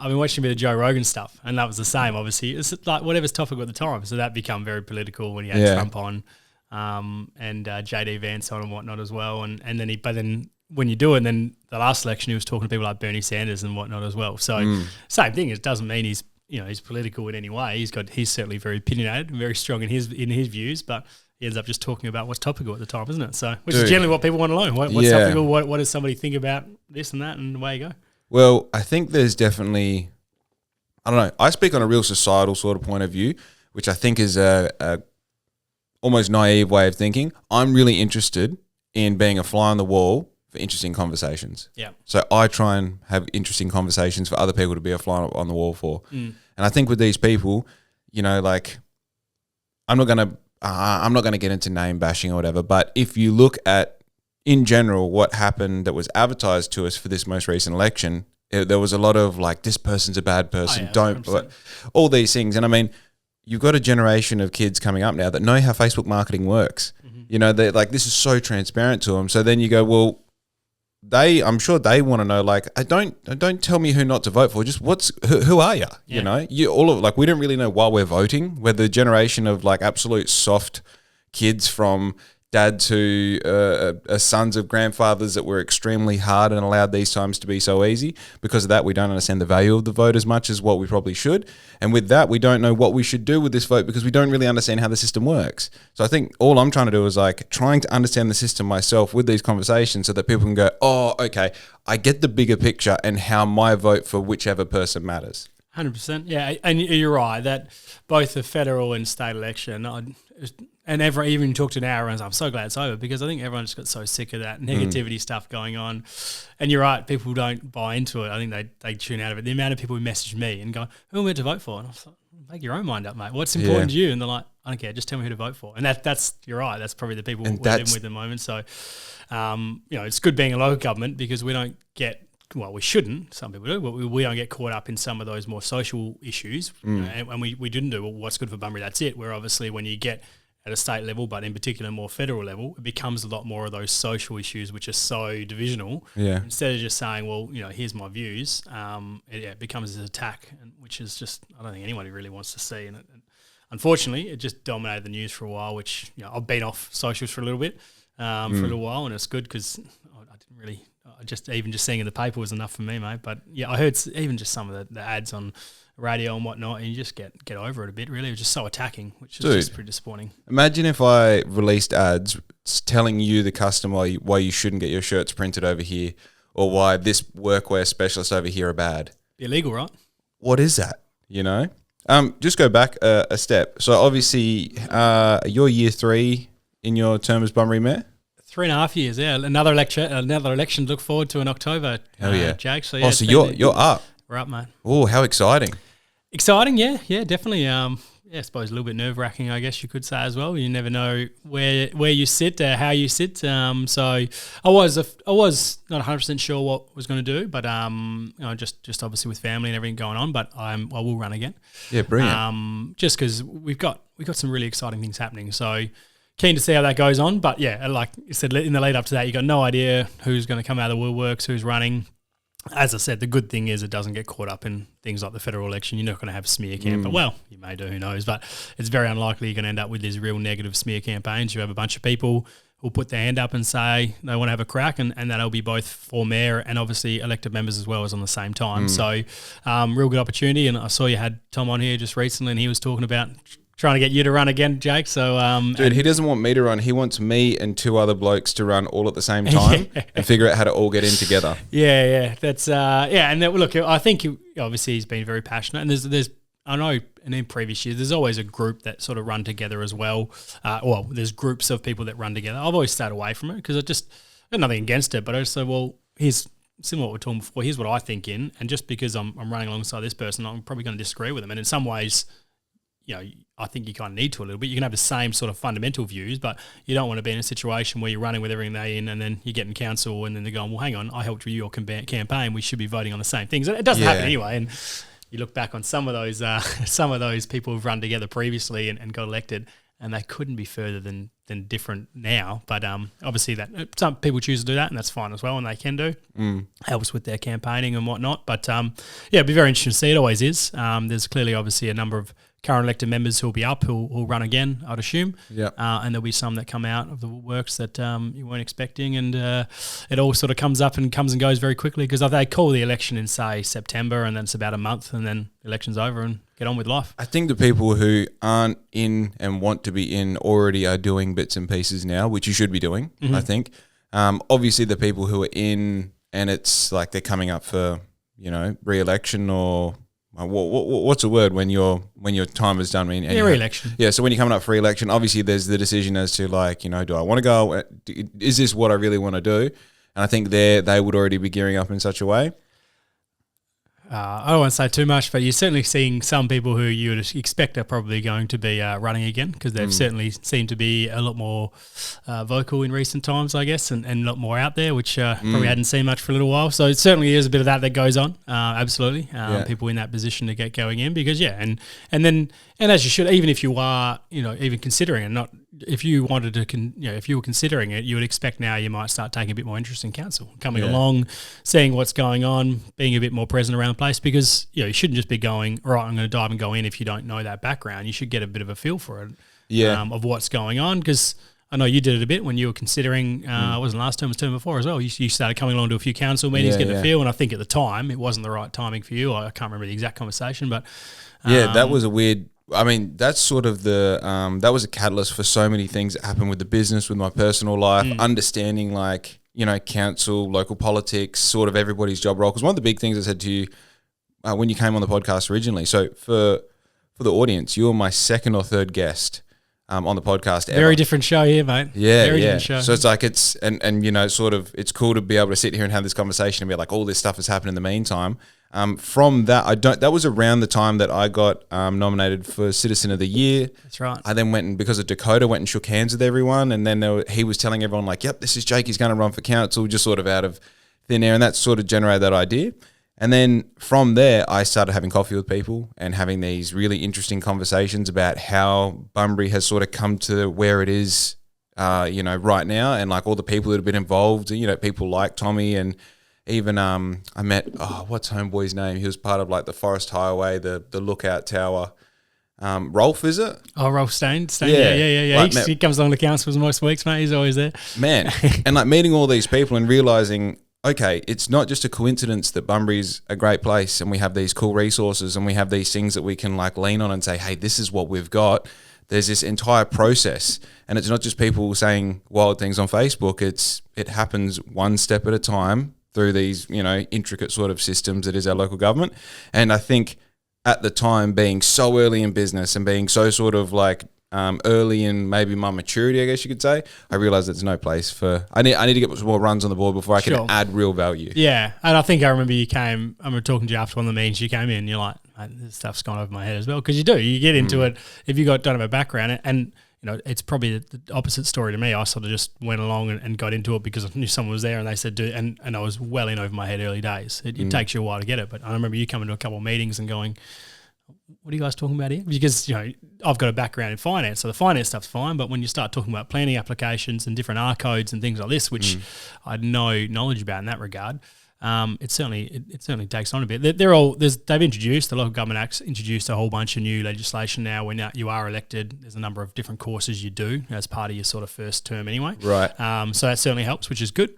I've been watching a bit of Joe Rogan stuff, and that was the same. Obviously, it's like whatever's topical at the time. So that become very political when he had Trump on, and JD Vance on and whatnot as well. And then when you do it, then the last election he was talking to people like Bernie Sanders and whatnot as well. So same thing. It doesn't mean he's political in any way. He's certainly very opinionated and very strong in his views, but he ends up just talking about what's topical at the time, isn't it? So, which is generally what people want to learn. What's topical? What does somebody think about this and that, and away you go. Well, I think there's definitely, I don't know, I speak on a real societal sort of point of view, which I think is a almost naive way of thinking. I'm really interested in being a fly on the wall for interesting conversations. Yeah. So I try and have interesting conversations for other people to be a fly on the wall for. And I think with these people, like I'm not going to get into name bashing or whatever, but if you look at in general what happened that was advertised to us for this most recent election, there was a lot of like, this person's a bad person, don't, all these things. And I mean, you've got a generation of kids coming up now that know how Facebook marketing works. They're like, this is so transparent to them. So then you go, well, I'm sure they want to know, like, don't tell me who not to vote for. Just who are you? Yeah. We don't really know why we're voting. We're the generation of like absolute soft kids from dad to sons of grandfathers that were extremely hard and allowed these times to be so easy. Because of that, we don't understand the value of the vote as much as what we probably should. And with that, we don't know what we should do with this vote because we don't really understand how the system works. So I think all I'm trying to do is like trying to understand the system myself with these conversations so that people can go, oh, okay, I get the bigger picture and how my vote for whichever person matters. 100%. Yeah, and you're right that both the federal and state election, and everyone, even talk to now, everyone's, I'm so glad it's over because I think everyone just got so sick of that negativity stuff going on. And you're right, people don't buy into it. I think they tune out of it. The amount of people who message me and go, who am I meant to vote for? And I was like, make your own mind up, mate. What's important to you? And they're like, I don't care, just tell me who to vote for. And that's you're right, that's probably the people we're living with at the moment. So, it's good being a local government because we don't get, well, we shouldn't, some people do, but we don't get caught up in some of those more social issues. And we didn't do, well, what's good for Bunbury, that's it. Where obviously when you get at a state level, but in particular more federal level, it becomes a lot more of those social issues which are so divisional. Yeah. Instead of just saying, well, here's my views, it becomes an attack, which is just, I don't think anybody really wants to see. And unfortunately, it just dominated the news for a while, which I've been off socials for a little bit, for a little while, and it's good because I didn't really. Just seeing in the paper was enough for me, mate. But yeah, I heard even just some of the ads on radio and whatnot, and you just get over it a bit. Really, it was just so attacking, which is just pretty disappointing. Imagine if I released ads telling you, the customer, why you shouldn't get your shirts printed over here, or why this workwear specialist over here are bad. Be illegal, right? What is that? Just go back a step. So obviously, you're year 3 in your term as Bunbury Mayor. 3.5 years, yeah. Another election to look forward to in October. Hell yeah, Jake. So yeah, so you're up. We're up, mate. Oh, how exciting! Exciting, yeah, definitely. I suppose a little bit nerve wracking, I guess you could say as well. You never know where you sit, how you sit. So I was not 100% sure what was going to do, but just obviously with family and everything going on. But I will run again. Yeah, brilliant. Just because we've got some really exciting things happening. So. Keen to see how that goes on, but yeah, like you said, in the lead up to that, you got no idea who's going to come out of the woodworks, who's running. As I said, the good thing is it doesn't get caught up in things like the federal election. You're not going to have a smear campaign. Well, you may do, who knows, but it's very unlikely you're going to end up with these real negative smear campaigns. You have a bunch of people who'll put their hand up and say they want to have a crack, and that'll be both for mayor and obviously elected members as well as on the same time. So real good opportunity, and I saw you had Tom on here just recently, and he was talking about trying to get you to run again, Jake. So, dude, he doesn't want me to run. He wants me and 2 other blokes to run all at the same time and figure out how to all get in together. Yeah. That's and look, I think obviously he's been very passionate, and there's I know, and in previous years, there's always a group that sort of run together as well. There's groups of people that run together. I've always stayed away from it because I have nothing against it, but I just say, well, here's similar to what we're talking before. Here's what I think and just because I'm running alongside this person, I'm probably going to disagree with them, and in some ways. I think you kind of need to a little bit. You can have the same sort of fundamental views, but you don't want to be in a situation where you're running with everything they in and then you get in council and then they're going, well, hang on, I helped with your campaign. We should be voting on the same things. It doesn't happen anyway. And you look back on some of those people who've run together previously and got elected, and they couldn't be further than than different now. But obviously that some people choose to do that, and that's fine as well, and they can do. Helps with their campaigning and whatnot. But it'd be very interesting to see. It always is. There's clearly obviously a number of current elected members who'll be up, who'll run again, I'd assume. Yeah. And there'll be some that come out of the works that you weren't expecting, and it all sort of comes and goes very quickly, because they call the election in, say, September, and then it's about a month, and then the election's over and get on with life. I think the people who aren't in and want to be in already are doing bits and pieces now, which you should be doing, I think. Obviously, the people who are in and it's like they're coming up for, re-election or... what's the word when your time is done? Re-election. Yeah, so when you're coming up for re-election, obviously there's the decision as to do I want to go? Is this what I really want to do? And I think they would already be gearing up in such a way. I don't want to say too much, but you're certainly seeing some people who you would expect are probably going to be running again, because they've certainly seemed to be a lot more vocal in recent times, I guess, and a lot more out there, which probably hadn't seen much for a little while. So it certainly is a bit of that goes on, absolutely. People in that position to get going in, because, and as you should, even if you are, even considering it, not if you wanted to, if you were considering it, you would expect now you might start taking a bit more interest in council, coming along, seeing what's going on, being a bit more present around the place, because, you shouldn't just be going, right, I'm going to dive and go in if you don't know that background. You should get a bit of a feel for it, of what's going on, because I know you did it a bit when you were considering, it wasn't last term, it was term before as well. You started coming along to a few council meetings, getting a feel, and I think at the time it wasn't the right timing for you. I can't remember the exact conversation, but... that was a weird... I mean, that's sort of that was a catalyst for so many things that happened with the business, with my personal life, understanding council, local politics, sort of everybody's job role. Because one of the big things I said to you when you came on the podcast originally, so for the audience, you were my second or third guest on the podcast ever. Very different show here, mate. Yeah, Very different show. So it's like it's cool to be able to sit here and have this conversation and be like, all this stuff has happened in the meantime. From that, that was around the time that I got nominated for Citizen of the Year. That's right. I then went and, because of Dakota, went and shook hands with everyone, and then he was telling everyone yep, this is Jake, he's going to run for council, just sort of out of thin air, and that sort of generated that idea. And then from there, I started having coffee with people and having these really interesting conversations about how Bunbury has sort of come to where it is, right now, and all the people that have been involved, people like Tommy, and even I met, what's homeboy's name? He was part of the Forest Highway, the lookout tower. Rolf, is it? Oh, Rolf Stain. Yeah. He comes along to councils most weeks, mate. He's always there. Man, and meeting all these people and realising, okay, it's not just a coincidence that Bunbury's a great place and we have these cool resources and we have these things that we can lean on and say, hey, this is what we've got. There's this entire process, and it's not just people saying wild things on Facebook. It happens one step at a time through these, intricate sort of systems that is our local government. And I think at the time, being so early in business and being so sort of early in maybe my maturity, I guess you could say, I realised there's no place for... I need to get some more runs on the board before I can add real value. Yeah, and I think I remember you came... I remember talking to you after one of the meetings, you came in and you're like, this stuff's gone over my head as well, because you do. You get into it if you don't have a background, and it's probably the opposite story to me. I sort of just went along and got into it because I knew someone was there and they said do, and I was well in over my head early days. It takes you a while to get it, but I remember you coming to a couple of meetings and going, what are you guys talking about here? Because, I've got a background in finance, so the finance stuff's fine, but when you start talking about planning applications and different R codes and things like this, which I had no knowledge about in that regard, it certainly takes on a bit. They've introduced, the Local Government Act's introduced a whole bunch of new legislation now. When you are elected, there's a number of different courses you do as part of your sort of first term anyway. Right. So that certainly helps, which is good.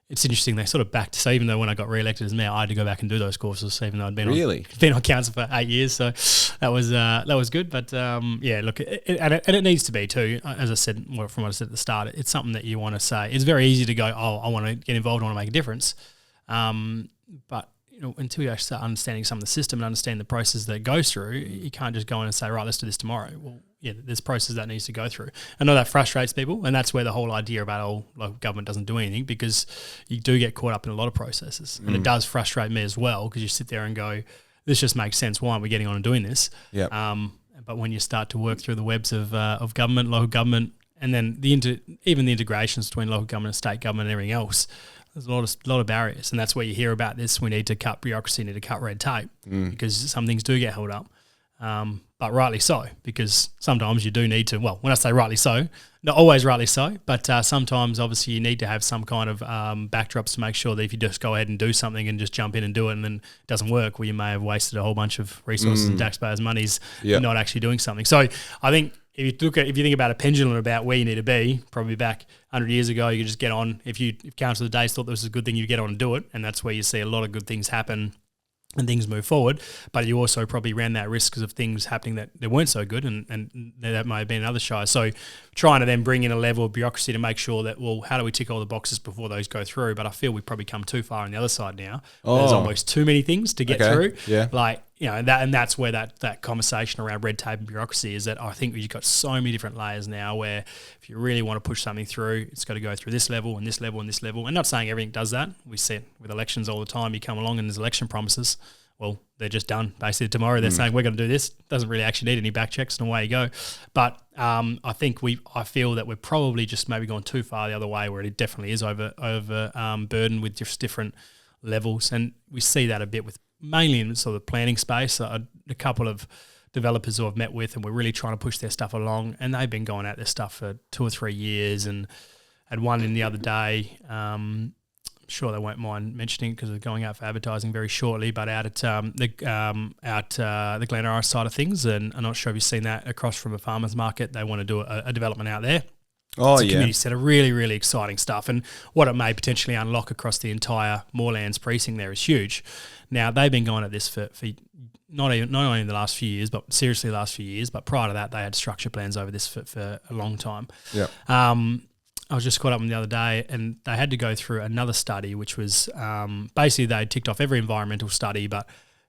It's interesting, they sort of backed, so even though when I got re-elected as mayor, I had to go back and do those courses, even though I'd been on council for 8 years, so that was good. But look, it needs to be too, as I said, from what I said at the start, it's something that you want to say. It's very easy to go, I want to get involved, I want to make a difference, but until you actually start understanding some of the system and understand the process that it goes through, you can't just go in and say, right, let's do this tomorrow. Well, there's process that needs to go through. I know that frustrates people, and that's where the whole idea about local government doesn't do anything, because you do get caught up in a lot of processes, and it does frustrate me as well, because you sit there and go, this just makes sense. Why aren't we getting on and doing this? Yep. But when you start to work through the webs of government, local government, and then even the integrations between local government and state government and everything else, there's a lot of barriers, and that's where you hear about this. We need to cut bureaucracy, need to cut red tape, because some things do get held up. But rightly so, because sometimes you do need to, well, when I say rightly so, not always rightly so, but sometimes obviously you need to have some kind of backdrops to make sure that if you just go ahead and do something and just jump in and do it and then it doesn't work, well, you may have wasted a whole bunch of resources and taxpayers' monies not actually doing something. So I think if you think about a pendulum about where you need to be, probably back 100 years ago, you could just get on. If Council of the Days thought this was a good thing, you get on and do it, and that's where you see a lot of good things happen and things move forward. But you also probably ran that risk of things happening that they weren't so good, and that may have been another shires. So trying to then bring in a level of bureaucracy to make sure that, well, how do we tick all the boxes before those go through? But I feel we've probably come too far on the other side now. There's almost too many things to get through. Yeah. Like, you know, and that's where that conversation around red tape and bureaucracy is, that I think you've got so many different layers now where if you really want to push something through, it's got to go through this level and this level and this level. And not saying everything does that. We see it with elections all the time. You come along and there's election promises. Well, they're just done. Basically tomorrow they're saying we're going to do this. Doesn't really actually need any back checks, and away you go. But I feel that we're probably just maybe gone too far the other way, where it definitely is over burdened with just different levels. And we see that a bit with mainly in sort of the planning space. A couple of developers who I've met with, and we're really trying to push their stuff along, and they've been going at their stuff for 2 or 3 years. And had one in the other day, sure they won't mind mentioning because we're going out for advertising very shortly, but out at the Glen Iris side of things, and I'm not sure if you've seen that across from a farmer's market. They want to do a development out there. It's a community centre, really, really exciting stuff. And what it may potentially unlock across the entire Morelands precinct there is huge. Now, they've been going at this for not only in the last few years, but seriously the last few years, but prior to that, they had structure plans over this for a long time. Yeah. I was just caught up with them the other day, and they had to go through another study, which was basically they ticked off every environmental study, but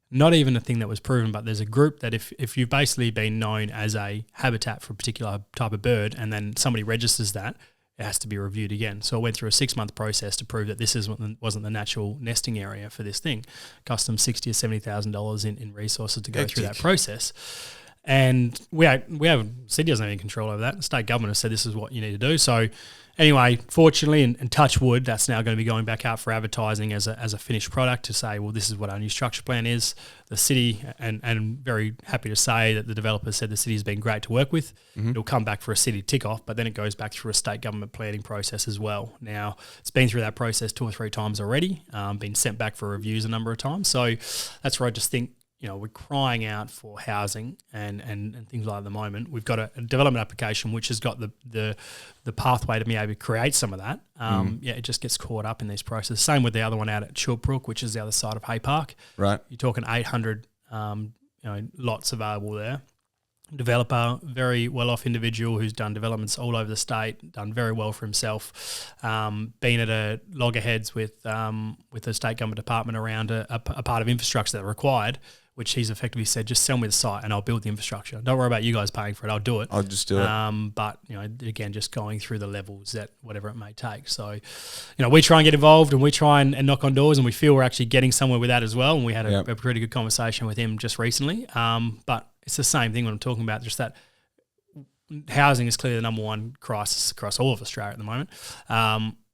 not even a thing that was proven. But there's a group that if you've basically been known as a habitat for a particular type of bird, and then somebody registers that, it has to be reviewed again. So it went through a 6-month process to prove that this wasn't the natural nesting area for this thing. Cost them $60,000 or $70,000 in resources to go through that process. And we haven't, city doesn't have any control over that. The state government has said this is what you need to do. So anyway, fortunately, and touch wood, that's now going to be going back out for advertising as a finished product to say, well, this is what our new structure plan is. The city, and very happy to say that the developer said the city has been great to work with. Mm-hmm. It'll come back for a city tick off, but then it goes back through a state government planning process as well. Now, it's been through that process 2 or 3 times already, been sent back for reviews a number of times. So that's where I just think, you know, we're crying out for housing and things like that at the moment. We've got a development application which has got the pathway to be able to create some of that. It just gets caught up in these processes. Same with the other one out at Chillbrook, which is the other side of Hay Park. Right. You're talking 800 lots available there. Developer, very well-off individual who's done developments all over the state, done very well for himself, been at a loggerheads with the state government department around a part of infrastructure that are required, which he's effectively said, just sell me the site and I'll build the infrastructure. Don't worry about you guys paying for it. I'll do it. I'll just do it. But, you know, again, just going through the levels that whatever it may take. So, you know, we try and get involved and we try and knock on doors, and we feel we're actually getting somewhere with that as well. And we had a pretty good conversation with him just recently. But it's the same thing when I'm talking about just that housing is clearly the number one crisis across all of Australia at the moment.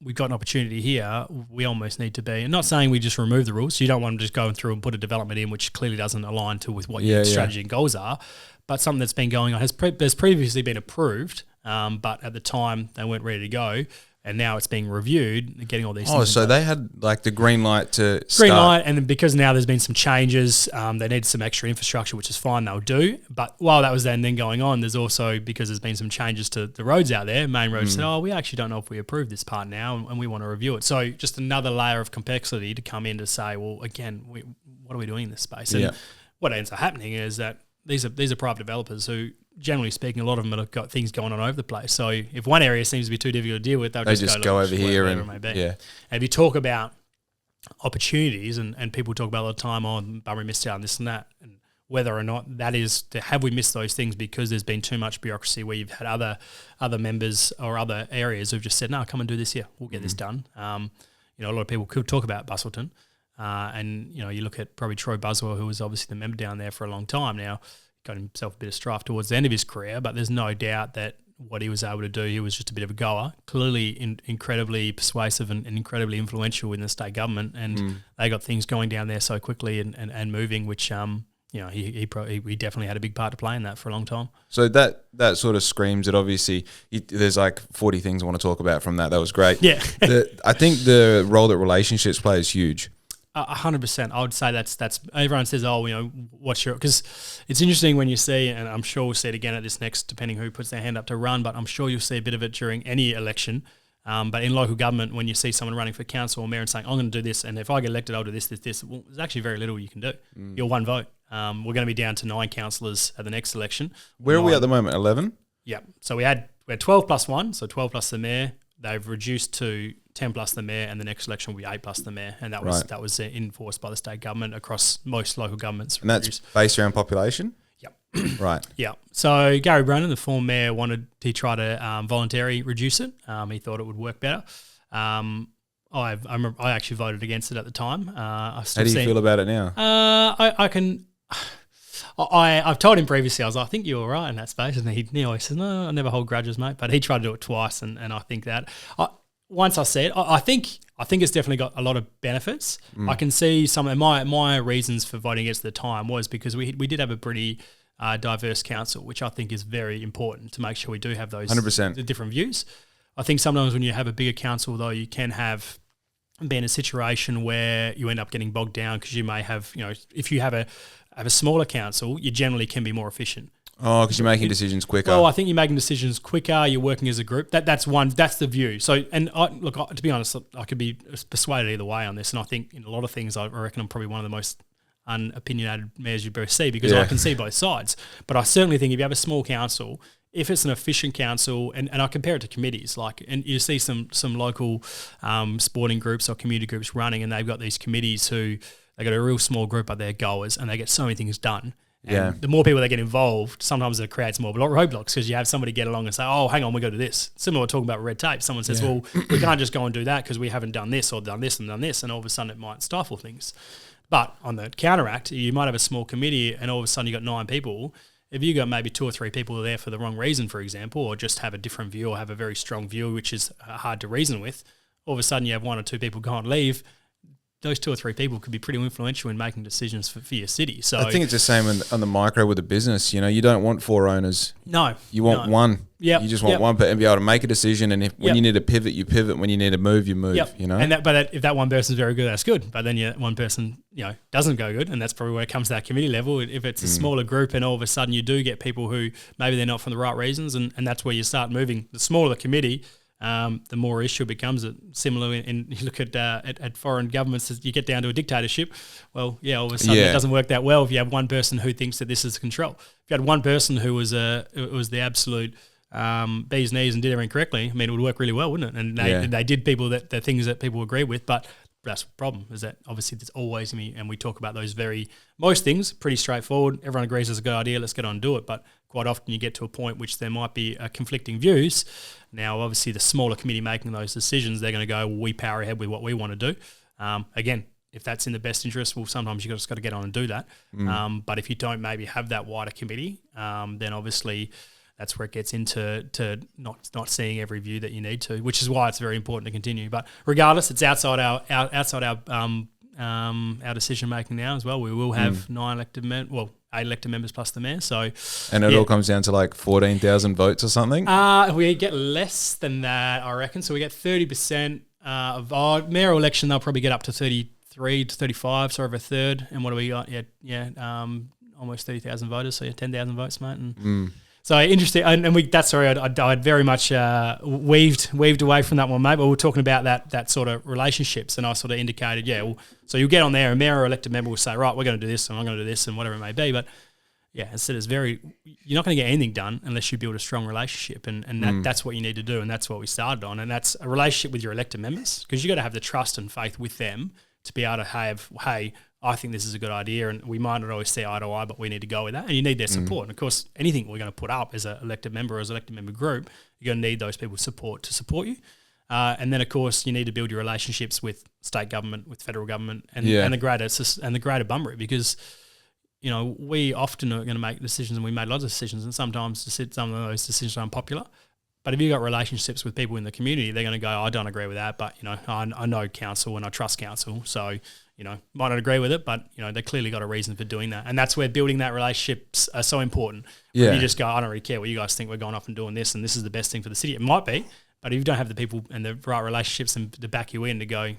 We've got an opportunity here. We almost need to be, and not saying we just remove the rules. So you don't want to just go through and put a development in which clearly doesn't align with what your strategy and goals are. But something that's been going on has previously been approved, but at the time they weren't ready to go. And now it's being reviewed and getting all these things. Oh, so they had like the green light to start. Green light, and then because now there's been some changes, they need some extra infrastructure, which is fine, they'll do. But while that was then going on, there's also, because there's been some changes to the roads out there, main roads said, we actually don't know if we approve this part now and we want to review it. So just another layer of complexity to come in to say, well, again, what are we doing in this space? And what ends up happening is that these are private developers who, generally speaking, a lot of them have got things going on over the place. So if one area seems to be too difficult to deal with, they'll just go over here and And if you talk about opportunities, and people talk about all the time on Bunbury missed out on this and that, and whether or not that is, have we missed those things because there's been too much bureaucracy where you've had other members or other areas who've just said, no, come and do this here, we'll get this done. You know, a lot of people could talk about Busselton, and you know, you look at probably Troy Buswell, who was obviously the member down there for a long time now. Got himself a bit of strife towards the end of his career, but there's no doubt that what he was able to do, he was just a bit of a goer, clearly incredibly persuasive and incredibly influential in the state government, and they got things going down there so quickly and moving, which you he definitely had a big part to play in that for a long time. So that sort of screams that obviously there's like 40 things I want to talk about from that. That was great. Yeah. I think the role that relationships play is huge. 100%. I would say that's everyone says, what's your, because it's interesting when you see, and I'm sure we'll see it again at this next, depending who puts their hand up to run, but I'm sure you'll see a bit of it during any election. But in local government, when you see someone running for council or mayor and saying, I'm going to do this, and if I get elected, I'll do this, well, there's actually very little you can do. You're one vote. We're going to be down to 9 councillors at the next election. Where are we at the moment? 11? Yeah. So we had 12 plus 1, so 12 plus the mayor. They've reduced to 10 plus the mayor, and the next election will be 8 plus the mayor, and that was enforced by the state government across most local governments. And that's based around population? Yep. Right. Yeah. So Gary Brennan, the former mayor, he tried to voluntarily reduce it. He thought it would work better. I remember I actually voted against it at the time. How do you feel about it now? I've told him previously, I was like, I think you were right in that space. And he always says, no, I never hold grudges, mate. But he tried to do it twice. And I think that once I see it, I think it's definitely got a lot of benefits. I can see some of my reasons for voting against at the time was because we did have a pretty diverse council, which I think is very important to make sure we do have those 100%. The different views. I think sometimes when you have a bigger council, though, you can be in a situation where you end up getting bogged down because you may have, if you have a smaller council, you generally can be more efficient. Oh, because you're making decisions quicker. Well, I think you're making decisions quicker. You're working as a group. That's the view. So, and to be honest, I could be persuaded either way on this. And I think in a lot of things, I reckon I'm probably one of the most unopinionated mayors you both see because I can see both sides. But I certainly think if you have a small council, if it's an efficient council, and I compare it to committees, and you see some local sporting groups or community groups running, and they've got these committees who they got a real small group, but they're goers, and they get so many things done. And the more people that get involved, sometimes it creates more roadblocks because you have somebody get along and say, oh, hang on, we got to do this. Similar to talking about red tape. Someone says, well, we can't just go and do that because we haven't done this or done this and done this, and all of a sudden it might stifle things. But on the counteract, you might have a small committee and all of a sudden you've got 9 people. If you got maybe 2 or 3 people there for the wrong reason, for example, or just have a different view or have a very strong view, which is hard to reason with, all of a sudden you have 1 or 2 people go and leave. Those 2 or 3 people could be pretty influential in making decisions for your city. So I think it's the same on the micro with a business. You don't want 4 owners. No. You want one. Yep. You just want one and be able to make a decision. And when you need to pivot, you pivot. When you need to move, you move. Yep. And if that one person's very good, that's good. But then one person doesn't go good, and that's probably where it comes to that committee level. If it's a smaller group, and all of a sudden you do get people who maybe they're not for the right reasons, and that's where you start moving. The smaller the committee, the more issue it becomes. Similar in you look at foreign governments, as you get down to a dictatorship. Well, all of a sudden it doesn't work that well if you have one person who thinks that this is control. If you had one person who was the absolute bee's knees and did everything correctly, I mean, it would work really well, wouldn't it? And they did the things that people agree with, but that's the problem, is that obviously there's always, and we talk about those most things, pretty straightforward. Everyone agrees it's a good idea, let's get on and do it. But quite often you get to a point which there might be conflicting views. Now, obviously the smaller committee making those decisions, they're going to go, well, we power ahead with what we want to do. Again, if that's in the best interest, well, sometimes you just got to get on and do that. But if you don't maybe have that wider committee, then obviously that's where it gets into not seeing every view that you need to, which is why it's very important to continue. But regardless, it's outside our decision making now as well. We will have 8 elected members plus the mayor. So, and it all comes down to like 14,000 votes or something. We get less than that, I reckon. So we get 30% of our mayoral election. They'll probably get up to 33 to 35, so over a third. And what do we got? Almost 30,000 voters. So 10,000 votes, mate. And so interesting, I'd very much weaved away from that one, mate. But we were talking about that sort of relationships, and I sort of indicated, so you'll get on there, a mayor or elected member will say, right, we're going to do this, and I'm going to do this, and whatever it may be. But instead you're not going to get anything done unless you build a strong relationship, and that's what you need to do, and that's what we started on, and that's a relationship with your elected members, because you got to have the trust and faith with them to be able to have, hey, I think this is a good idea, and we might not always see eye to eye, but we need to go with that. And you need their support. And of course, anything we're going to put up as an elected member or as an elected member group, you're going to need those people's support to support you. And then, of course, you need to build your relationships with state government, with federal government, and the greater Bunbury, because we often are going to make decisions, and we made lots of decisions, and sometimes some of those decisions are unpopular. But if you've got relationships with people in the community, they're going to go, I don't agree with that, but I know council and I trust council, so might not agree with it, but they clearly got a reason for doing that, and that's where building that relationships are so important. Yeah. You just go, I don't really care what you guys think. We're going off and doing this, and this is the best thing for the city. It might be, but if you don't have the people and the right relationships and to back you in to go,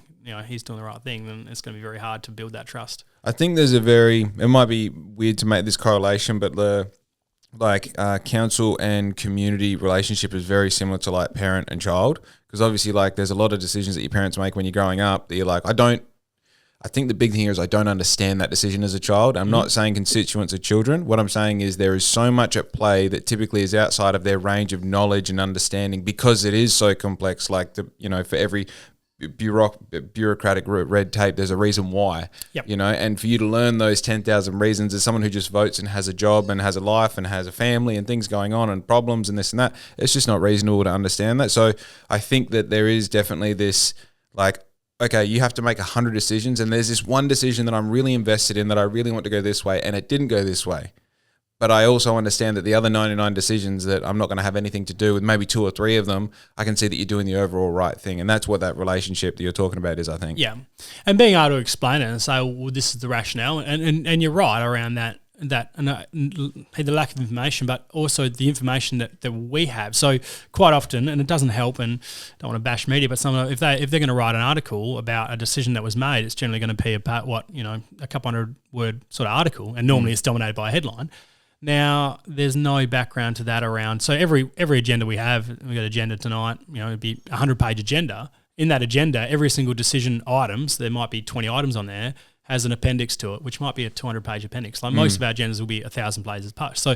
he's doing the right thing, then it's going to be very hard to build that trust. I think there's it might be weird to make this correlation, but council and community relationship is very similar to like parent and child, because obviously like there's a lot of decisions that your parents make when you're growing up that you're like, I think the big thing here is I don't understand that decision as a child. I'm not saying constituents are children. What I'm saying is there is so much at play that typically is outside of their range of knowledge and understanding, because it is so complex. Like for every bureaucratic red tape, there's a reason why. Yep. And for you to learn those 10,000 reasons as someone who just votes and has a job and has a life and has a family and things going on and problems and this and that, it's just not reasonable to understand that. So I think that there is definitely this like, okay, you have to make 100 decisions, and there's this one decision that I'm really invested in that I really want to go this way, and it didn't go this way. But I also understand that the other 99 decisions that I'm not going to have anything to do with, maybe 2 or 3 of them, I can see that you're doing the overall right thing. And that's what that relationship that you're talking about is, I think. Yeah. And being able to explain it and say, well, this is the rationale. And you're right around that the lack of information, but also the information that we have. So quite often, and it doesn't help, and don't want to bash media, but if they're going to write an article about a decision that was made, it's generally going to be about a couple hundred word sort of article, and normally it's dominated by a headline. Now there's no background to that around. So every agenda we have, we got agenda tonight, it'd be a 100-page agenda. In that agenda, every single decision items, there might be 20 items on there, has an appendix to it, which might be a 200-page appendix. Like most of our agendas will be 1,000 pages plus. So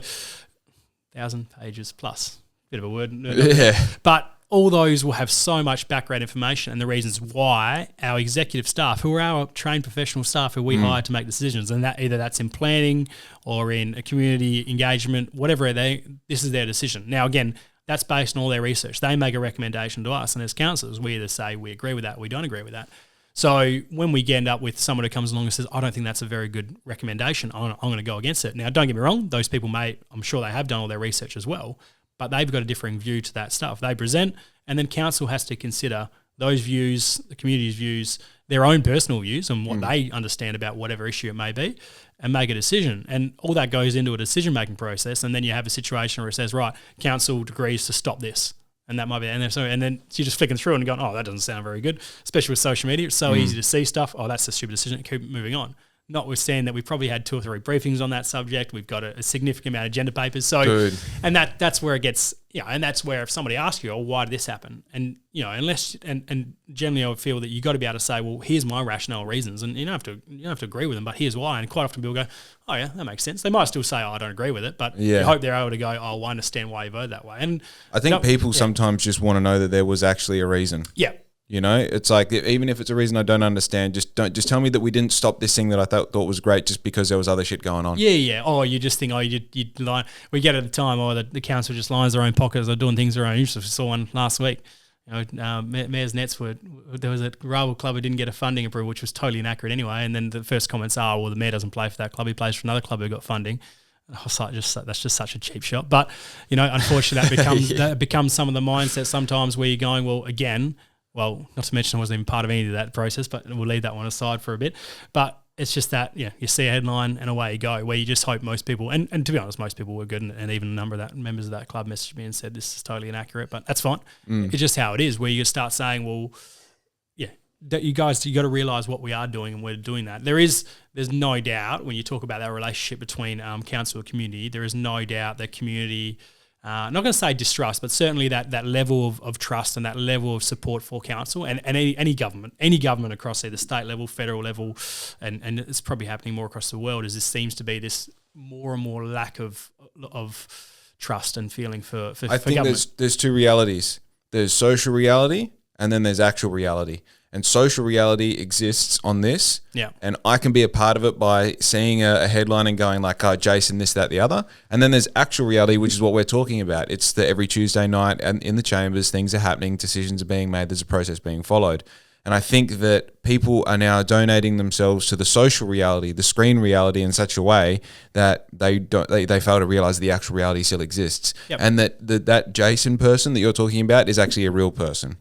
1,000 pages plus, bit of a word. Yeah. But all those will have so much background information and the reasons why our executive staff, who are our trained professional staff who we hire to make decisions, and that either that's in planning or in a community engagement, whatever this is their decision. Now, again, that's based on all their research. They make a recommendation to us, and as councillors, we either say we agree with that, we don't agree with that. So when we end up with someone who comes along and says, I don't think that's a very good recommendation, I'm going to go against it. Now, don't get me wrong, those people I'm sure they have done all their research as well, but they've got a differing view to that stuff. They present, and then council has to consider those views, the community's views, their own personal views and what they understand about whatever issue it may be, and make a decision. And all that goes into a decision-making process, and then you have a situation where it says, right, council agrees to stop this. And that might be, and then you're just flicking through and going, oh, that doesn't sound very good, especially with social media. It's so easy to see stuff. Oh, that's a stupid decision. Keep moving on. Notwithstanding that we've probably had 2 or 3 briefings on that subject. We've got a significant amount of agenda papers. So, and that's where it gets, and that's where if somebody asks you, oh, why did this happen? And, unless, and generally I would feel that you got to be able to say, well, here's my rationale reasons. And you don't have to agree with them, but here's why. And quite often people go, oh yeah, that makes sense. They might still say, oh, I don't agree with it, but you hope they're able to go, oh, I understand why you voted that way. And I think people sometimes just want to know that there was actually a reason. Yeah. It's like, even if it's a reason I don't understand, just tell me that we didn't stop this thing that I thought was great just because there was other shit going on. Yeah. Oh, you just think, you lie. We get at the time, the council just lines their own pockets. They're doing things their own interest. We saw one last week. Mayor's Nets there was a rival club who didn't get a funding approval, which was totally inaccurate anyway. And then the first comments are, well, the mayor doesn't play for that club. He plays for another club who got funding. I was like, that's just such a cheap shot. But, unfortunately that becomes some of the mindset sometimes where you're going, well, again, well, not to mention I wasn't even part of any of that process, but we'll leave that one aside for a bit. But it's just that, you see a headline and away you go, where you just hope most people, and to be honest, most people were good, and even a number of members of that club messaged me and said this is totally inaccurate, but that's fine. It's just how it is, where you start saying, well, that you got to realise what we are doing, and we're doing that. There's no doubt when you talk about that relationship between council and community, there is no doubt that community, not going to say distrust, but certainly that level of trust and that level of support for council and any government across either state level, federal level, and it's probably happening more across the world, is this seems to be this more and more lack of trust and feeling for I think government. There's 2 realities. There's social reality and then there's actual reality. And social reality exists on this. Yeah. And I can be a part of it by seeing a headline and going like, oh, Jaysen, this, that, the other. And then there's actual reality, which is what we're talking about. It's that every Tuesday night and in the chambers, things are happening, decisions are being made, there's a process being followed. And I think that people are now donating themselves to the social reality, the screen reality in such a way that they fail to realize the actual reality still exists. Yep. And that Jaysen person that you're talking about is actually a real person.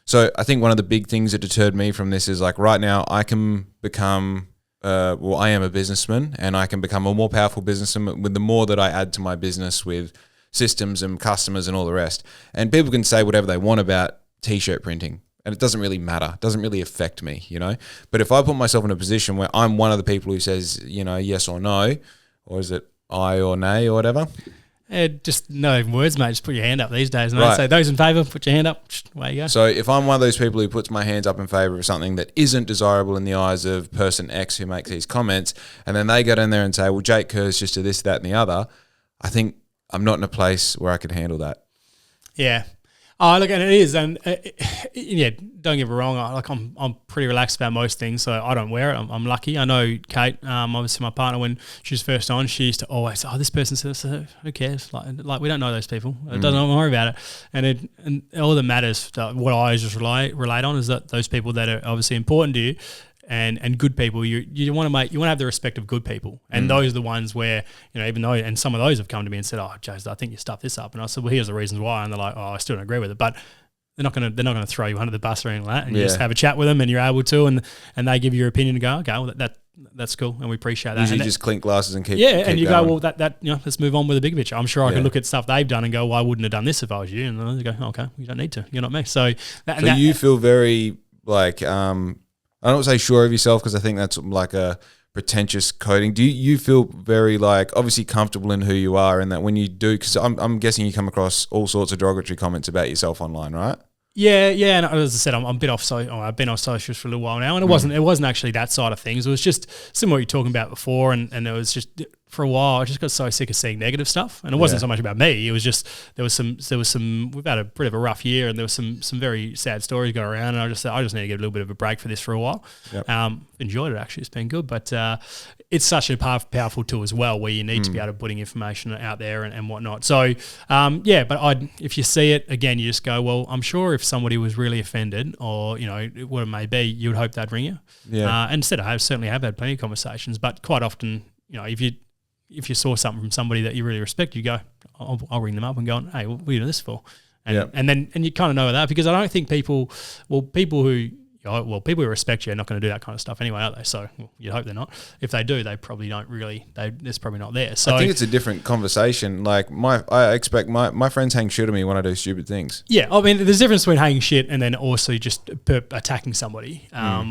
So I think one of the big things that deterred me from this is like right now I can become, I am a businessman and I can become a more powerful businessman with the more that I add to my business with systems and customers and all the rest. And people can say whatever they want about t-shirt printing. And it doesn't really matter. It doesn't really affect me, you know. But if I put myself in a position where I'm one of the people who says, you know, yes or no, or is it aye or nay or whatever? Just no words, mate. Just put your hand up these days. And Right. I'd say those in favour, put your hand up. Away you go. So if I'm one of those people who puts my hands up in favour of something that isn't desirable in the eyes of person X who makes these comments, and then they go down there and say, well, Jake Kerr's just to this, that, and the other, I think I'm not in a place where I could handle that. Yeah. Oh, look, and it is, and yeah, don't get me wrong. I'm pretty relaxed about most things, so I don't wear it. I'm lucky. I know Kate, obviously my partner, when she was first on, she used to always, this person says, who cares? Like we don't know those people. It doesn't don't worry about it. And all that matters, what I just relate on, is that those people that are obviously important to you. And good people, you want to have the respect of good people, and those are the ones where, you know, even though, and some of those have come to me and said, "Oh, Jaysen, I think you stuffed this up," and I said, "Well, here's the reasons why," and they're like, "Oh, I still don't agree with it," but they're not gonna throw you under the bus or anything like that, and you just have a chat with them, and you're able to, and they give you your opinion and go, "Okay, well that's cool, and we appreciate that." Usually and just clink glasses and keep and you going. go, well, that you know, let's move on with the big picture. I'm sure I can look at stuff they've done and go, well, I wouldn't have done this if I was you, and they go, okay, you don't need to, you're not me. So you feel very like I don't say sure of yourself because I think that's like a pretentious coding. Do you feel very like obviously comfortable in who you are, and that when you do, because I'm guessing you come across all sorts of derogatory comments about yourself online, right? Yeah, and as I said, I've been off socials for a little while now, and it wasn't actually that side of things. It was just similar what you're talking about before, and it was just for a while I just got so sick of seeing negative stuff, and it wasn't so much about me. It was just there was some. We've had a bit of a rough year, and there was some very sad stories going around, and I just need to get a little bit of a break for this for a while. Yep. Enjoyed it actually; it's been good, but it's such a powerful tool as well, where you need to be able to putting information out there and whatnot. So but if you see it again, you just go, well, I'm sure if somebody was really offended, or you know what it may be, you would hope they'd ring you. Yeah. And instead, I certainly have had plenty of conversations, but quite often, you know, if you saw something from somebody that you really respect, you go, I'll ring them up and go, hey, what are you doing this for? And you kind of know that, because I don't think people who respect you are not going to do that kind of stuff anyway, are they? So you'd hope they're not. If they do, they probably don't really. It's probably not there. So I think it's a different conversation. Like I expect my friends hang shit at me when I do stupid things. Yeah, I mean, there's a difference between hanging shit and then also just attacking somebody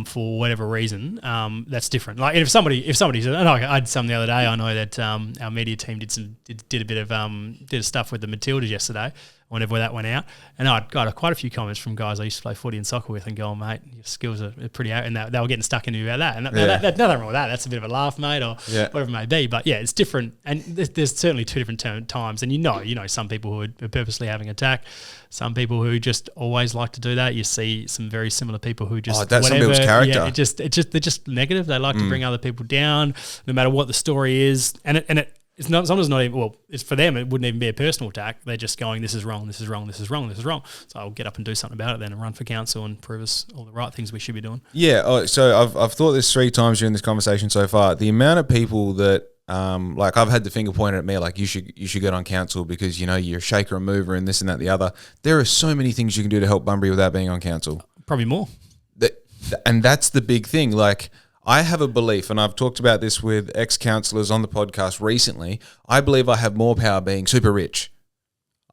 for whatever reason. That's different. Like if somebody says, and I had some the other day. I know that our media team did a bit of stuff with the Matildas yesterday, whenever that went out, and I got quite a few comments from guys I used to play footy and soccer with, and going, mate, your skills are pretty out, and they were getting stuck into me about that, and nothing wrong with that. That's a bit of a laugh, mate, or whatever it may be. But yeah, it's different, and there's certainly two different times, and you know some people who are purposely having attack, some people who just always like to do that. You see some very similar people who just that's some people's character. Yeah, they're just negative. They like to bring other people down, no matter what the story is, and it's not. Sometimes not even. Well, it's for them. It wouldn't even be a personal attack. They're just going, "This is wrong. This is wrong. This is wrong. This is wrong." So I'll get up and do something about it then, and run for council and prove us all the right things we should be doing. Yeah. So I've thought this 3 times during this conversation so far. The amount of people that like I've had the finger pointed at me, like you should get on council because you know you're a shaker and mover and this and that the other. There are so many things you can do to help Bunbury without being on council. Probably more. And that's the big thing. Like, I have a belief, and I've talked about this with ex-councillors on the podcast recently. I believe I have more power being super rich.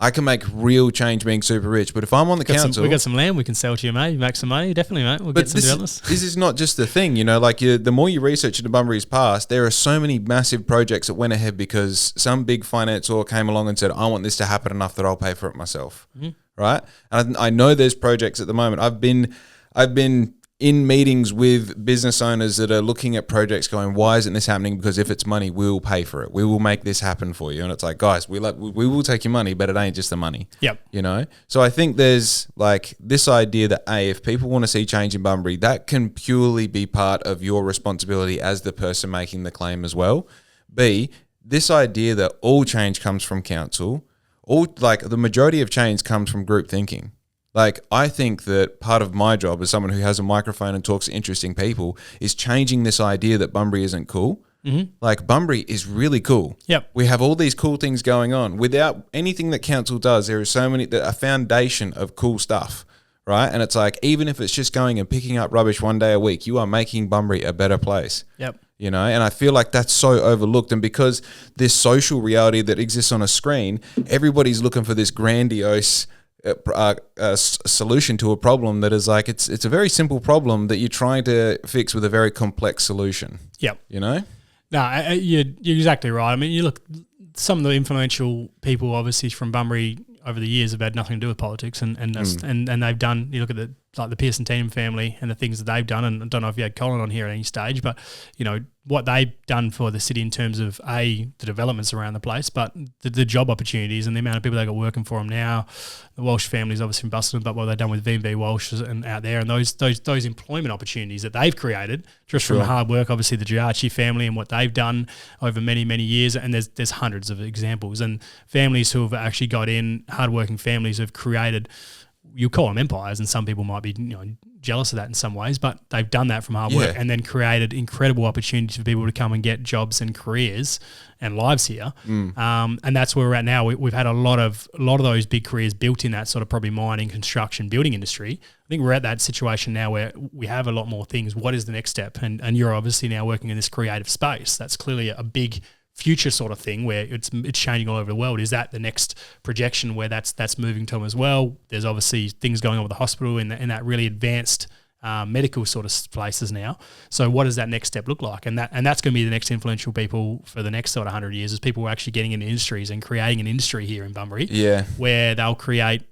I can make real change being super rich. But if I'm on the council... We've got some land we can sell to you, mate. You make some money. Definitely, mate. We'll get some developers. This is not just the thing, you know, like the more you research into Bunbury's past, there are so many massive projects that went ahead because some big financier came along and said, I want this to happen enough that I'll pay for it myself, right? And I know there's projects at the moment. I've been in meetings with business owners that are looking at projects going, why isn't this happening? Because if it's money, we will pay for it. We will make this happen for you. And it's like, guys, we will take your money, but it ain't just the money. Yep. You know? So I think there's like this idea that if people want to see change in Bunbury, that can purely be part of your responsibility as the person making the claim as well. B, this idea that all change comes from council, the majority of change comes from group thinking. Like, I think that part of my job as someone who has a microphone and talks to interesting people is changing this idea that Bunbury isn't cool. Mm-hmm. Like, Bunbury is really cool. Yep. We have all these cool things going on. Without anything that council does, there is a foundation of cool stuff, right? And it's like, even if it's just going and picking up rubbish one day a week, you are making Bunbury a better place. Yep. You know, and I feel like that's so overlooked. And because this social reality that exists on a screen, everybody's looking for this grandiose solution to a problem that is like, it's a very simple problem that you're trying to fix with a very complex solution. Yep. You know? No, you're exactly right. I mean, you look, some of the influential people, obviously, from Bunbury over the years have had nothing to do with politics, and they've done. You look at the Pearson Team family and the things that they've done, and I don't know if you had Colin on here at any stage, but you know what they've done for the city in terms of the developments around the place, but the job opportunities and the amount of people they got working for them now. The Walsh family's obviously from Busselton, but what they've done with V&B Walsh and out there, and those employment opportunities that they've created just from the hard work, obviously the Giarchi family and what they've done over many, many years, and there's hundreds of examples, and families who have actually got in, hardworking families have created, you call them empires, and some people might be jealous of that in some ways, but they've done that from hard work and then created incredible opportunities for people to come and get jobs and careers and lives here. And that's where we're at now. We've had a lot of those big careers built in that sort of probably mining, construction, building industry. I think we're at that situation now where we have a lot more things. What is the next step? And you're obviously now working in this creative space. That's clearly a big future sort of thing where it's changing all over the world. Is that the next projection where that's moving to as well? There's obviously things going on with the hospital in that really advanced medical sort of places now. So what does that next step look like? And that's going to be the next influential people for the next sort of 100 years, is people who are actually getting into industries and creating an industry here in Bunbury where they'll create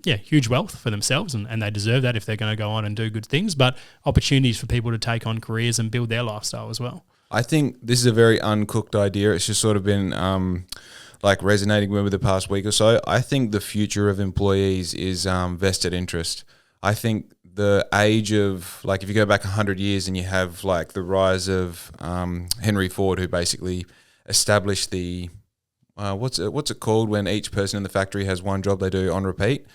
huge wealth for themselves, and they deserve that if they're going to go on and do good things, but opportunities for people to take on careers and build their lifestyle as well. I think this is a very uncooked idea. It's just sort of been resonating with me the past week or so. I think the future of employees is vested interest. I think the age of, like, if you go back 100 years and you have like the rise of Henry Ford, who basically established the what's it called when each person in the factory has one job they do on repeat.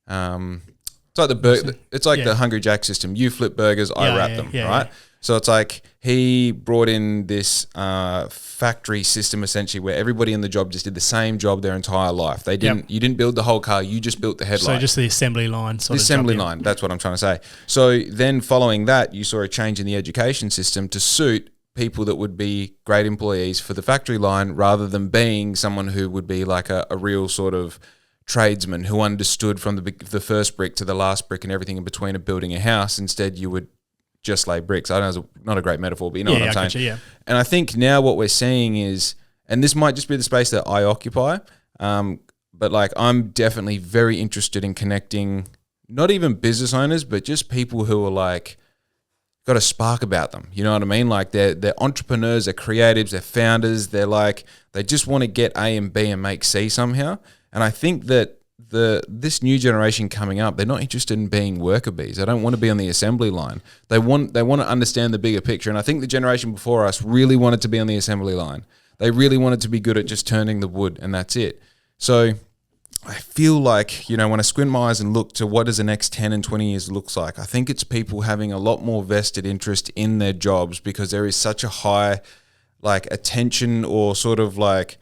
It's like the Hungry Jack system. You flip burgers, I wrap them, right? Yeah. So it's like he brought in this factory system essentially where everybody in the job just did the same job their entire life. You didn't build the whole car, you just built the headlight. So just the assembly line sort of assembly line, that's what I'm trying to say. So then following that, you saw a change in the education system to suit people that would be great employees for the factory line rather than being someone who would be like a real sort of tradesman who understood from the first brick to the last brick and everything in between of building a house. Instead, you would just lay bricks. I know it's not a great metaphor, but you know what I'm saying. Gotcha, yeah. And I think now what we're seeing is, and this might just be the space that I occupy, but like I'm definitely very interested in connecting not even business owners, but just people who are like got a spark about them. You know what I mean? Like they're entrepreneurs, they're creatives, they're founders. They're like, they just want to get A and B and make C somehow. And I think that this new generation coming up, they're not interested in being worker bees. They don't want to be on the assembly line. They want to understand the bigger picture. And I think the generation before us really wanted to be on the assembly line. They really wanted to be good at just turning the wood, and that's it. So I feel like, when I squint my eyes and look to what does the next 10 and 20 years looks like, I think it's people having a lot more vested interest in their jobs, because there is such a high attention, or sort of like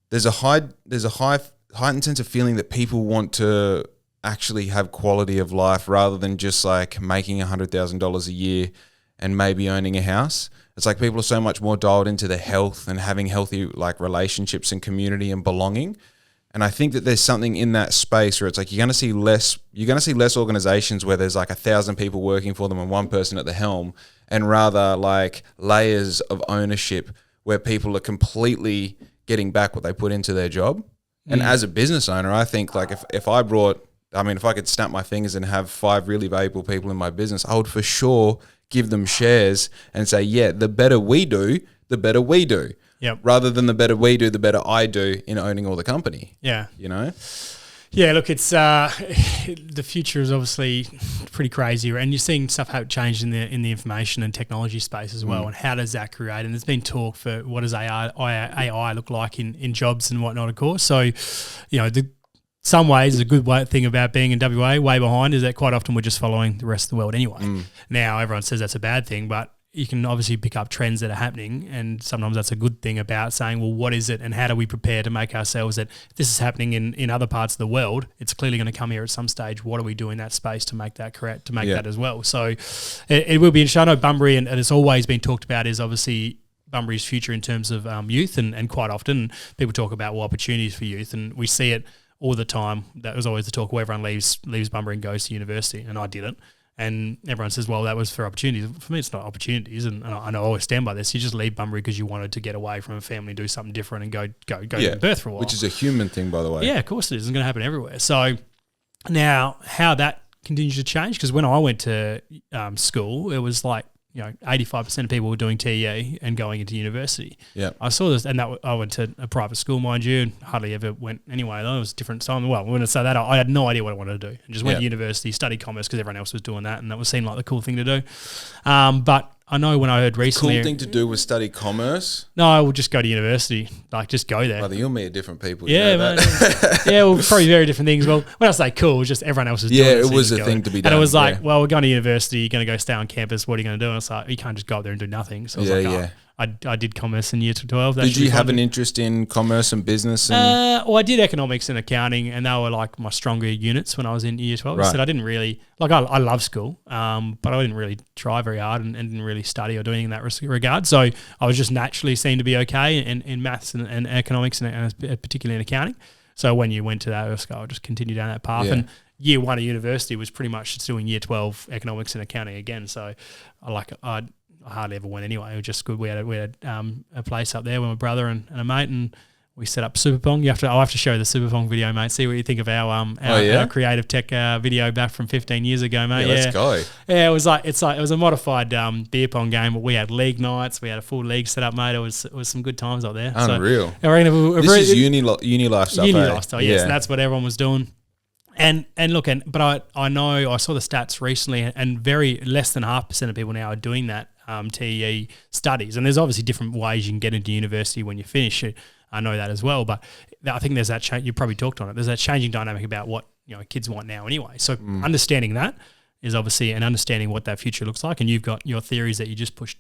there's a heightened sense of feeling that people want to actually have quality of life rather than just like making $100,000 a year and maybe owning a house. It's like people are so much more dialed into their health and having healthy like relationships and community and belonging. And I think that there's something in that space where it's like you're going to see less organizations where there's like 1,000 people working for them and one person at the helm, and rather like layers of ownership where people are completely getting back what they put into their job. And as a business owner, I think like if I could snap my fingers and have 5 really valuable people in my business, I would for sure give them shares and say, yeah, the better we do, the better we do. Yep. Rather than the better we do, the better I do in owning all the company. Yeah. Yeah, look, it's the future is obviously pretty crazy, and you're seeing stuff change in the information and technology space as well. And how does that create? And there's been talk for what does AI look like in jobs and whatnot, of course. So, some ways a good thing about being in WA way behind is that quite often we're just following the rest of the world anyway. Now everyone says that's a bad thing, but you can obviously pick up trends that are happening, and sometimes that's a good thing about saying, well, what is it and how do we prepare to make ourselves that if this is happening in other parts of the world, it's clearly going to come here at some stage. What do we do in that space to make that correct, to make that as well? So it will be interesting. I know Bunbury, and it's always been talked about, is obviously Bunbury's future in terms of youth, and quite often people talk about opportunities for youth, and we see it all the time. That was always the talk where everyone leaves Bunbury and goes to university, and I didn't. And everyone says, well, that was for opportunities. For me, it's not opportunities, and I always stand by this. You just leave Bunbury because you wanted to get away from a family, do something different, and go to Perth for a while. Which is a human thing, by the way. Yeah, of course it is. It's going to happen everywhere. So now how that continues to change, because when I went to school, it was like, 85% of people were doing TE and going into university. Yeah, I saw this, and I went to a private school, mind you, and hardly ever went anyway. Though it was a different time. Well, when I say that, I had no idea what I wanted to do, and just went to university, studied commerce because everyone else was doing that, and that seemed like the cool thing to do. But I know when I heard recently, cool thing to do was study commerce. No, I would just go to university, just go there. Brother, you and me are different people. Yeah, man. Yeah, well, probably very different things. Well, when I say cool, it was just everyone else was doing it. Yeah, it was a thing to be done. And it was like, well, we're going to university, you're going to go stay on campus, what are you going to do? And it's like, you can't just go up there and do nothing. So I was like, I did commerce in year 12. Did you have an interest in commerce and business? Well, I did economics and accounting, and they were like my stronger units when I was in year 12. Right. I said I didn't really, I love school, but I didn't really try very hard and didn't really study or do anything in that regard. So I was just naturally seen to be okay in maths and economics and particularly in accounting. So when you went to that, I'll just continue down that path. Yeah. And year 1 of university was pretty much just doing year 12 economics and accounting again. So I hardly ever went anyway. It was just good. We had a place up there with my brother and a mate, and we set up Super Pong. I'll have to show you the Super Pong video, mate. See what you think of our creative tech video back from 15 years ago, mate. Yeah, let's go. Yeah, it was a modified beer pong game, but we had league nights. We had a full league set up, mate. It was some good times up there. Unreal. So, this is uni life stuff. Uni lifestyle, yes, and that's what everyone was doing. And look, but I know I saw the stats recently, and very less than 0.5% of people now are doing that TE studies. And there's obviously different ways you can get into university when you finish it. I know that as well, but I think there's that change. You probably talked on it. There's that changing dynamic about what kids want now anyway. So understanding that is obviously, and understanding what that future looks like. And you've got your theories that you just pushed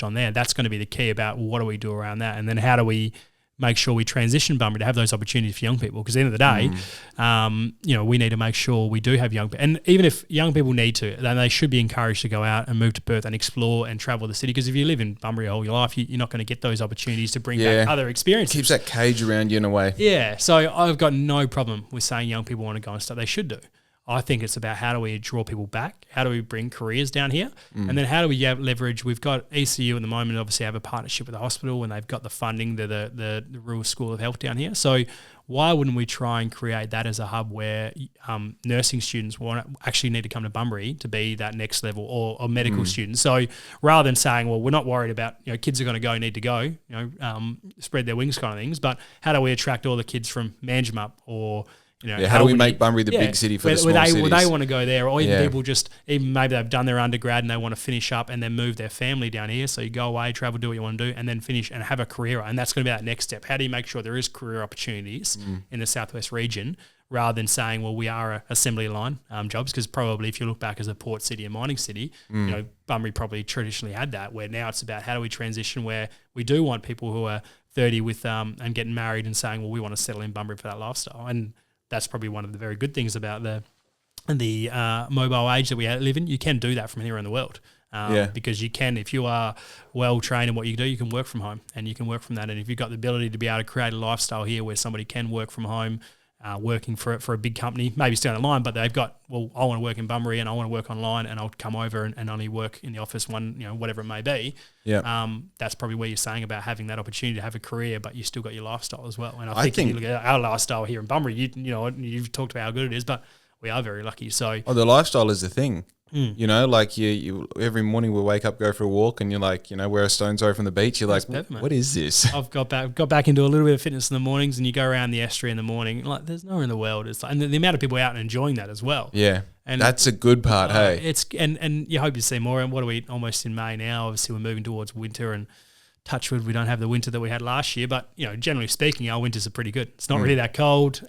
on there. That's going to be the key about what do we do around that, and then how do we make sure we transition Bunbury to have those opportunities for young people. Because at the end of the day, we need to make sure we do have young people. And even if young people need to, then they should be encouraged to go out and move to Perth and explore and travel the city. Because if you live in Bunbury all your life, you're not going to get those opportunities to bring back other experiences. Keeps that cage around you in a way. Yeah. So I've got no problem with saying young people want to go and stuff. They should do. I think it's about how do we draw people back? How do we bring careers down here? And then how do we leverage? We've got ECU at the moment, obviously have a partnership with the hospital, and they've got the funding, the Rural School of Health down here. So why wouldn't we try and create that as a hub where nursing students actually need to come to Bunbury to be that next level, or medical students? So rather than saying, well, we're not worried about, kids are going to need to go, spread their wings kind of things, but how do we attract all the kids from Manjimup or how do we make Bunbury the big city for the small cities? Would they want to go there, or even people even maybe they've done their undergrad and they want to finish up and then move their family down here. So you go away, travel, do what you want to do, and then finish and have a career. And that's going to be that next step. How do you make sure there is career opportunities in the Southwest region, rather than saying, well, we are a assembly line jobs? Because probably if you look back as a port city and mining city, Bunbury probably traditionally had that, where now it's about how do we transition where we do want people who are 30 with and getting married and saying, well, we want to settle in Bunbury for that lifestyle. And that's probably one of the very good things about the mobile age that we live in. You can do that from anywhere in the world because you can, if you are well trained in what you do, you can work from home and you can work from that. And if you've got the ability to be able to create a lifestyle here where somebody can work from home, working for a big company, maybe still on the line, but they've got, well, I want to work in Bunbury and I want to work online, and I'll come over and only work in the office whatever it may be. Yeah. That's probably where you're saying about having that opportunity to have a career, but you still got your lifestyle as well. And I think if you look at our lifestyle here in Bunbury, you've talked about how good it is, but we are very lucky. So the lifestyle is the thing. Like you every morning we wake up, go for a walk, and you're like, where a stone's throw from the beach, you're like, what is this? I've got back into a little bit of fitness in the mornings, and you go around the estuary in the morning, like there's nowhere in the world. It's like, and the amount of people out and enjoying that as well. Yeah. And that's a good part, hey. It's and you hope to see more. And what are we almost in May now? Obviously we're moving towards winter, and touch wood, we don't have the winter that we had last year, but generally speaking, our winters are pretty good. It's not really that cold.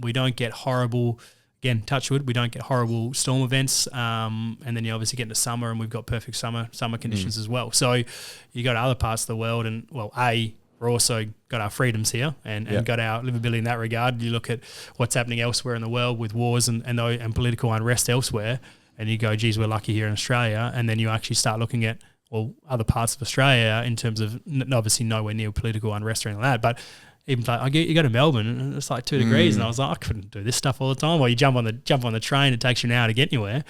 We don't get horrible again, touch wood, we don't get horrible storm events. And then you obviously get into summer, and we've got perfect summer conditions as well. So you go to other parts of the world, and we're also got our freedoms here and got our livability in that regard. You look at what's happening elsewhere in the world with wars and political unrest elsewhere, and you go, geez, we're lucky here in Australia. And then you actually start looking at, other parts of Australia in terms of obviously nowhere near political unrest or anything like that, but even like you go to Melbourne and it's like 2 degrees, and I was like, I couldn't do this stuff all the time. Well, you jump on the train, it takes you an hour to get anywhere.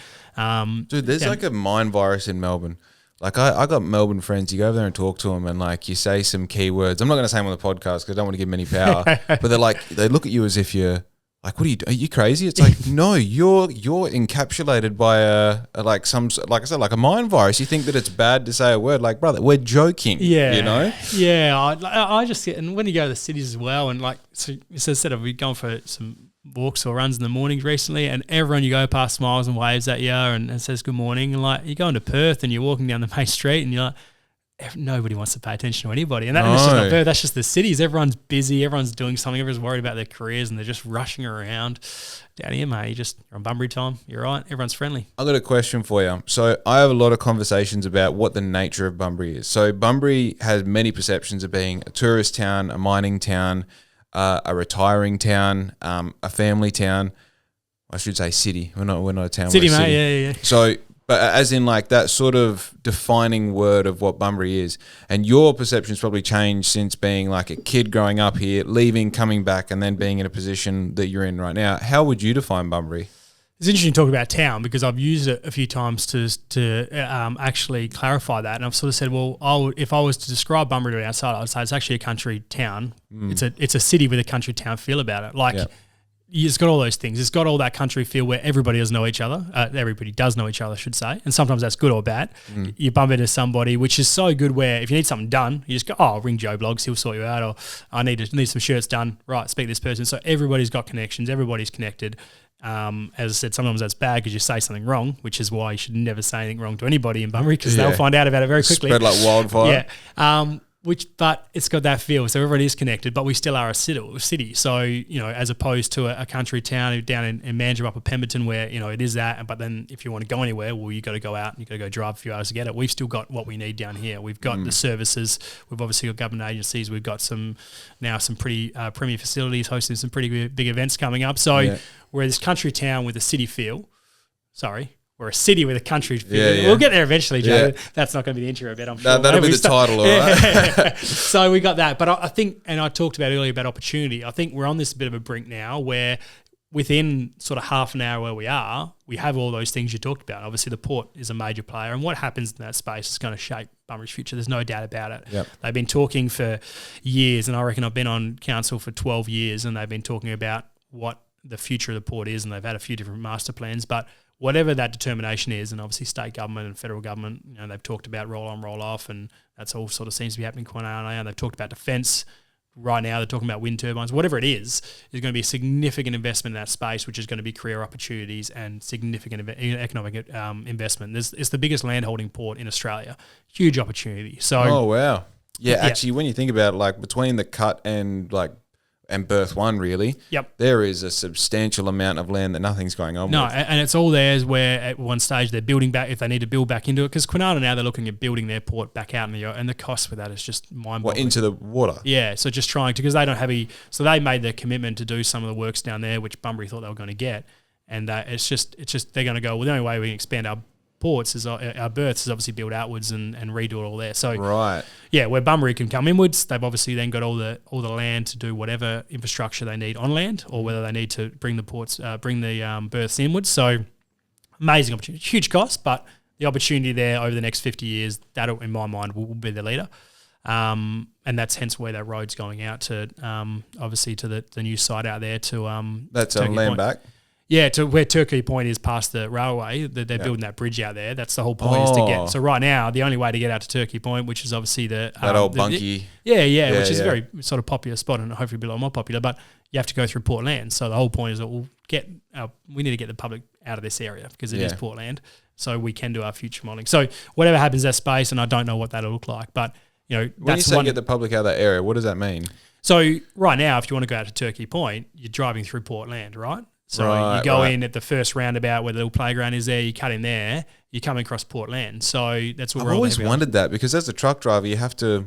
Dude, there's like a mind virus in Melbourne. Like I got Melbourne friends. You go over there and talk to them, and like you say some keywords. I'm not going to say them on the podcast because I don't want to give them any power. But they look at you as if you're like, what are you doing? Are you crazy? It's like, no, you're encapsulated by like a mind virus. You think that it's bad to say a word. Like, brother, we're joking. Yeah, you know. Yeah, I just get, and when you go to the cities as well, and like so instead of we going for some walks or runs in the mornings recently, and everyone you go past smiles and waves at you and says good morning, and like you go into Perth and you're walking down the main street and you're like, nobody wants to pay attention to anybody, and that's just not Perth, that's just the cities. Everyone's busy, everyone's doing something, everyone's worried about their careers, and they're just rushing around. Down here, mate, you're on Bunbury time, you're right, everyone's friendly. I got a question for you. So I have a lot of conversations about what the nature of Bunbury is. So Bunbury has many perceptions of being a tourist town, a mining town, a retiring town, a family town. I should say city. We're not a town. City, we're a mate. city. Yeah. So, but as in like that sort of defining word of what Bunbury is, and your perception's probably changed since being like a kid growing up here, leaving, coming back, and then being in a position that you're in right now. How would you define Bunbury? It's interesting to talk about town because I've used it a few times to actually clarify that, and I've sort of said, well, if I was to describe Bunbury to the outside, I'd say it's actually a country town. It's a city with a country town feel about it. Like it's got all those things. It's got all that country feel where everybody does know each other. Everybody does know each other, I should say, and sometimes that's good or bad. You bump into somebody, which is so good where if you need something done, you just go, I'll ring Joe Blogs, he'll sort you out, or I need some shirts done. Right, speak to this person. So everybody's got connections. Everybody's connected. As I said, sometimes that's bad because you say something wrong, which is why you should never say anything wrong to anybody in Bunbury because they'll find out about it very quickly. Spread like wildfire. Yeah. But it's got that feel, so everybody is connected, but we still are a city. So, as opposed to a country town down in Mandurah, up at Pemberton, where, it is that, but then if you want to go anywhere, well, you got to go out and you got to go drive a few hours to get it. We've still got what we need down here. We've got the services. We've obviously got government agencies. We've got some pretty premier facilities hosting some pretty big events coming up. So we're this country town with a city feel. We're a city with a country feel. Yeah. We'll get there eventually, Joe. Yeah. That's not going to be the intro bit, I'm sure. That'll be the title, all right? So we got that. But I think, and I talked about earlier about opportunity, I think we're on this bit of a brink now where within sort of half an hour where we are, we have all those things you talked about. Obviously, the port is a major player, and what happens in that space is going to shape Bunbury's future. There's no doubt about it. Yep. They've been talking for years, and I reckon I've been on council for 12 years, and they've been talking about what the future of the port is, and they've had a few different master plans, but whatever that determination is, and obviously state government and federal government, they've talked about roll on, roll off, and that's all sort of seems to be happening quite now. And they've talked about defence. Right now, they're talking about wind turbines. Whatever it is going to be a significant investment in that space, which is going to be career opportunities and significant economic investment. It's the biggest landholding port in Australia. Huge opportunity. So, oh wow, yeah. Actually, when you think about it, like between the cut and Berth 1, really. Yep. There is a substantial amount of land that nothing's going on with. No, and it's all theirs where at one stage they're building back, if they need to build back into it, because Kwinana now they're looking at building their port back out in the, and the cost for that is just mind-boggling. What, into the water? Yeah, so just trying to, because they don't have so they made their commitment to do some of the works down there, which Bunbury thought they were going to get, and it's just they're going to go, well, the only way we can expand our ports is our berths is obviously build outwards and redo it all there. So right, yeah, where Bunbury can come inwards, they've obviously then got all the land to do whatever infrastructure they need on land, or whether they need to bring the berths inwards. So amazing opportunity, huge cost, but the opportunity there over the next 50 years, that in my mind will be the leader. And that's hence where that road's going out to obviously to the new site out there to that's on land back. Yeah, to where Turkey Point is past the railway, they're building that bridge out there. That's the whole point is to get. So right now, the only way to get out to Turkey Point, which is obviously that old bunky. Which is a very sort of popular spot and hopefully be a lot more popular, but you have to go through Port Land. So the whole point is that we need to get the public out of this area because it is Port Land, so we can do our future modelling. So whatever happens in that space, and I don't know what that'll look like, but when you say get the public out of that area, what does that mean? So right now, if you want to go out to Turkey Point, you're driving through Port Land, right? So you go in at the first roundabout where the little playground is there, you cut in there, you come across Port Land. So that's what I've always wondered that, because as a truck driver, you have to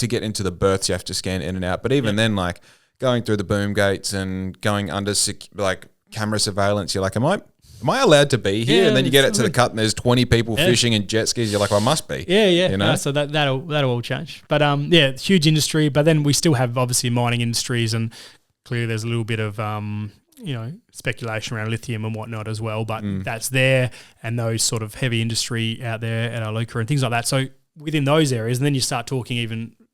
get into the berths, you have to scan in and out. But even then, like going through the boom gates and going under like camera surveillance, you're like, am I allowed to be here? And then you get it to the cut and there's 20 people fishing in jet skis. You're like, well, I must be. Yeah. You know? So that'll all change. But huge industry. But then we still have obviously mining industries, and clearly there's a little bit of speculation around lithium and whatnot as well. But that's there, and those sort of heavy industry out there at Iluka and things like that. So within those areas, and then you start talking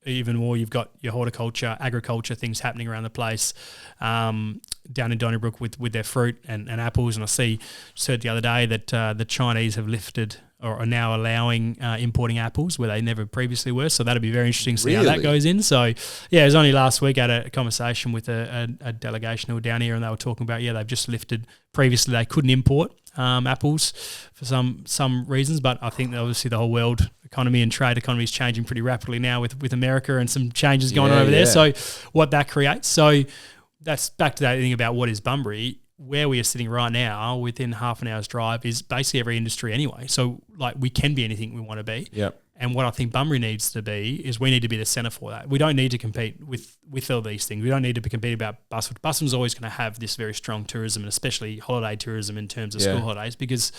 even more, you've got your horticulture, agriculture things happening around the place, down in Donnybrook with their fruit and apples. And I heard the other day that the Chinese have lifted or are now allowing importing apples where they never previously were. So that'll be very interesting to see how that goes in. So, it was only last week I had a conversation with a delegation who were down here, and they were talking about, they've just lifted. Previously they couldn't import apples for some reasons, but I think that obviously the whole world economy and trade economy is changing pretty rapidly now with America and some changes going on over there. So what that creates. So that's back to that thing about what is Bunbury. Where we are sitting right now, within half an hour's drive, is basically every industry anyway. So like we can be anything we want to be. Yep. And what I think Bunbury needs to be is we need to be the centre for that. We don't need to compete with all these things. We don't need to compete about Busselton. Busselton's always going to have this very strong tourism, and especially holiday tourism in terms of school holidays, because,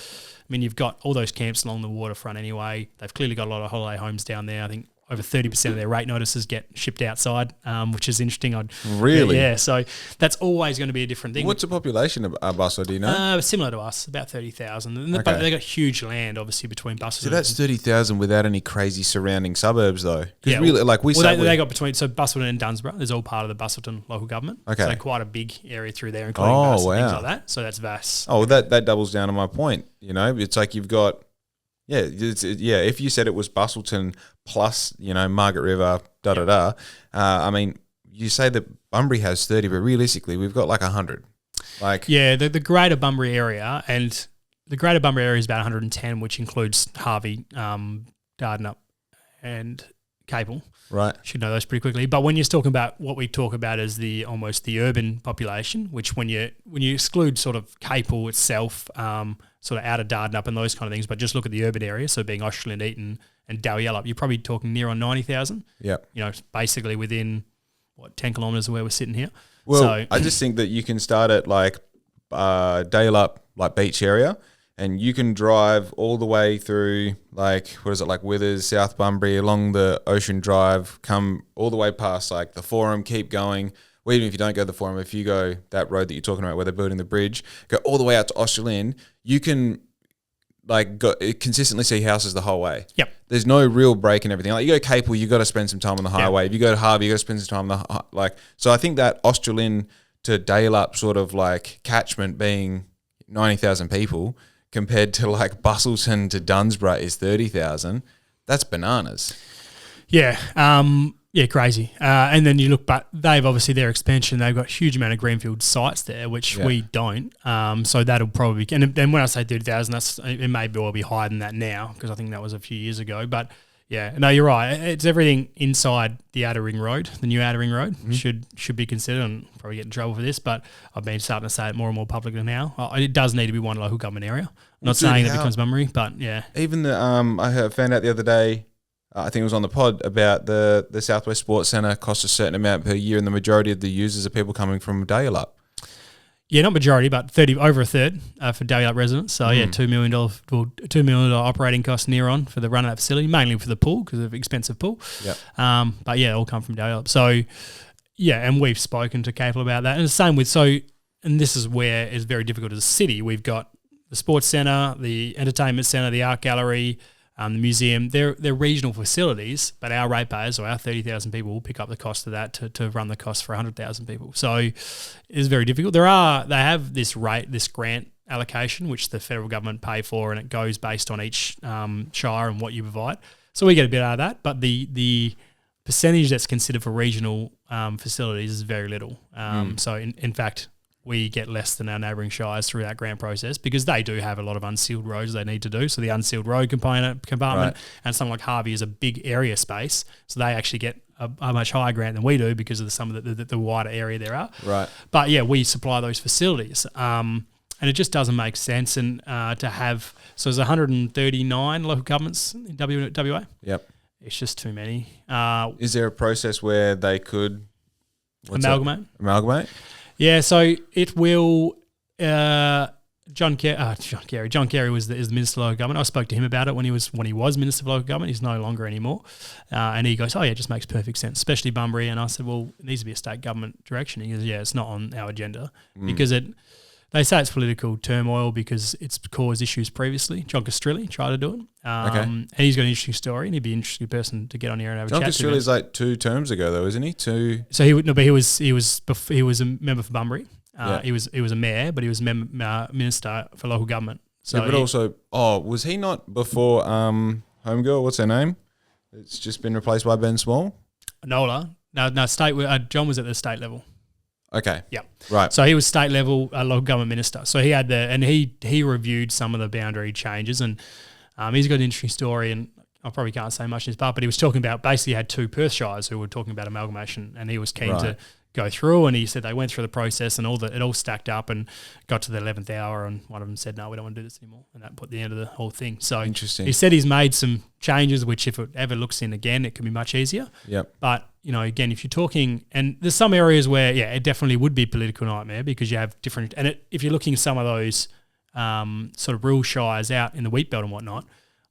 you've got all those camps along the waterfront anyway. They've clearly got a lot of holiday homes down there. I think over 30% of their rate notices get shipped outside, which is interesting. Really? Yeah, so that's always going to be a different thing. What's the population of Busselton, do you know? Similar to us, about 30,000. But they've got huge land, obviously, between Busselton. So that's 30,000 without any crazy surrounding suburbs, though. Yeah, really, like they got between, so Busselton and Dunsborough is all part of the Busselton local government. Okay. So quite a big area through there, including Vass and things like that. So that's Vass. Oh, that doubles down on my point. It's like you've got... if you said it was Busselton plus, Margaret River, you say that Bunbury has 30, but realistically, we've got like 100. The greater Bunbury area, and the greater Bunbury area is about 110, which includes Harvey, Dardanup, and Capel. Right. Should know those pretty quickly. But when you're talking about what we talk about as almost the urban population, which when you exclude sort of Capel itself, sort of out of Dardanup and those kind of things, but just look at the urban area, so being Australind, Eaton and Dalyellup, you're probably talking near on 90,000. Yep. Basically within 10 kilometres of where we're sitting here. Well, so, I just think that you can start at Dalyellup, beach area, and you can drive all the way through Withers, South Bunbury, along the Ocean Drive, come all the way past the Forum, keep going. Well, even if you don't go to the Forum, if you go that road that you're talking about where they're building the bridge, go all the way out to Australind, you can consistently see houses the whole way. Yep. There's no real break and everything. Like you go Capel, you got to spend some time on the highway. If you go to Harvey, you got to spend some time on the So I think that Australind to Dalyellup sort of catchment being 90,000 people compared to Busselton to Dunsborough is 30,000. That's bananas. Yeah. Crazy. And then you look, but they've obviously their expansion, they've got a huge amount of greenfield sites there, which we don't. So that'll probably be, and when I say 30,000, it may well be higher than that now, because I think that was a few years ago. But yeah, no, you're right. It's everything inside the outer ring road, the new outer ring road should be considered, and probably get in trouble for this, but I've been starting to say it more and more publicly now. It does need to be one local government area. I'm not saying it becomes Bunbury, but yeah. Even I found out the other day, I think it was on the pod, about the Southwest Sports Centre costs a certain amount per year, and the majority of the users are people coming from Dalyellup. Yeah, not majority, but over a third for Dalyellup residents. So $2 million operating costs near on for the run of that facility, mainly for the pool because of expensive pool. Yep. But yeah, all come from Dalyellup. So yeah, and we've spoken to Capel about that, and the same with and this is where it's very difficult as a city. We've got the sports centre, the entertainment centre, the art gallery. The museum, they're regional facilities, but our ratepayers, or our 30,000 people, will pick up the cost of that to run the cost for 100,000 people. So it's very difficult. They have this grant allocation, which the federal government pay for, and it goes based on each shire and what you provide. So we get a bit out of that, but the percentage that's considered for regional facilities is very little. So in fact, we get less than our neighbouring shires through that grant process, because they do have a lot of unsealed roads they need to do. So the unsealed road compartment, and something like Harvey is a big area space, so they actually get a much higher grant than we do because of some of the wider area there are. Right. But yeah, we supply those facilities. And it just doesn't make sense. And to have, so there's 139 local governments in WA. Yep. It's just too many. Is there a process where they could amalgamate? Yeah, so it will. John Kerry is the Minister of Local Government. I spoke to him about it when he was Minister of Local Government. He's no longer anymore. And he goes, oh, yeah, it just makes perfect sense, especially Bunbury. And I said, well, it needs to be a state government direction. He goes, yeah, it's not on our agenda because they say it's political turmoil because it's caused issues previously. John Castrilli tried to do it. And he's got an interesting story and he'd be an interesting person to get on here and have a chat. John Castrilli's like 2 terms ago though, isn't he? So he was a member for Bunbury. He was a mayor, but he was minister for local government. So yeah, but also, was he not before Homegirl? What's her name? It's just been replaced by Ben Small. Nola. No, state. John was at the state level. Okay. Yeah. Right. So he was state level local government minister. So he had he reviewed some of the boundary changes, and he's got an interesting story. And I probably can't say much in his part, but he was talking about basically had 2 Perth shires who were talking about amalgamation, and he was keen to go through, and he said they went through the process and it all stacked up and got to the 11th hour, and one of them said, no, we don't want to do this anymore, and that put the end of the whole thing. So interesting. He said he's made some changes, which if it ever looks in again, it can be much easier. Yep. But, again, if you're talking, and there's some areas where, yeah, it definitely would be a political nightmare because you have different, and if you're looking at some of those sort of rural shires out in the wheat belt and whatnot,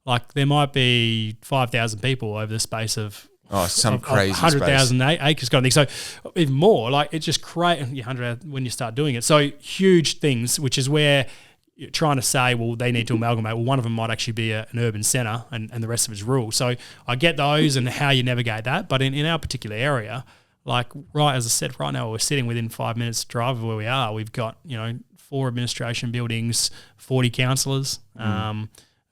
like there might be 5,000 people over the space of crazy 100,000 acres kind of thing. So even more, like it just creates 100 when you start doing it. So huge things, which is where you're trying to say, well, they need to amalgamate. Well, one of them might actually be an urban centre and the rest of it's rural. So I get those and how you navigate that. But in our particular area, like as I said, right now we're sitting within 5 minutes drive of where we are. We've got, 4 administration buildings, 40 councillors,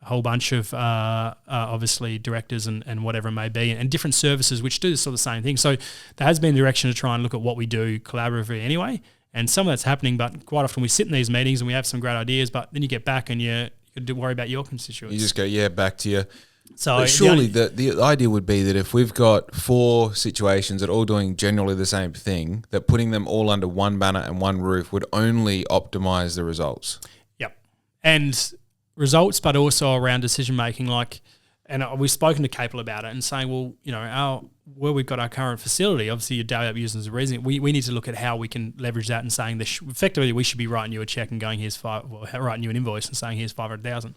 a whole bunch of obviously directors and whatever it may be, and different services which do sort of the same thing. So there has been a direction to try and look at what we do collaboratively anyway, and some of that's happening, but quite often we sit in these meetings and we have some great ideas, but then you get back and you worry about your constituents. You just go, back to you. So but surely the idea would be that if we've got 4 situations that are all doing generally the same thing, that putting them all under one banner and one roof would only optimise the results. Yep. And results, but also around decision making. And we've spoken to Capel about it and saying, well, where we've got our current facility, obviously your daily up users are reason. We need to look at how we can leverage that and saying effectively we should be writing you a check and going writing you an invoice and saying here's 500,000.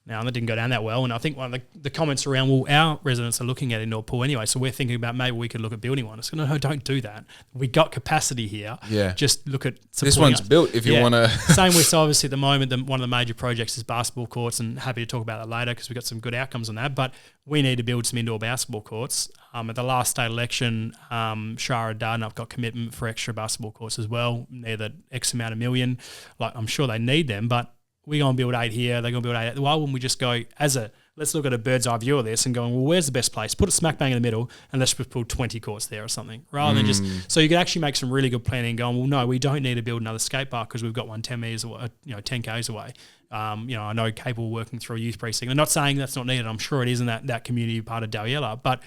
Now, that didn't go down that well, and I think one of the comments around, well, our residents are looking at indoor pool anyway, so we're thinking about maybe we could look at building one. It's no, don't do that. We got capacity here. Yeah. Just look at this one's us. Built if you want to. Same with, obviously, at the moment, one of the major projects is basketball courts, and happy to talk about that later because we've got some good outcomes on that, but we need to build some indoor basketball courts. At the last state election, Shara Dardanup got commitment for extra basketball courts as well. They're the X amount of million. I'm sure they need them, but we're going to build 8 here, they're going to build 8. Why wouldn't we just go let's look at a bird's eye view of this and going, well, where's the best place? Put it smack bang in the middle and let's just put 20 courts there or something. Rather than just, so you could actually make some really good planning going, well, no, we don't need to build another skate park because we've got one 10 metres away, 10 Ks away. I know Capel working through a youth precinct. I'm not saying that's not needed. I'm sure it is in that community part of Daliella. But,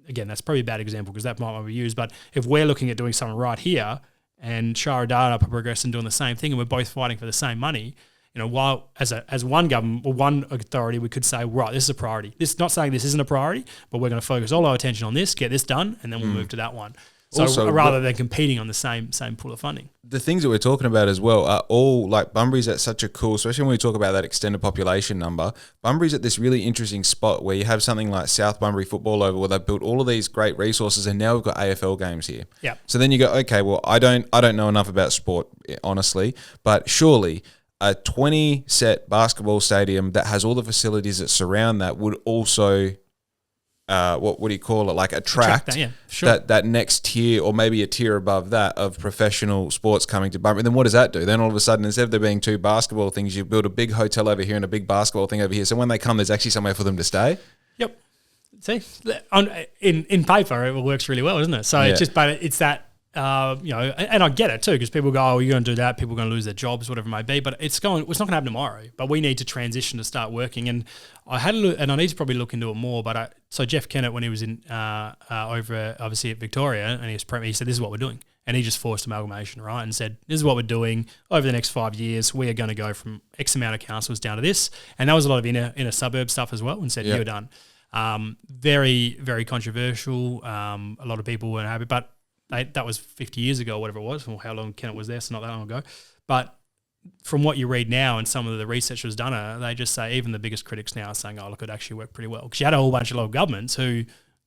again, that's probably a bad example because that might not be used. But if we're looking at doing something right here and Shara Dardanup are progressing doing the same thing and we're both fighting for the same money, while as one government or one authority, we could say, right, this is a priority. This not saying this isn't a priority, but we're going to focus all our attention on this, get this done, and then we'll move to that one. So also, rather than competing on the same pool of funding. The things that we're talking about as well are all like Bunbury's at such a cool, especially when we talk about that extended population number. Bunbury's at this really interesting spot where you have something like South Bunbury Football Oval where they've built all of these great resources and now we've got AFL games here. Yeah. So then you go, okay, well, I don't know enough about sport, honestly, but surely a 20-set basketball stadium that has all the facilities that surround that would also, what do you call it, like attract that, yeah, sure. that next tier or maybe a tier above that of professional sports coming to Bunbury. And then what does that do? Then all of a sudden, instead of there being 2 basketball things, you build a big hotel over here and a big basketball thing over here. So when they come, there's actually somewhere for them to stay. Yep. See, in paper, it works really well, isn't it? So it's just, but it's that and I get it too, because people go, oh, you're going to do that, people are going to lose their jobs, whatever it may be, but it's not going to happen tomorrow. But we need to transition to start working. And I had a look, and I need to probably look into it more. But so Jeff Kennett, when he was in over obviously at Victoria, and he said, this is what we're doing. And he just forced amalgamation, right? And said, this is what we're doing over the next 5 years. We are going to go from X amount of councils down to this. And that was a lot of inner suburb stuff as well, and said, you're done. Very, very controversial. A lot of people weren't happy, but that was 50 years ago, whatever it was, or how long Kennett was there, so not that long ago. But from what you read now and some of the research was done, they just say, even the biggest critics now are saying, oh, look, it actually worked pretty well. Because you had a whole bunch of local governments who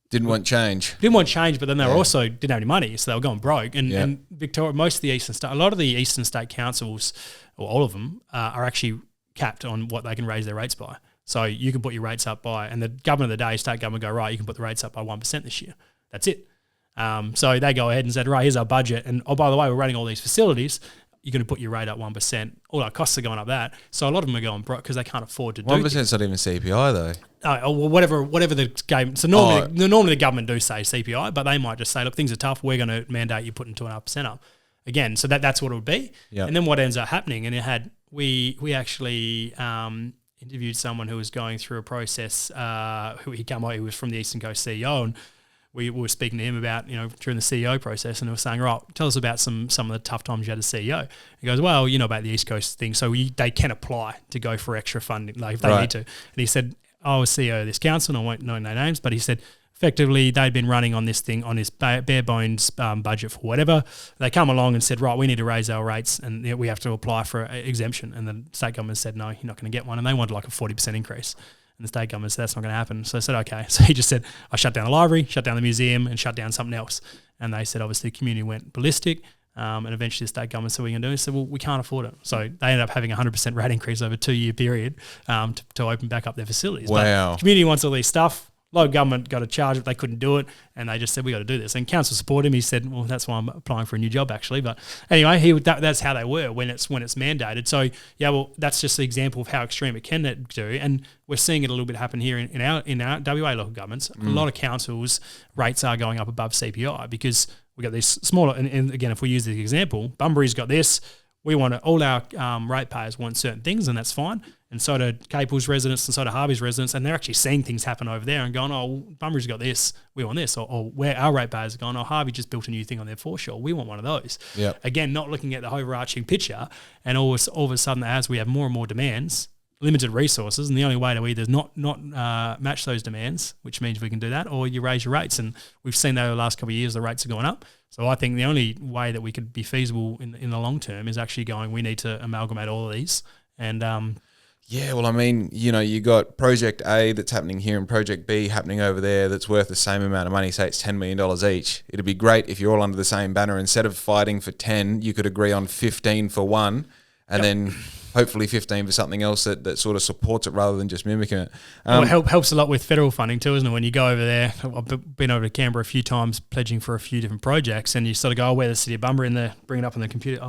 didn't want change, but then they were also didn't have any money, so they were going broke. And Victoria, most of the a lot of the eastern state councils, or all of them, are actually capped on what they can raise their rates by. So you can put your rates up by, and the government of the day, state government go, right, you can put the rates up by 1% this year. That's it. So they go ahead and said, right, here's our budget. And oh, by the way, we're running all these facilities. You're going to put your rate up 1%. All our costs are going up that. So a lot of them are going broke because they can't afford to do 1% is not even CPI though. Well, whatever the game. So normally the government do say CPI, but they might just say, look, things are tough. We're going to mandate you putting 2.5% up. Again, so that's what it would be. Yep. And then what ends up happening, and we actually interviewed someone who was going through a process. He was from the Eastern Coast CEO, and we were speaking to him about, during the CEO process, and he was saying, right, tell us about some of the tough times you had as CEO. He goes, well, about the East Coast thing, so they can apply to go for extra funding, like if they need to. And he said, I was CEO of this council, and I won't know no names, but he said, effectively, they'd been running on this thing, on this bare bones budget for whatever. They come along and said, right, we need to raise our rates, and we have to apply for an exemption. And the state government said, no, you're not going to get one. And they wanted like a 40% increase. And the state government said, that's not going to happen. So I said, okay. So he just said, I shut down the library, shut down the museum, and shut down something else. And they said, obviously, the community went ballistic. And eventually the state government said, what are you going to do? He said, well, we can't afford it. So they ended up having a 100% rate increase over a 2-year period to open back up their facilities. Wow. But the community wants all these stuff. Local government got a charge, but they couldn't do it, and they just said, we got to do this. And council supported him. He said, well, that's why I'm applying for a new job, actually. But anyway, that's how they were when it's mandated. So, yeah, well, that's just the example of how extreme it can do. And we're seeing it a little bit happen here in our WA local governments. A lot of councils' rates are going up above CPI because we got these smaller, and again, if we use the example, Bunbury's got this. We want all our ratepayers want certain things, and that's fine. And so do Capel's residents, and so do Harvey's residents, and they're actually seeing things happen over there and going, oh, Bunbury's got this, we want this. Or where our ratepayers are going, oh, Harvey just built a new thing on their foreshore, we want one of those. Yep. Again, not looking at the overarching picture, and all of a sudden, as we have more and more demands, limited resources, and the only way to either not match those demands, which means we can do that, or you raise your rates. And we've seen that over the last couple of years, the rates are going up. So I think the only way that we could be feasible in the long term is actually going, we need to amalgamate all of these. And yeah, well, I mean, you got Project A that's happening here and Project B happening over there that's worth the same amount of money, say it's $10 million each. It'd be great if you're all under the same banner. Instead of fighting for 10, you could agree on 15 for one, and then hopefully 15 for something else that sort of supports it rather than just mimicking it. Well, it helps a lot with federal funding too, isn't it? When you go over there, I've been over to Canberra a few times pledging for a few different projects, and you sort of go, where the city of Bunbury, and they bring it up on the computer.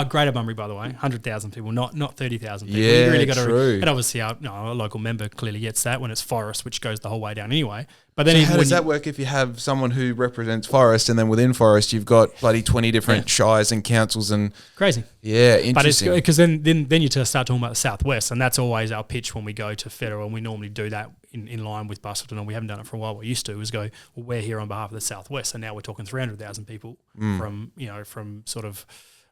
Greater Bunbury, by the way, 100,000 people, not 30,000 people. Yeah, you really true. And obviously a local member clearly gets that when it's Forest, which goes the whole way down anyway. But then so how does that work if you have someone who represents Forest, and then within Forest you've got bloody 20 different shires and councils and crazy? Yeah, interesting. But because then you start talking about the Southwest, and that's always our pitch when we go to federal, and we normally do that in line with Bustleton, and we haven't done it for a while. What we used to was go, well, we're here on behalf of the Southwest, and now we're talking 300,000 people from sort of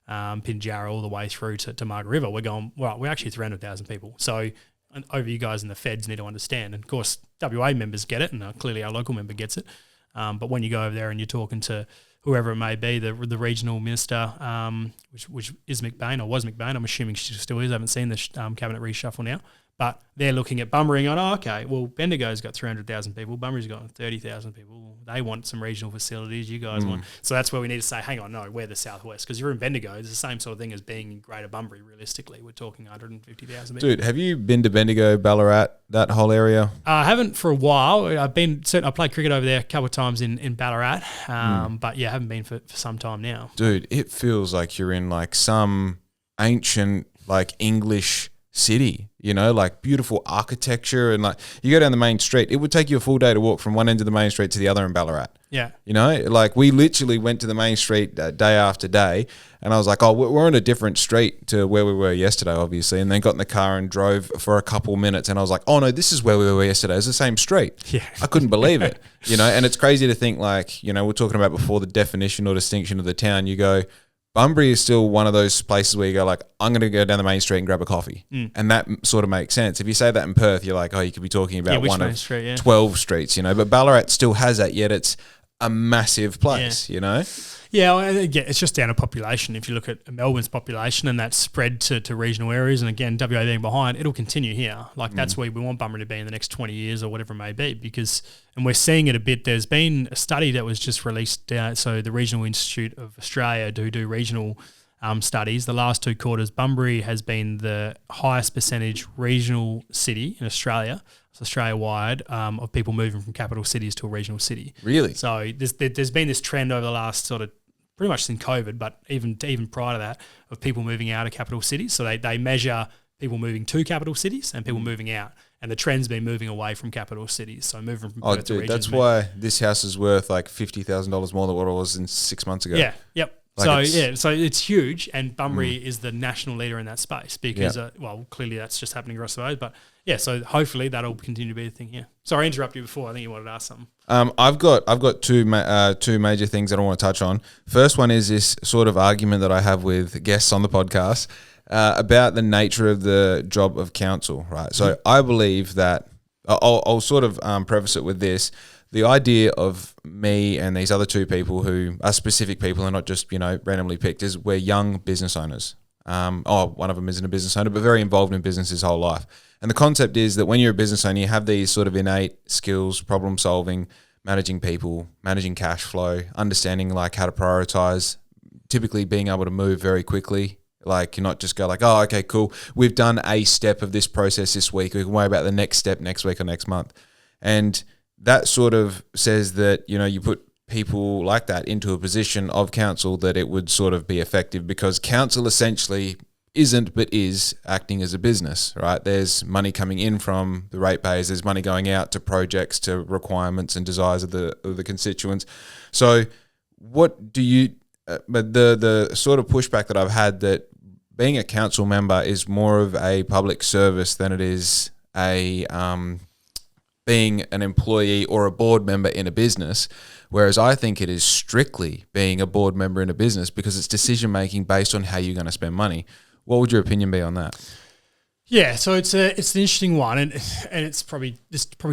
Pinjarra all the way through to Margaret River. We're going, well, we're actually 300,000 people. So over you guys in the feds need to understand. And of course, WA members get it, and clearly our local member gets it. But when you go over there and you're talking to whoever it may be, the regional minister, which is McBain, or was McBain, I'm assuming she still is. I haven't seen the cabinet reshuffle now. But they're looking at Bunbury and going, okay, well, Bendigo's got 300,000 people, Bunbury's got 30,000 people. They want some regional facilities, you guys want. So that's where we need to say, hang on, no, we're the Southwest. Because you're in Bendigo, it's the same sort of thing as being in Greater Bunbury, realistically. We're talking 150,000 people. Dude, have you been to Bendigo, Ballarat, that whole area? I haven't for a while. I played cricket over there a couple of times in Ballarat. But yeah, I haven't been for some time now. Dude, it feels like you're in like some ancient like English city, like beautiful architecture, and like you go down the main street, it would take you a full day to walk from one end of the main street to the other in Ballarat. Yeah. You know, like we literally went to the main street day after day, and I was like, oh, we're on a different street to where we were yesterday, obviously, and then got in the car and drove for a couple minutes, and I was like, oh no, this is where we were yesterday. It's the same street. Yeah. I couldn't believe it, you know, and it's crazy to think, like, you know, we're talking about before the definition or distinction of the town. You go, Bunbury is still one of those places where you go like, I'm going to go down the main street and grab a coffee. And that sort of makes sense. If you say that in Perth, you're like, oh, you could be talking about one of 12 streets, you know, but Ballarat still has that, yet it's a massive place, you know? Yeah, well, again, it's just down to population. If you look at Melbourne's population and that spread to regional areas, and again, WA being behind, it'll continue here. Like that's where we want Bunbury to be in the next 20 years or whatever it may be, because, and we're seeing it a bit. There's been a study that was just released. So the Regional Institute of Australia do regional studies. The last 2 quarters, Bunbury has been the highest percentage regional city in Australia. It's Australia-wide of people moving from capital cities to a regional city. Really? So there's been this trend over the last sort of pretty much since COVID, but even prior to that, of people moving out of capital cities. So they measure people moving to capital cities and people moving out. And the trend's been moving away from capital cities. So moving from Perth to regions. That's why this house is worth like $50,000 more than what it was in 6 months ago. Yeah, yep. Like so it's huge, and Bunbury is the national leader in that space because, well, clearly that's just happening across the road. But yeah, so hopefully that'll continue to be a thing here. Sorry, I interrupted you before. I think you wanted to ask something. I've got two major things that I want to touch on. First one is this sort of argument that I have with guests on the podcast about the nature of the job of council, right? So I believe that I'll sort of preface it with this. The idea of me and these other 2 people who are specific people and not just, you know, randomly picked is we're young business owners. One of them isn't a business owner, but very involved in business his whole life. And the concept is that when you're a business owner, you have these sort of innate skills, problem solving, managing people, managing cash flow, understanding like how to prioritize, typically being able to move very quickly. Like you're not just go like, oh, okay, cool. We've done a step of this process this week. We can worry about the next step next week or next month. And that sort of says that, you know, you put people like that into a position of council that it would sort of be effective, because council essentially isn't but is acting as a business, right? There's money coming in from the ratepayers, there's money going out to projects, to requirements and desires of the constituents. So what do you but the sort of pushback that I've had, that being a council member is more of a public service than it is a being an employee or a board member in a business, whereas I think it is strictly being a board member in a business, because it's decision making based on how you're going to spend money. What would your opinion be on that? Yeah, so it's an interesting one, and there's probably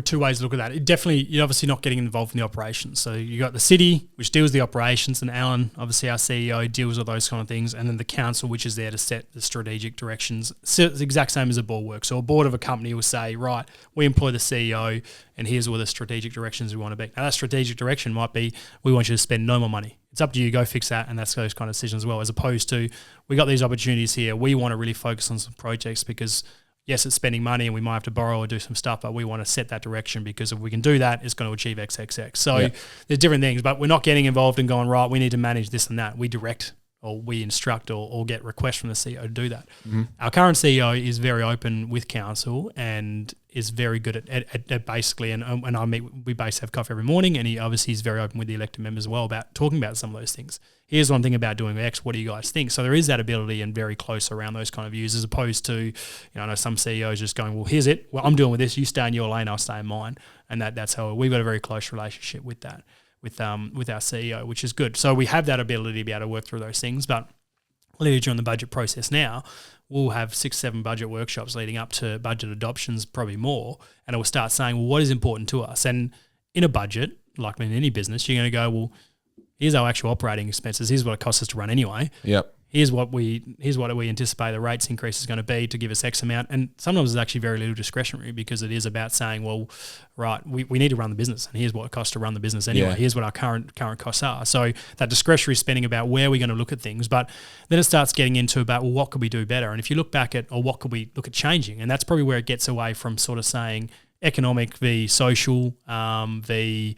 2 ways to look at that. You're obviously not getting involved in the operations. So you got the city, which deals with the operations, and Alan, obviously our CEO, deals with those kind of things, and then the council, which is there to set the strategic directions. So it's the exact same as a board works. So a board of a company will say, right, we employ the CEO, and here's where the strategic directions we want to be. Now that strategic direction might be, we want you to spend no more money. It's up to you, go fix that, and that's those kind of decisions as well, as opposed to, we got these opportunities here, we want to really focus on some projects because, yes, it's spending money and we might have to borrow or do some stuff, but we want to set that direction because if we can do that, it's going to achieve XXX. So there's different things, but we're not getting involved and going, right, we need to manage this and that. We direct or we instruct or get requests from the CEO to do that. Mm-hmm. Our current CEO is very open with council and is very good at basically, and I meet, we basically have coffee every morning, and he obviously is very open with the elected members as well about talking about some of those things. Here's one thing about doing X, what do you guys think? So there is that ability and very close around those kind of views, as opposed to, you know, I know some CEOs just going, well, here's it, well, I'm doing with this, you stay in your lane, I'll stay in mine. And that's how we've got a very close relationship with that, with our CEO, which is good. So we have that ability to be able to work through those things, but literally during the budget process now, we'll have 6-7 budget workshops leading up to budget adoptions, probably more, and it will start saying, well, what is important to us? And in a budget, like in any business, you're going to go, well, here's our actual operating expenses. Here's what it costs us to run anyway. Yep. Here's what we anticipate the rates increase is going to be to give us X amount. And sometimes it's actually very little discretionary, because it is about saying, well, right, we need to run the business, and here's what it costs to run the business anyway. Yeah. Here's what our current costs are. So that discretionary spending about where we're going to look at things, but then it starts getting into about, well, what could we do better? And if you look back at, or what could we look at changing? And that's probably where it gets away from sort of saying economic v social v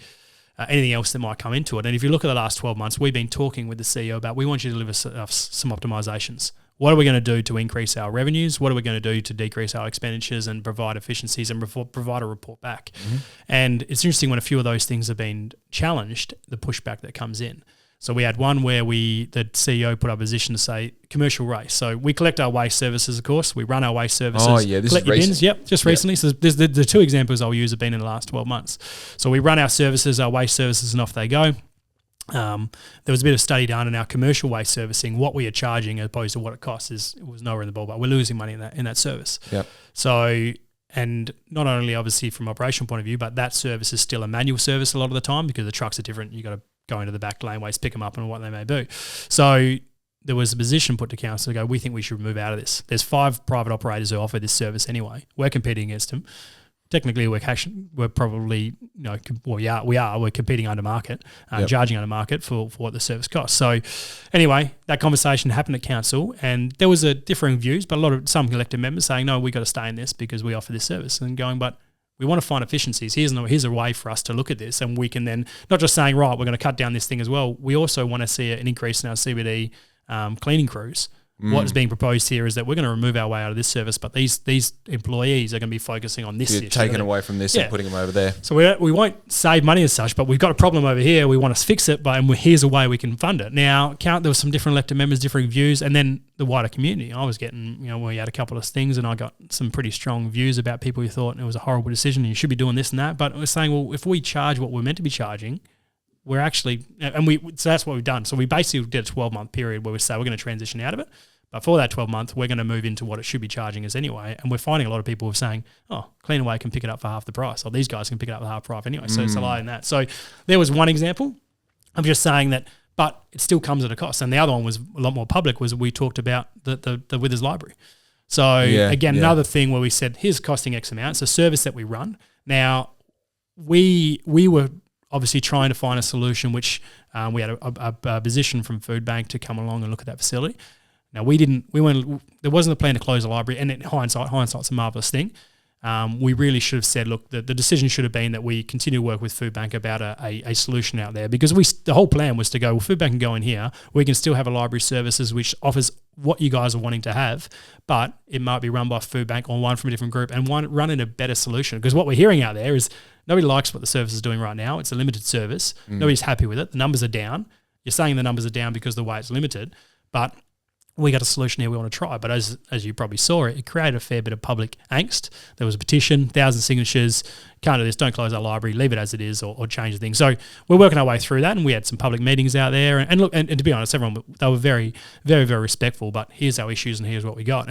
anything else that might come into it. And if you look at the last 12 months, we've been talking with the CEO about, we want you to deliver some optimizations. what are we going to do to increase our revenues? What are we going to do to decrease our expenditures and provide efficiencies and provide a report back? And it's interesting when a few of those things have been challenged, the pushback that comes in. So we had one where the CEO put up a position to say commercial waste. So we collect our waste services, of course. We run our waste services. Oh, yeah, this is recent. Bins. Yep, just recently. So there's the two examples I'll use have been in the last 12 months. So we run our services, our waste services, and off they go. There was a bit of study done in our commercial waste servicing. What we are charging as opposed to what it costs was nowhere in the ballpark. We're losing money in that service. Yep. So, and not only obviously from operational point of view, but that service is still a manual service a lot of the time because the trucks are different. You got to go into the back laneways, pick them up and what they may do. So there was a position put to council to go, we think we should move out of this. There's 5 private operators who offer this service anyway. We're competing against them. Technically, we're probably, we're competing under market, charging under market for what the service costs. So anyway, that conversation happened at council and there was a differing views, but some elected members saying, no, we got to stay in this because we offer this service, and going, but we want to find efficiencies. Here's a way for us to look at this, and we can then not just saying, right, we're going to cut down this thing as well. We also want to see an increase in our CBD cleaning crews. What is being proposed here is that we're going to remove our way out of this service, but these employees are going to be focusing on this. You're taking away from this and putting them over there. So we won't save money as such, but we've got a problem over here. We want to fix it, but here's a way we can fund it. Now, there were some different elected members, different views, and then the wider community. I was getting, we had a couple of things, and I got some pretty strong views about people who thought it was a horrible decision and you should be doing this and that. But we're saying, well, if we charge what we're meant to be charging, we're actually, so that's what we've done. So we basically did a 12-month period where we say we're going to transition out of it. But for that 12 months, we're going to move into what it should be charging us anyway. And we're finding a lot of people who are saying, oh, Cleanaway can pick it up for half the price, or these guys can pick it up for half the price anyway. So it's a lie in that. So there was one example. I'm just saying that, but it still comes at a cost. And the other one was a lot more public, was we talked about the Withers Library. So another thing where we said, here's costing X amount. It's a service that we run. Now, we were obviously trying to find a solution, which we had a position from Food Bank to come along and look at that facility. Now, there wasn't a plan to close the library, and in hindsight's a marvellous thing. We really should have said, look, the decision should have been that we continue to work with Food Bank about a solution out there, because the whole plan was to go, well, Food Bank can go in here, we can still have a library services which offers what you guys are wanting to have, but it might be run by Food Bank or one from a different group, and run in a better solution. Because what we're hearing out there is nobody likes what the service is doing right now. It's a limited service. Nobody's happy with it. The numbers are down. You're saying the numbers are down because of the way it's limited, but we got a solution here we want to try. But as you probably saw, it created a fair bit of public angst. There was a petition, 1,000 signatures, can't do this, don't close our library, leave it as it is, or change the thing. So we're working our way through that, and we had some public meetings out there. And look, and to be honest, they were very, very, very respectful, but here's our issues and here's what we got.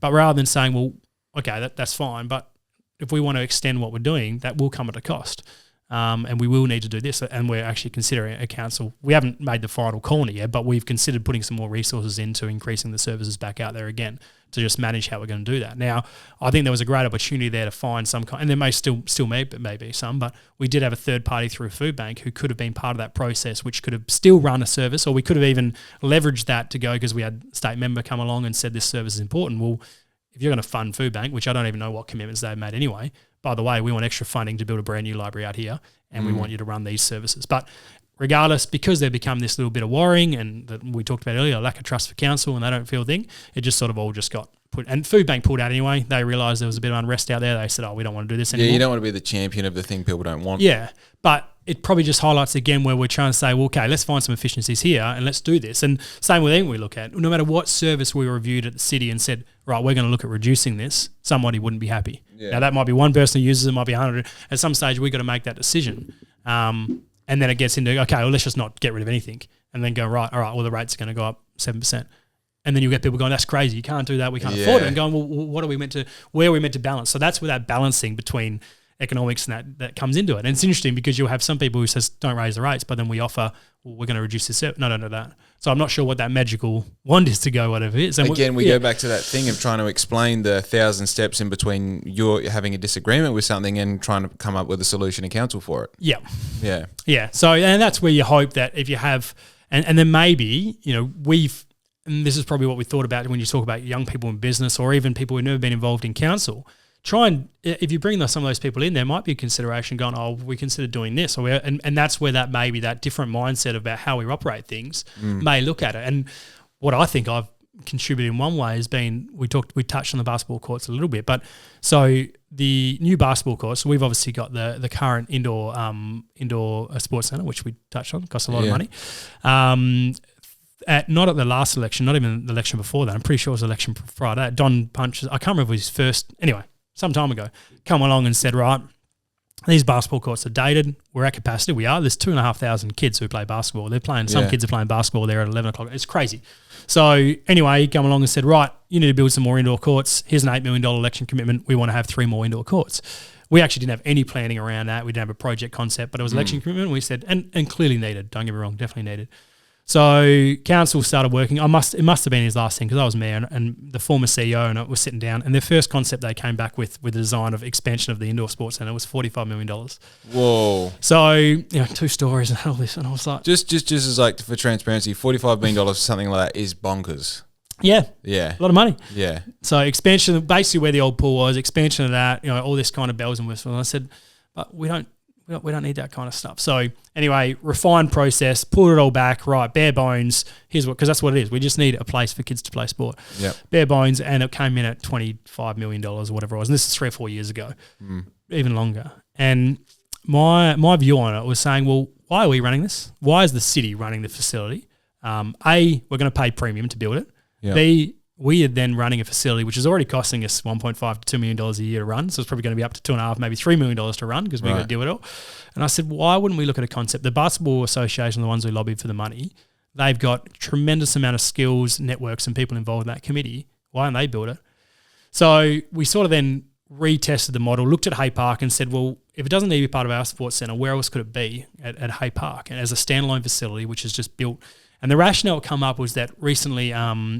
But rather than saying, well, okay, that's fine, but if we want to extend what we're doing, that will come at a cost. And we will need to do this, and we're actually considering a council. We haven't made the final call on it yet, but we've considered putting some more resources into increasing the services back out there again to just manage how we're going to do that. Now, I think there was a great opportunity there to find some kind, and there may still may be some, but we did have a third party through Food Bank who could have been part of that process, which could have still run a service, or we could have even leveraged that to go, because we had a state member come along and said this service is important. Well, if you're going to fund Food Bank, which I don't even know what commitments they've made anyway, by the way, we want extra funding to build a brand new library out here, and we want you to run these services. But regardless, because they've become this little bit of worrying, and that we talked about earlier, lack of trust for council, and they don't feel a thing, it just sort of all just got put. And Food Bank pulled out anyway. They realised there was a bit of unrest out there. They said, we don't want to do this anymore. Yeah, you don't want to be the champion of the thing people don't want. Yeah, but it probably just highlights again where we're trying to say, well, okay, let's find some efficiencies here and let's do this. And same with anything we look at. No matter what service we reviewed at the city and said, right, we're going to look at reducing this, somebody wouldn't be happy. Yeah. Now, that might be one person who uses it, might be 100. At some stage, we've got to make that decision. And then it gets into, okay, well, let's just not get rid of anything. And then go, right, all right, well, the rates are going to go up 7%. And then you get people going, that's crazy, you can't do that, we can't afford it. And going, well, where are we meant to balance? So that's where that balancing between economics and that comes into it. And it's interesting because you'll have some people who says, don't raise the rates, but then we offer, well, we're going to reduce this. No, don't do that. So I'm not sure what that magical wand is to go, whatever it is. And again, we go back to that thing of trying to explain the 1,000 steps in between you're having a disagreement with something and trying to come up with a solution in council for it. Yeah. Yeah. Yeah. So, and that's where you hope that if you have, and then maybe, and this is probably what we thought about when you talk about young people in business or even people who've never been involved in council, try and, if you bring some of those people in, there might be a consideration going, we consider doing this. And that's where that maybe that different mindset about how we operate things may look at it. And what I think contributed in one way has been we touched on the basketball courts a little bit, but so the new basketball courts, we've obviously got the current indoor sports centre, which we touched on, costs a lot of money. Not at the last election, not even the election before that. I'm pretty sure it was election Friday. Don Punches, I can't remember his first, anyway, some time ago, come along and said, right, these basketball courts are dated. We're at capacity. We are. There's 2,500 kids who play basketball. They're playing. Some kids are playing basketball there at 11 o'clock. It's crazy. So anyway, he come along and said, right, you need to build some more indoor courts. Here's an $8 million election commitment. We want to have 3 more indoor courts. We actually didn't have any planning around that. We didn't have a project concept, but it was election commitment. We said, and clearly needed. Don't get me wrong, definitely needed. So council started working. It must have been his last thing because I was mayor and the former CEO and I was sitting down. And their first concept they came back with the design of expansion of the indoor sports centre was $45 million. Whoa! So 2 stories and all this, and I was like, just as like for transparency, $45 million for something like that is bonkers. Yeah, a lot of money. Yeah. So expansion, basically where the old pool was, expansion of that, all this kind of bells and whistles. And I said, but we don't need that kind of stuff. So anyway, refined process, pulled it all back, right, bare bones. Here's what, because that's what it is. We just need a place for kids to play sport. Yep. Bare bones, and it came in at $25 million or whatever it was. And this is 3 or 4 years ago, even longer. And my view on it was saying, well, why are we running this? Why is the city running the facility? A, we're going to pay premium to build it. Yep. B, we are then running a facility which is already costing us $1.5 to $2 million a year to run. So it's probably going to be up to $2.5, maybe $3 million to run because we're going to do it all. And I said, why wouldn't we look at a concept? The Basketball Association, the ones who lobbied for the money, they've got tremendous amount of skills, networks and people involved in that committee. Why don't they build it? So we sort of then retested the model, looked at Hay Park and said, well, if it doesn't need to be part of our sports centre, where else could it be at Hay Park? And as a standalone facility, which is just built. And the rationale that come up was that recently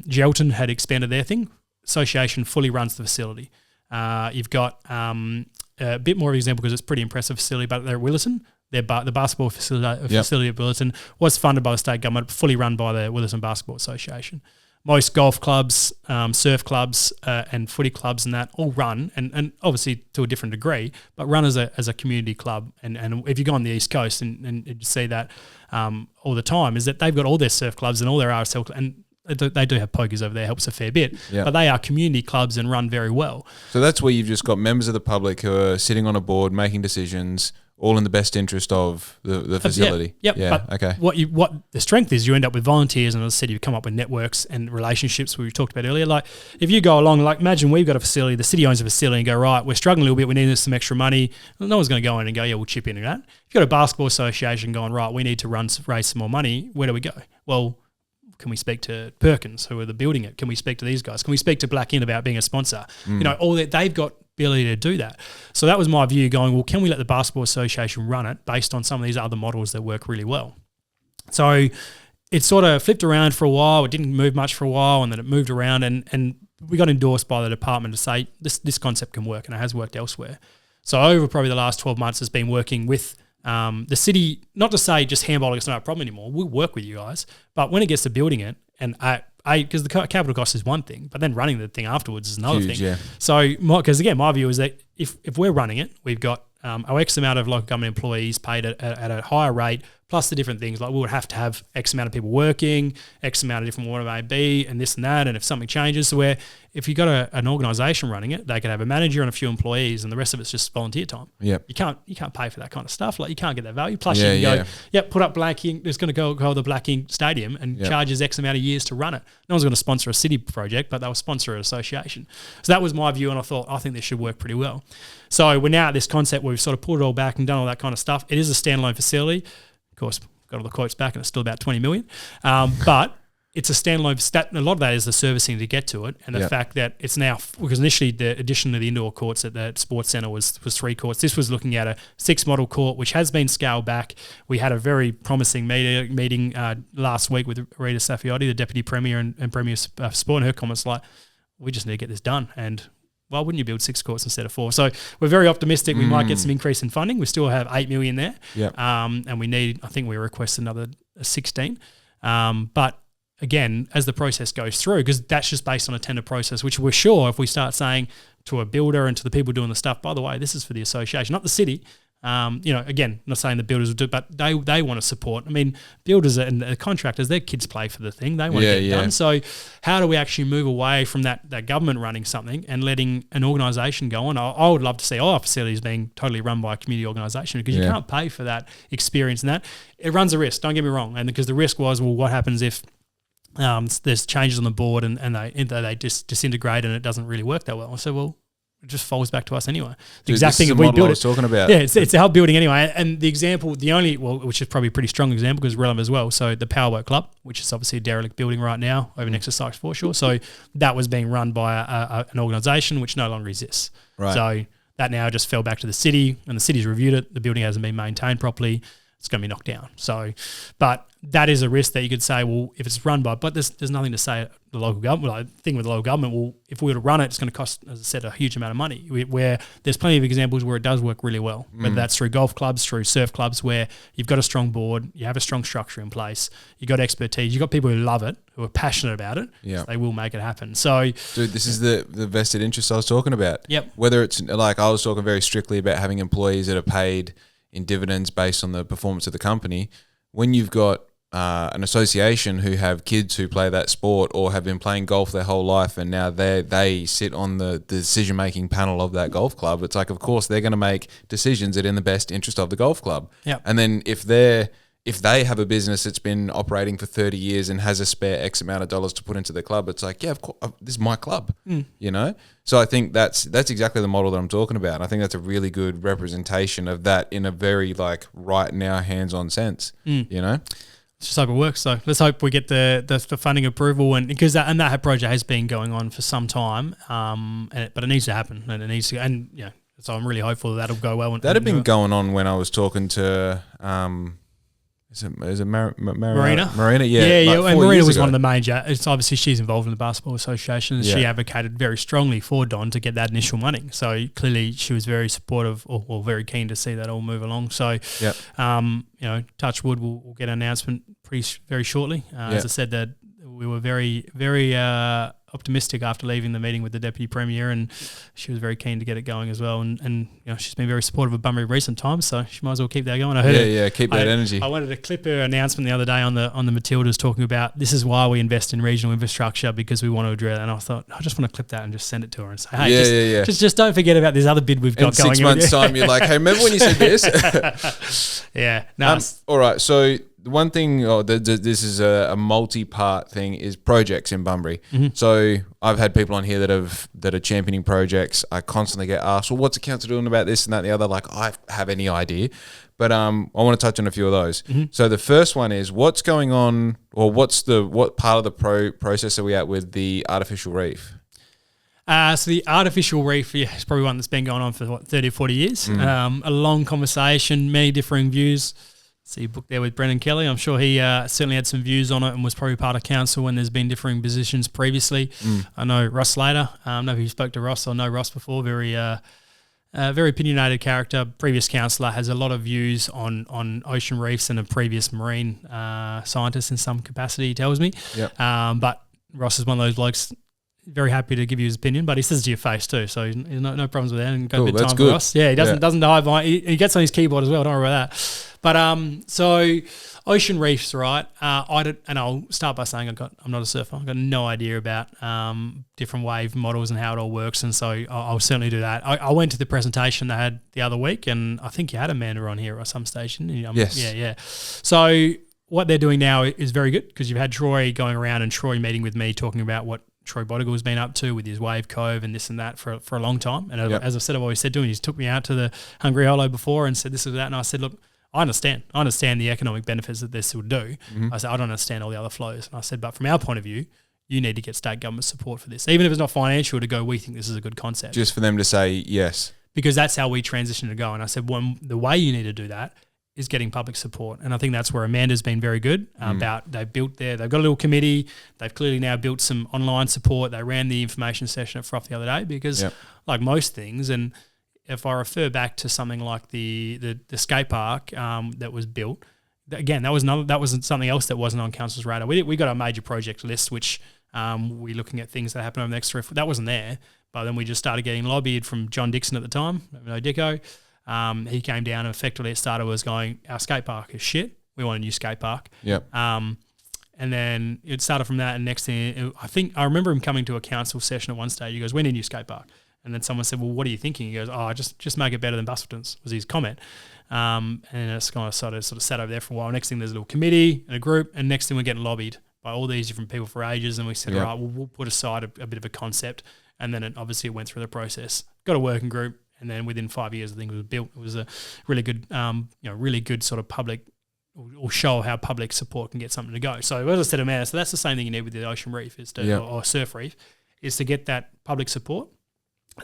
Gelton had expanded their thing. Association fully runs the facility. You've got a bit more of an example because it's a pretty impressive facility, but they're at Williston. The basketball facility at Williston was funded by the state government, fully run by the Williston Basketball Association. Most golf clubs, surf clubs and footy clubs and that all run, and obviously to a different degree, but run as a community club. And if you go on the East Coast and you see that all the time, is that they've got all their surf clubs and all their RSL, and they do have pokers over there, helps a fair bit, but they are community clubs and run very well. So that's where you've just got members of the public who are sitting on a board making decisions, all in the best interest of the facility. Yep. Yeah. But okay. What the strength is, you end up with volunteers, and as I said, you come up with networks and relationships we talked about earlier. Like if you go along, like imagine we've got a facility, the city owns a facility, and go, right, we're struggling a little bit, we need some extra money. No one's going to go in and go, yeah, we'll chip in and that. If you've got a basketball association going, right, we need to raise some more money, where do we go? Well, can we speak to Perkins, who are building it? Can we speak to these guys? Can we speak to Black Inn about being a sponsor? All that they've got ability to do that. So that was my view going, well, can we let the Basketball Association run it based on some of these other models that work really well? So it sort of flipped around for a while. It didn't move much for a while, and then it moved around, and we got endorsed by the department to say this concept can work, and it has worked elsewhere. So over probably the last 12 months has been working with the city, not to say just handballing is not a problem anymore. We'll work with you guys, but when it gets to building it, and because the capital cost is one thing, but then running the thing afterwards is another thing. Yeah. So, because again, my view is that if we're running it, we've got our X amount of local government employees paid at a higher rate, plus the different things, like we would have to have X amount of people working, X amount of different what it may be, and this and that, and if something changes, so where if you've got an organisation running it, they could have a manager and a few employees, and the rest of it's just volunteer time. Yep. You can't pay for that kind of stuff. Like you can't get that value. Plus you can go, put up Black Ink, it's going to go the Black Ink Stadium and charges X amount of years to run it. No one's going to sponsor a city project, but they'll sponsor an association. So that was my view, and I think this should work pretty well. So we're now at this concept where we've sort of pulled it all back and done all that kind of stuff. It is a standalone facility. Of course, got all the quotes back and it's still about 20 million. But it's a standalone stat. A lot of that is the servicing to get to it, and the fact that it's now, because initially the addition of the indoor courts at the sports centre was 3 courts. This was looking at a 6 model court, which has been scaled back. We had a very promising meeting last week with Rita Safiotti, the Deputy Premier and Premier of Sport, and her comments like, we just need to get this done. And why wouldn't you build 6 courts instead of 4? So we're very optimistic we might get some increase in funding. We still have 8 million there. And we need, I think we request another 16. But again, as the process goes through, because that's just based on a tender process, which we're sure if we start saying to a builder and to the people doing the stuff, by the way, this is for the association, not the city. Again, I'm not saying the builders will do it, but they want to support. I mean, builders and the contractors, their kids play for the thing. They want to get it done. So how do we actually move away from that government running something and letting an organisation go on? I would love to see all our facilities being totally run by a community organisation, because you can't pay for that experience and that. It runs a risk, don't get me wrong. And because the risk was, well, what happens if there's changes on the board and they disintegrate and it doesn't really work that well? I said, well, it just falls back to us anyway. The exact thing if we build it. Talking about. Yeah, it's our building anyway. And the example, which is probably a pretty strong example because it's relevant as well. So the Powerboat Club, which is obviously a derelict building right now over next to Sykes Foreshore. So that was being run by an organisation which no longer exists. Right. So that now just fell back to the city, and the city's reviewed it. The building hasn't been maintained properly. It's going to be knocked down. So, but that is a risk that you could say, well, if it's run by, but there's nothing to say the local government. Like, the thing with the local government, well, if we were to run it, it's going to cost, as I said, a huge amount of money. Where there's plenty of examples where it does work really well, whether that's through golf clubs, through surf clubs, where you've got a strong board, you have a strong structure in place, you've got expertise, you've got people who love it, who are passionate about it. Yeah, so they will make it happen. So, dude, this is the vested interest I was talking about. Yep. Whether it's like, I was talking very strictly about having employees that are paid in dividends based on the performance of the company. When you've got an association who have kids who play that sport or have been playing golf their whole life, and now they sit on the decision-making panel of that golf club, it's like, of course, they're going to make decisions that are in the best interest of the golf club. Yep. And then if they have a business that's been operating for 30 years and has a spare X amount of dollars to put into the club, it's like, yeah, of course, this is my club, you know? So I think that's exactly the model that I'm talking about. And I think that's a really good representation of that in a very, like, right now, hands-on sense, you know? Let's just hope it works. So let's hope we get the funding approval, and because that project has been going on for some time, but it needs to happen, and it needs to, and yeah, so I'm really hopeful that'll go well. That had been going on when I was talking to Is it Marina? Marina, yeah. Yeah, and Marina was one of the major. It's obviously she's involved in the Basketball Association, and she advocated very strongly for Don to get that initial money. So clearly she was very supportive or very keen to see that all move along. So, touch wood, we'll get an announcement very shortly. As I said, that we were very, very optimistic after leaving the meeting with the Deputy Premier, and she was very keen to get it going as well. And she's been very supportive of Bunbury recent times, so she might as well keep that going. I heard keep that energy. I wanted to clip her announcement the other day on the Matildas talking about this is why we invest in regional infrastructure, because we want to address. And I thought I just want to clip that and just send it to her and say, hey, just don't forget about this other bid we've got going. In 6 months' time, you're like, hey, remember when you said this? Yeah. No. All right, so. The one thing, this is a multi-part thing, is projects in Bunbury. Mm-hmm. So I've had people on here that are championing projects. I constantly get asked, well, what's the council doing about this and that and the other? Like, I have any idea. But I want to touch on a few of those. Mm-hmm. So the first one is, what's going on, or what part of the process are we at with the artificial reef? So the artificial reef, is probably one that's been going on for 30 or 40 years. Mm-hmm. A long conversation, many differing views. See your book there with Brendan Kelly. I'm sure he certainly had some views on it and was probably part of council when there's been differing positions previously. I know Ross Slater. I don't know if you spoke to Ross or know Ross before. Very opinionated character. Previous councillor, has a lot of views on ocean reefs, and a previous marine scientist in some capacity, he tells me. Yep. But Ross is one of those blokes, very happy to give you his opinion, but he says it to your face too, so he's no problems with that. And got a bit of time for Ross. Yeah, he doesn't dive behind. He gets on his keyboard as well. Don't worry about that. But so ocean reefs, right? I'll start by saying I'm not a surfer. I've got no idea about different wave models and how it all works, and so I'll certainly do that. I went to the presentation they had the other week, and I think you had Amanda on here at some station. Yes. Yeah. So what they're doing now is very good, because you've had Troy going around and Troy meeting with me talking about what Troy Bodigal has been up to with his Wave Cove and this and that for a long time. And as I've said, I've always said to him, he's took me out to the Hungry Hollow before and said this or that, and I said, look, I understand the economic benefits that this will do. Mm-hmm. I said, I don't understand all the other flows. And I said, but from our point of view, you need to get state government support for this. Even if it's not financial, to go, we think this is a good concept. Just for them to say yes. Because that's how we transition to go. And I said, the way you need to do that is getting public support. And I think that's where Amanda's been very good about. They've got a little committee. They've clearly now built some online support. They ran the information session at Froth the other day, because like most things, and if I refer back to something like the skate park that was built, again, that wasn't something else that wasn't on council's radar. We got a major project list, which we're looking at things that happen over the next 3 or 4. That wasn't there, but then we just started getting lobbied from John Dixon at the time, no Dicko. He came down and effectively it started was going, our skate park is shit. We want a new skate park. Yep. And then it started from that, and next thing, I remember him coming to a council session at one stage. He goes, "We need a new skate park." And then someone said, "Well, what are you thinking?" He goes, "Oh, just make it better than Bustleton's," was his comment. And it's kind of sort of sat over there for a while. Next thing, there's a little committee and a group, and next thing we're getting lobbied by all these different people for ages. And we said, "All right, we'll put aside a bit of a concept." And then it went through the process, got a working group, and then within 5 years, I think it was built. It was a really good, really good sort of public, or show how public support can get something to go. So as I said, so that's the same thing you need with the ocean reef or surf reef, is to get that public support.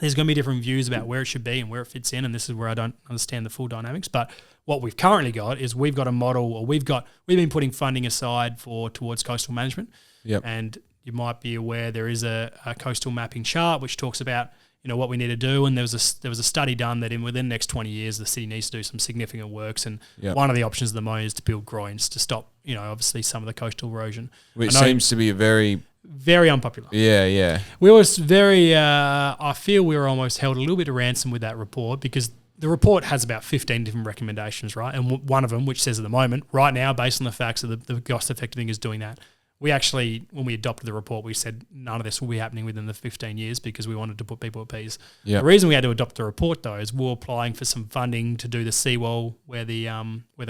There's going to be different views about where it should be and where it fits in, and this is where I don't understand the full dynamics. But what we've currently got is we've got a model, or we've been putting funding aside towards coastal management. Yep. And you might be aware there is a coastal mapping chart which talks about what we need to do, and there was a study done that within the next 20 years the city needs to do some significant works, and one of the options at the moment is to build groins to stop obviously some of the coastal erosion, which seems to be very unpopular. Yeah. We was I feel we were almost held a little bit to ransom with that report, because the report has about 15 different recommendations, right? And one of them, which says at the moment, right now, based on the facts that the cost-effective thing is doing that. We actually, when we adopted the report, we said none of this will be happening within the 15 years because we wanted to put people at ease. Yep. The reason we had to adopt the report, though, is we were applying for some funding to do the seawall where the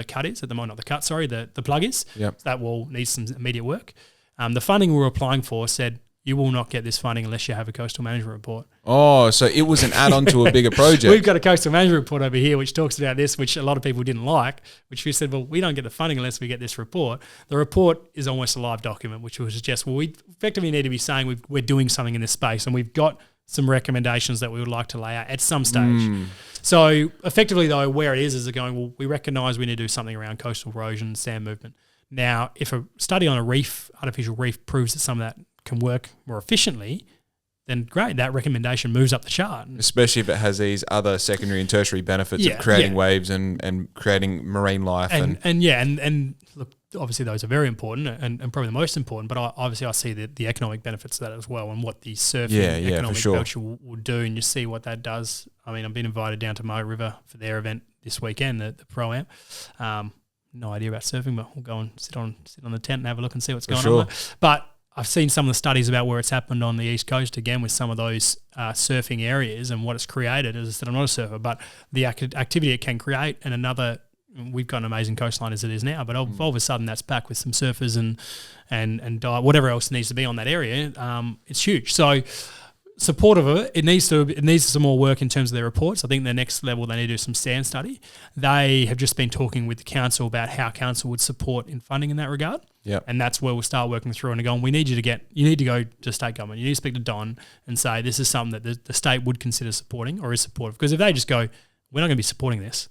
cut is at the moment, not the cut, sorry, the plug is. Yep. So that wall needs some immediate work. The funding we were applying for said, you will not get this funding unless you have a coastal management report. Oh, so it was an add-on to a bigger project. We've got a coastal management report over here which talks about this, which a lot of people didn't like, which we said, well, we don't get the funding unless we get this report. The report is almost a live document, which will suggest, well, we effectively need to be saying we're doing something in this space, and we've got some recommendations that we would like to lay out at some stage. So effectively, though, where it is they're going, well, we recognise we need to do something around coastal erosion, sand movement. Now, if a study on a reef, artificial reef, proves that some of that can work more efficiently, then great, that recommendation moves up the chart. Especially if it has these other secondary and tertiary benefits of creating waves and creating marine life. And look, obviously those are very important and probably the most important, but I see the economic benefits of that as well, and what the surfing economic culture will do, and you see what that does. I mean, I've been invited down to Mo River for their event this weekend, the Pro-Am. No idea about surfing, but we'll go and sit on the tent and have a look and see what's going on there. But I've seen some of the studies about where it's happened on the East Coast, again, with some of those surfing areas and what it's created. As I said, I'm not a surfer, but the activity it can create, and we've got an amazing coastline as it is now, but all of a sudden that's back with some surfers and whatever else needs to be on that area. It's huge. So supportive of it. It needs some more work in terms of their reports. I think the next level, they need to do some sand study. They have just been talking with the council about how council would support in funding in that regard. Yeah. And that's where we'll start working through and going, you need to go to state government. You need to speak to Don and say, this is something that the state would consider supporting or is supportive. Because if they just go, we're not going to be supporting this,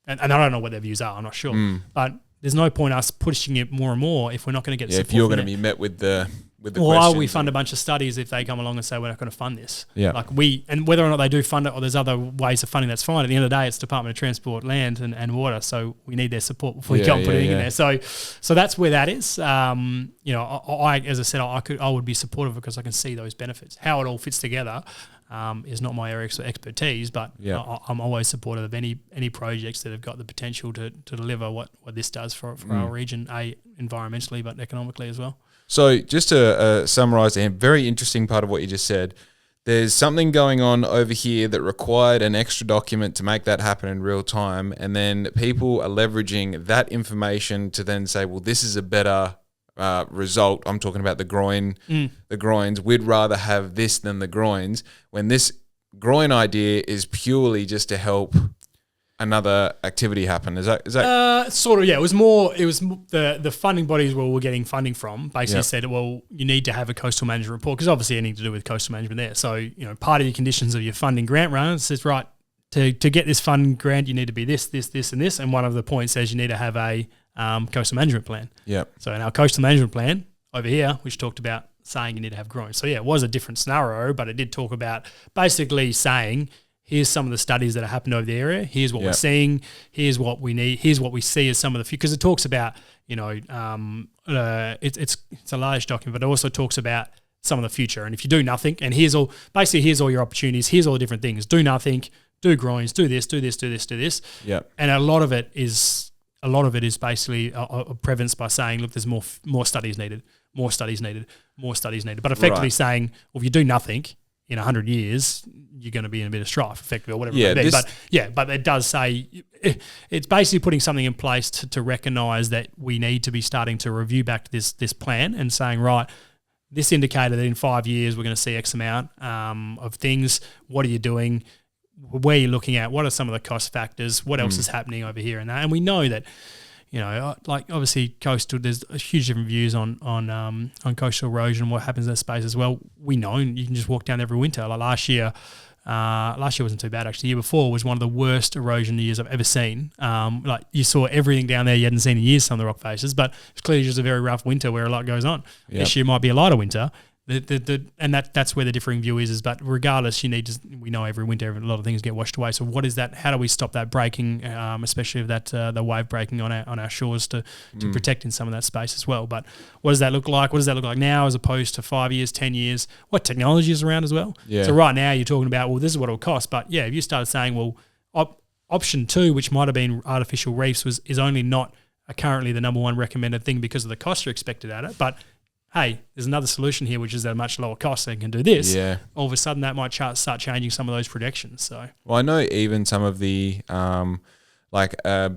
and I don't know what their views are, I'm not sure. But there's no point us pushing it more and more if we're not going to get support. If you're going to be met with the why we fund a bunch of studies if they come along and say we're not going to fund this? Yeah. And whether or not they do fund it or there's other ways of funding, that's fine. At the end of the day, it's Department of Transport, Land and Water, so we need their support before we can't put anything in there. So that's where that is. I as I said, I would be supportive because I can see those benefits. How it all fits together is not my area of expertise, but I'm always supportive of any projects that have got the potential to deliver what this does for our region, environmentally but economically as well. So just to summarise a very interesting part of what you just said, there's something going on over here that required an extra document to make that happen in real time, and then people are leveraging that information to then say, well, this is a better result. I'm talking about the groins. We'd rather have this than the groins, when this groin idea is purely just to help another activity happen. Is that sort of? Yeah, it was the funding bodies where we're getting funding from basically said, well, you need to have a coastal management report, because obviously anything to do with coastal management there. So part of your conditions of your funding grant runs says, right, to get this funding grant you need to be this, and this, and one of the points says you need to have a coastal management plan. Yeah. So in our coastal management plan over here, which talked about saying you need to have groins. So it was a different scenario, but it did talk about basically saying, here's some of the studies that have happened over the area. Here's what we're seeing. Here's what we need. Here's what we see as some of the future. Because it talks about, it's a large document, but it also talks about some of the future. And if you do nothing, and here's all your opportunities. Here's all the different things. Do nothing. do groins, do this, do this, do this, do this. Yeah. And a lot of it is basically a prevalence by saying, look, there's more studies needed, more studies needed, more studies needed. But effectively saying, well, if you do nothing in 100 years, you're going to be in a bit of strife, effectively, or whatever it may be. But it does say, it's basically putting something in place to recognise that we need to be starting to review back to this plan and saying, right, this indicated that in 5 years we're going to see X amount of things. What are you doing? Where are you looking at? What are some of the cost factors? What else is happening over here and that? And we know that, like obviously coastal, there's a huge different views on coastal erosion, what happens in that space as well. We know you can just walk down every winter. Like last year wasn't too bad actually. The year before was one of the worst erosion years I've ever seen. Like you saw everything down there you hadn't seen in years, some of the rock faces, but it's clearly just a very rough winter where a lot goes on. Yep. This year might be a lighter winter. And that's where the differing view is. But regardless, we know every winter a lot of things get washed away. So what is that? How do we stop that breaking, especially of that the wave breaking on our shores to protect in some of that space as well? But what does that look like? What does that look like now as opposed to 5 years, 10 years? What technology is around as well? Yeah. So right now you're talking about, well, this is what it'll cost. But yeah, if you started saying, well, option 2, which might have been artificial reefs, is only not currently the number one recommended thing because of the cost you're expected at it, but hey, there's another solution here, which is at a much lower cost and can do this. Yeah. All of a sudden, that might start changing some of those projections. So, well, I know even some of the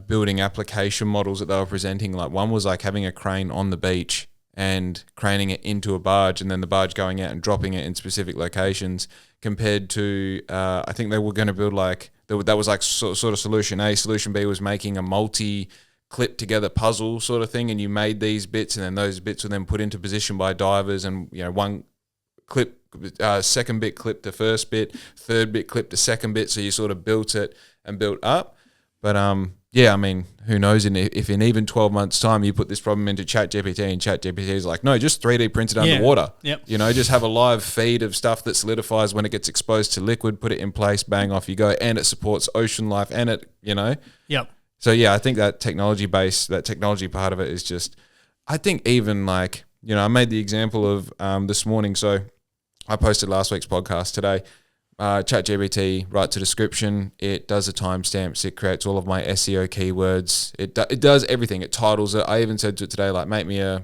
building application models that they were presenting, like one was like having a crane on the beach and craning it into a barge, and then the barge going out and dropping it in specific locations. Compared to, I think they were going to build that was like sort of solution A. Solution B was making a clip together puzzle sort of thing, and you made these bits, and then those bits were then put into position by divers, and one clip, second bit clipped the first bit, third bit clipped the second bit, so you sort of built it and built up. But I mean, who knows if in even 12 months time you put this problem into ChatGPT and ChatGPT is like, no, just 3D print it underwater. Yep. Just have a live feed of stuff that solidifies when it gets exposed to liquid, put it in place, bang, off you go, and it supports ocean life, and it. Yep. So yeah, I think that technology part of it is just, I think even I made the example of this morning. So I posted last week's podcast today. ChatGPT writes a description. It does the timestamps. It creates all of my SEO keywords. It does everything. It titles it. I even said to it today, like, make me a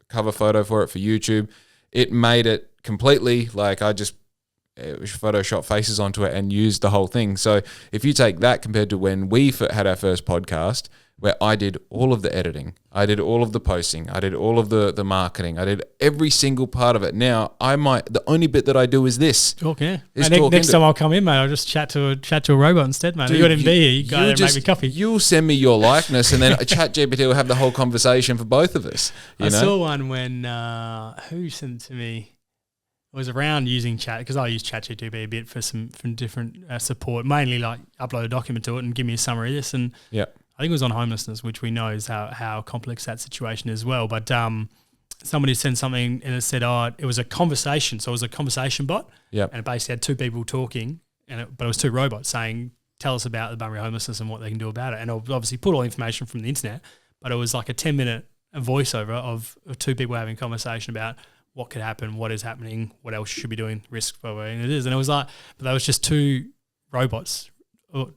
cover photo for YouTube. It made it completely. Like I just Photoshop faces onto it and used the whole thing. So if you take that compared to when we had our first podcast, where I did all of the editing, I did all of the posting, I did all of the marketing, I did every single part of it. Now the only bit that I do is this. Okay. Next time I'll come in, mate, I'll just chat to a robot instead, mate. Dude, you got him be here. You go there and make me coffee. You'll send me your likeness, and then ChatGPT will have the whole conversation for both of us. I saw one when who sent it to me? It was around using chat, because I use ChatGPT a bit for some different support, mainly like upload a document to it and give me a summary of this. And I think it was on homelessness, which we know is how complex that situation is as well. But somebody sent something and it said, it was a conversation. So it was a conversation bot. Yep. And it basically had two people talking, but it was two robots saying, tell us about the Bunbury homelessness and what they can do about it. And it obviously put all the information from the internet, but it was like a 10-minute voiceover of two people having a conversation about what could happen, what is happening, what else you should be doing, risk, and it is. And it was like, but that was just two robots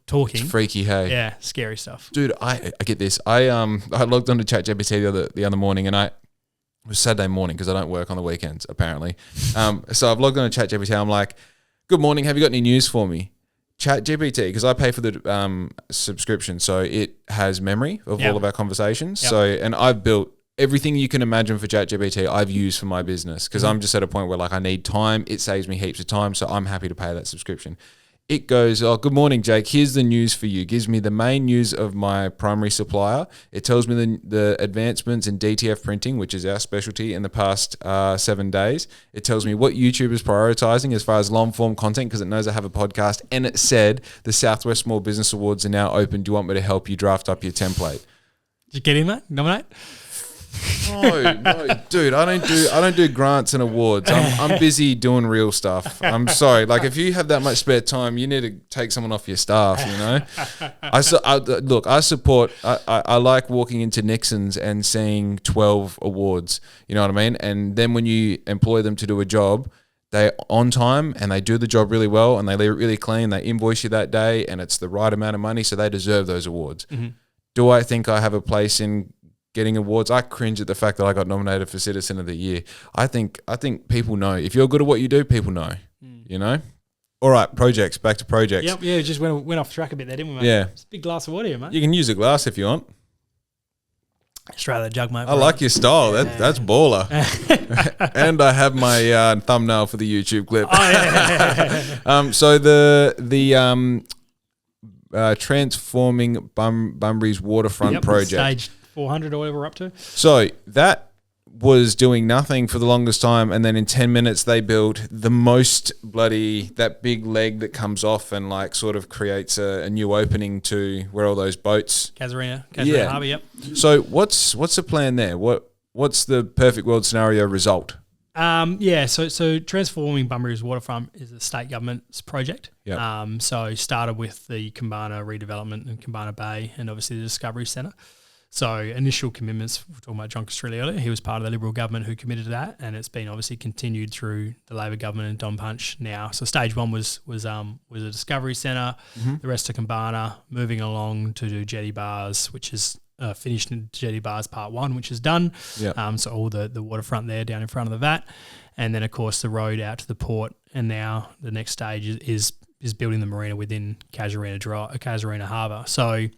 talking. It's freaky, hey? Yeah, scary stuff. Dude, I get this. I logged onto ChatGPT the other morning, and it was Saturday morning because I don't work on the weekends, apparently. So I've logged on to ChatGPT. I'm like, good morning, have you got any news for me? ChatGPT, because I pay for the subscription, so it has memory of all of our conversations. Yep. So, and I've built everything you can imagine for ChatGPT I've used for my business, because I'm just at a point where I need time. It saves me heaps of time, so I'm happy to pay that subscription. It goes, good morning, Jake. Here's the news for you. Gives me the main news of my primary supplier. It tells me the advancements in DTF printing, which is our specialty, in the past 7 days. It tells me what YouTube is prioritizing as far as long-form content, because it knows I have a podcast. And it said the Southwest Small Business Awards are now open. Do you want me to help you draft up your template? Did you get him, mate? Nominate? No, dude, I don't do grants and awards. I'm busy doing real stuff. I'm sorry. If you have that much spare time, you need to take someone off your staff, I support, I like walking into Nixon's and seeing 12 awards, you know what I mean? And then when you employ them to do a job, they're on time and they do the job really well and they leave it really clean. They invoice you that day and it's the right amount of money, so they deserve those awards. Mm-hmm. Do I think I have a place in getting awards? I cringe at the fact that I got nominated for Citizen of the Year. I think people know. If you're good at what you do, people know. You know? All right, projects. Back to projects. Yep, yeah, just went off track a bit there, didn't we, mate? Yeah. It's a big glass of water here, mate. You can use a glass if you want. Straight out of the jug, mate. I like your style. That's baller. And I have my thumbnail for the YouTube clip. Oh, yeah. So the transforming Bunbury's waterfront project. Stage 400 or whatever we're up to. So that was doing nothing for the longest time, and then in 10 minutes they built the most that big leg that comes off and like sort of creates a new opening to where all those boats. Casuarina Yeah. Harbour, yep. So what's the plan there? What's the perfect world scenario result? So transforming Bunbury's waterfront is a state government's project. Yep. So started with the Kambana redevelopment in Kambana Bay and obviously the Discovery Centre. So initial commitments, we're talking about John Castrioli earlier, he was part of the Liberal government who committed to that, and it's been obviously continued through the Labor government and Don Punch now. So stage one was a Discovery Centre, the rest of Kambana, moving along to do jetty bars, which is finished in jetty bars part one, which is done. Yep. So all the waterfront there down in front of the VAT, and then of course the road out to the port, and now the next stage is building the marina within Casuarina Harbour. So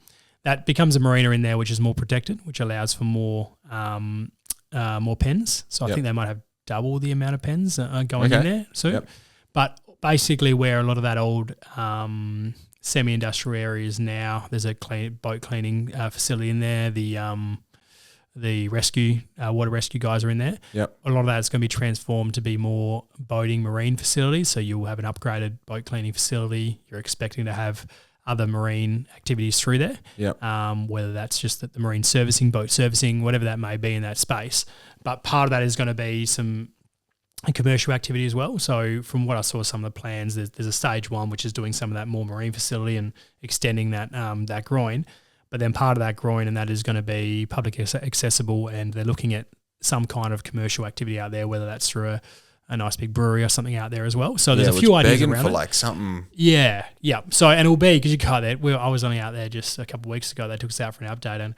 that becomes a marina in there which is more protected, which allows for more pens. So I think they might have double the amount of pens going in there soon. Yep. But basically where a lot of that old semi-industrial area is now, there's a boat cleaning facility in there. The rescue, water rescue guys are in there. Yep. A lot of that is going to be transformed to be more boating marine facilities. So you'll have an upgraded boat cleaning facility. You're expecting to have other marine activities through there. Yep. Whether that's just the marine servicing, boat servicing, whatever that may be in that space. But part of that is going to be some commercial activity as well. So from what I saw, some of the plans, there's a stage one which is doing some of that more marine facility and extending that groin. But then part of that groin and that is going to be public accessible, and they're looking at some kind of commercial activity out there, whether that's through a nice big brewery or something out there as well. So there's a few ideas around for it. like something. Yeah. So, and it'll be, because you go there, I was only out there just a couple of weeks ago, they took us out for an update, and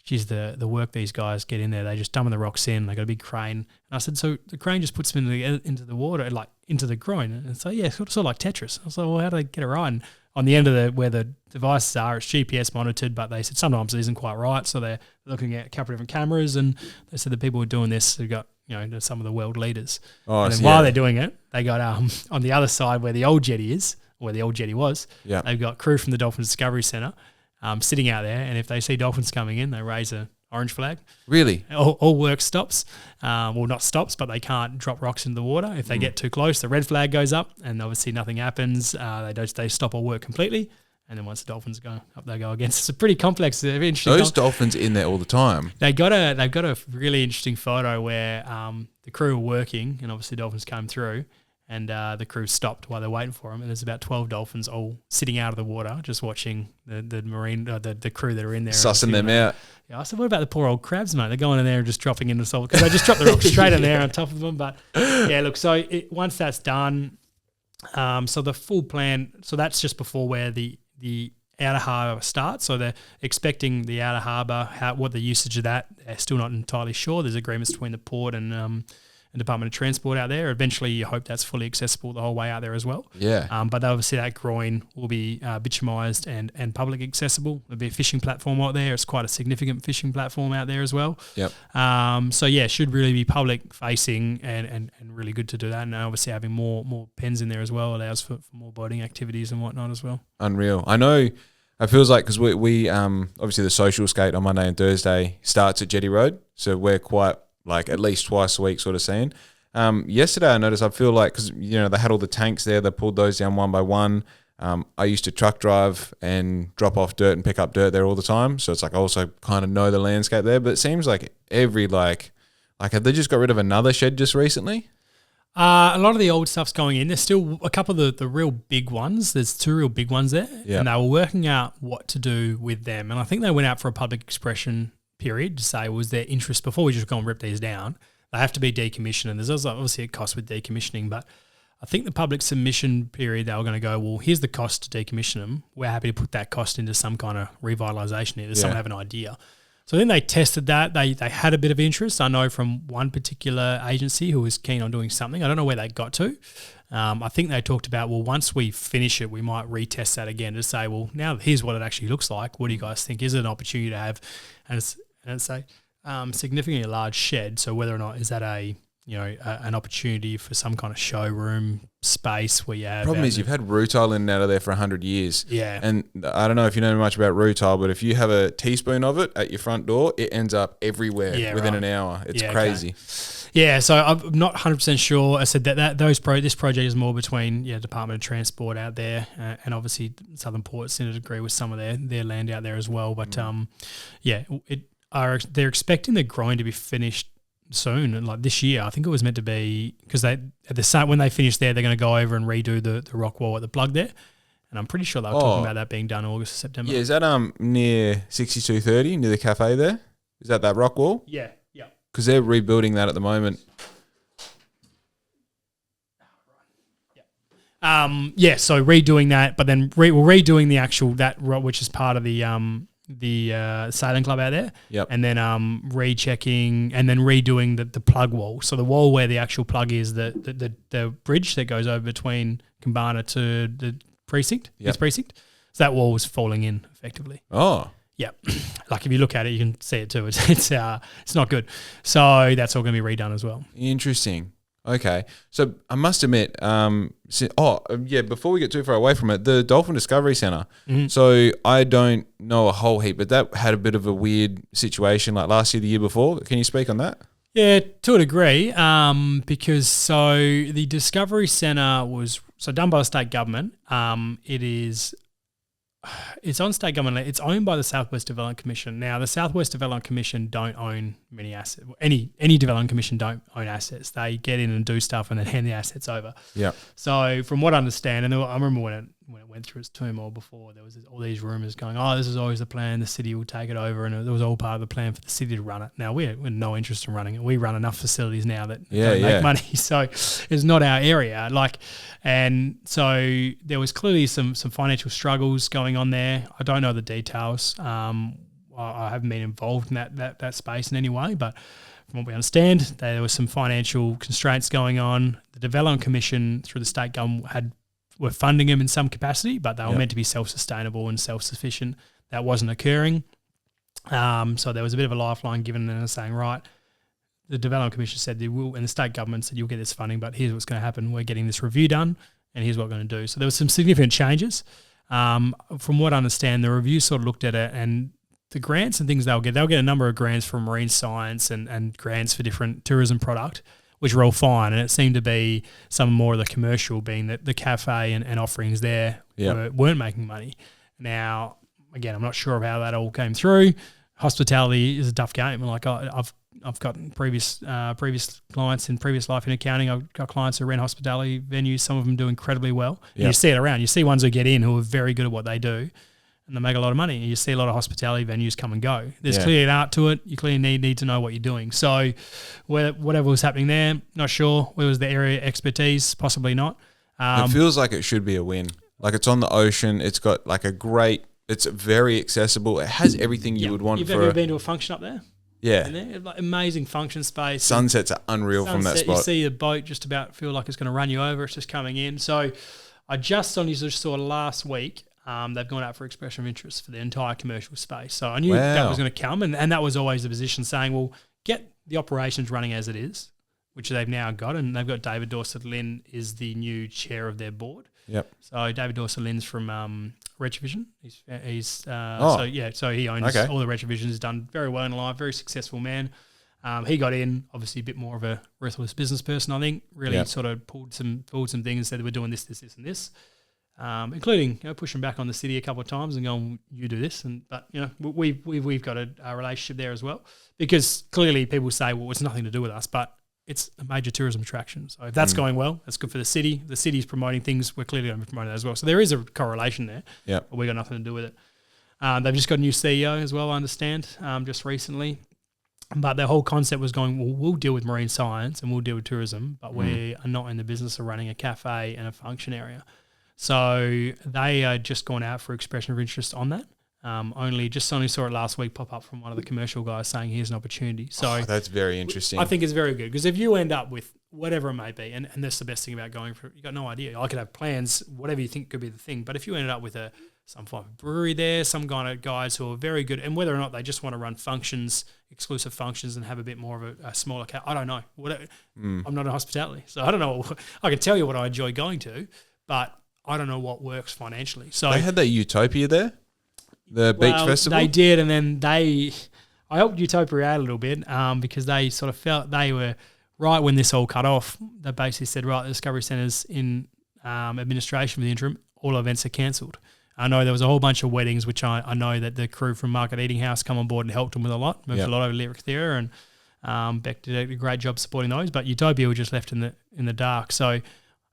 geez, the work these guys get in there, they just dump the rocks in, they got a big crane. And I said, so the crane just puts them into the water, like into the groin. And so, yeah, sort of like Tetris. I was like, well, how do they get it right? And on the end of where the devices are, it's GPS monitored, but they said sometimes it isn't quite right. So they're looking at a couple of different cameras, and they said the people who are doing this have got, some of the world leaders. And then while they're doing it, they got on the other side where the old jetty is, where the old jetty was, they've got crew from the Dolphins Discovery Centre sitting out there, and if they see dolphins coming in, they raise a orange flag. Really? All work stops. Well, not stops, but they can't drop rocks into the water. If they get too close, the red flag goes up, and obviously nothing happens. They stop all work completely. And then once the dolphins go up, they go again. It's a pretty complex, interesting. Those dolphins in there all the time. They've got a really interesting photo where the crew were working, and obviously dolphins came through, and the crew stopped while they're waiting for them. And there's about 12 dolphins all sitting out of the water, just watching the marine, the crew that are in there. Sussing them out. Yeah, I said, what about the poor old crabs, mate? They're going in there and just dropping into the salt, because they just drop the rocks straight in there on top of them. But yeah, look, so once that's done, so the full plan, so that's just before where the outer harbour starts. So they're expecting the outer harbour, what the usage of that, they're still not entirely sure. There's agreements between the port and Department of Transport out there. Eventually, you hope that's fully accessible the whole way out there as well. Yeah. But obviously that groin will be bitumised and public accessible. There'll be a fishing platform out there. It's quite a significant fishing platform out there as well. Yep. So yeah, it should really be public facing and really good to do that. And obviously having more pens in there as well allows for more boating activities and whatnot as well. Unreal. I know. It feels like, because we obviously the social skate on Monday and Thursday starts at Jetty Road, so we're quite like at least twice a week sort of seeing. Yesterday I noticed, I feel like, because they had all the tanks there, they pulled those down one by one. I used to truck drive and drop off dirt and pick up dirt there all the time, so it's like I also kind of know the landscape there. But it seems like every like have they just got rid of another shed just recently? A lot of the old stuff's going in. There's still a couple of the real big ones. There's two real big ones there. Yeah. And they were working out what to do with them. And I think they went out for a public expression period to say, was there interest before we just go and rip these down? They have to be decommissioned. And there's also obviously a cost with decommissioning, but I think the public submission period, they were going to go, well, here's the cost to decommission them. We're happy to put that cost into some kind of revitalisation here. Does someone have an idea? So then they tested that. They had a bit of interest. I know from one particular agency who was keen on doing something. I don't know where they got to. I think they talked about, well, once we finish it, we might retest that again to say, well, now here's what it actually looks like. What do you guys think? Is it an opportunity to have, and it's a significantly large shed. So whether or not is that an opportunity for some kind of showroom space where you have. Problem is you've had rutile in and out of there for 100 years. Yeah. And I don't know if you know much about rutile, but if you have a teaspoon of it at your front door, it ends up everywhere within an hour. It's crazy. Okay. Yeah, so I'm not 100% sure. I said that this project is more between Department of Transport out there and obviously Southern Ports in a degree with some of their land out there as well. But they're expecting the groin to be finished soon, and like this year. I think it was meant to be because when they finish there, they're going to go over and redo the rock wall at the plug there, and I'm pretty sure they were talking about that being done August or September. Yeah, is that near 6230 near the cafe there? Is that rock wall? Yeah. Because they're rebuilding that at the moment. So redoing that, but then we're redoing the actual which is part of the sailing club out there. Yep. And then rechecking and then redoing the plug wall. So the wall where the actual plug is, the bridge that goes over between Kambana to the precinct. Yep. This precinct. So that wall was falling in effectively. Oh. Yeah. Like if you look at it, you can see it too. It's not good. So that's all going to be redone as well. Interesting. Okay. So I must admit, before we get too far away from it, the Dolphin Discovery Centre. Mm-hmm. So I don't know a whole heap, but that had a bit of a weird situation like last year, the year before. Can you speak on that? Yeah, to a degree, because the Discovery Centre was done by the state government. It's on state government. It's owned by the Southwest Development Commission. Now, the Southwest Development Commission don't own many assets. Any development commission don't own assets. They get in and do stuff and then hand the assets over. Yeah. So, from what I understand, and I remember when it went through its turmoil before, there was all these rumours going, this is always the plan. The city will take it over, and it was all part of the plan for the city to run it. Now, we had no interest in running it. We run enough facilities now that don't make money, so it's not our area. And so there was clearly some financial struggles going on there. I don't know the details. I haven't been involved in that space in any way, but from what we understand, there was some financial constraints going on. The Development Commission through the state government were funding them in some capacity, but they were meant to be self-sustainable and self-sufficient. That wasn't occurring. So there was a bit of a lifeline given and saying, right, the Development Commission said they will, and the state government said you'll get this funding, but here's what's going to happen. We're getting this review done, and here's what we're going to do. So there was some significant changes. From what I understand, the review sort of looked at it, and the grants and things they'll get a number of grants from marine science and grants for different tourism product, which were all fine. And it seemed to be some more of the commercial, being that the cafe and offerings there weren't making money. Now, again, I'm not sure of how that all came through. Hospitality is a tough game. I've got previous clients in previous life in accounting. I've got clients who rent hospitality venues. Some of them do incredibly well. And you see it around. You see ones who get in who are very good at what they do, and they make a lot of money. And you see a lot of hospitality venues come and go. There's clearly an art to it. You clearly need to know what you're doing. So whatever was happening there, not sure. Where was the area expertise? Possibly not. It feels like it should be a win. Like it's on the ocean. It's got it's very accessible. It has everything you would want. You've ever been to a function up there? Yeah. Amazing function space. Sunsets are unreal from that spot. You see a boat just about feel like it's going to run you over. It's just coming in. So I just saw last week, they've gone out for expression of interest for the entire commercial space. So I knew that was going to come. And that was always the position saying, well, get the operations running as it is, which they've now got. And they've got David Dorset-Lynn is the new chair of their board. Yep. So David Dorset-Lynn's from Retrovision. So he owns all the Retrovision. He's done very well in life, very successful man. He got in, obviously a bit more of a ruthless business person, I think. Really sort of pulled some things and said that we're doing this, and this. Including pushing back on the city a couple of times and going, you do this, but we've got a relationship there as well, because clearly people say, well, it's nothing to do with us, but it's a major tourism attraction. So if that's going well, that's good for the city. The city's promoting things, we're clearly going to be promoting that as well. So there is a correlation there. Yeah, but we got nothing to do with it. They've just got a new CEO as well, I understand, just recently. But the whole concept was going, well, we'll deal with marine science and we'll deal with tourism, but we are not in the business of running a cafe and a function area. So they are just gone out for expression of interest on that. Only saw it last week pop up from one of the commercial guys saying here's an opportunity. So that's very interesting. I think it's very good because if you end up with whatever it may be, and that's the best thing about going for it, you got no idea. I could have plans, whatever you think could be the thing. But if you ended up with some form of brewery there, some kind of guys who are very good, and whether or not they just want to run functions, exclusive functions, and have a bit more of a smaller I don't know. I'm not in hospitality, so I don't know. I can tell you what I enjoy going to, but I don't know what works financially. So they had that Utopia there, the beach festival. They did, and then I helped Utopia out a little bit because they sort of felt they were right when this all cut off. They basically said, right, the Discovery Centre's in administration for the interim. All events are cancelled. I know there was a whole bunch of weddings, which I know that the crew from Market Eating House come on board and helped them with a lot. Moved a lot over to Lyric Theatre, and Beck did a great job supporting those. But Utopia were just left in the dark. So,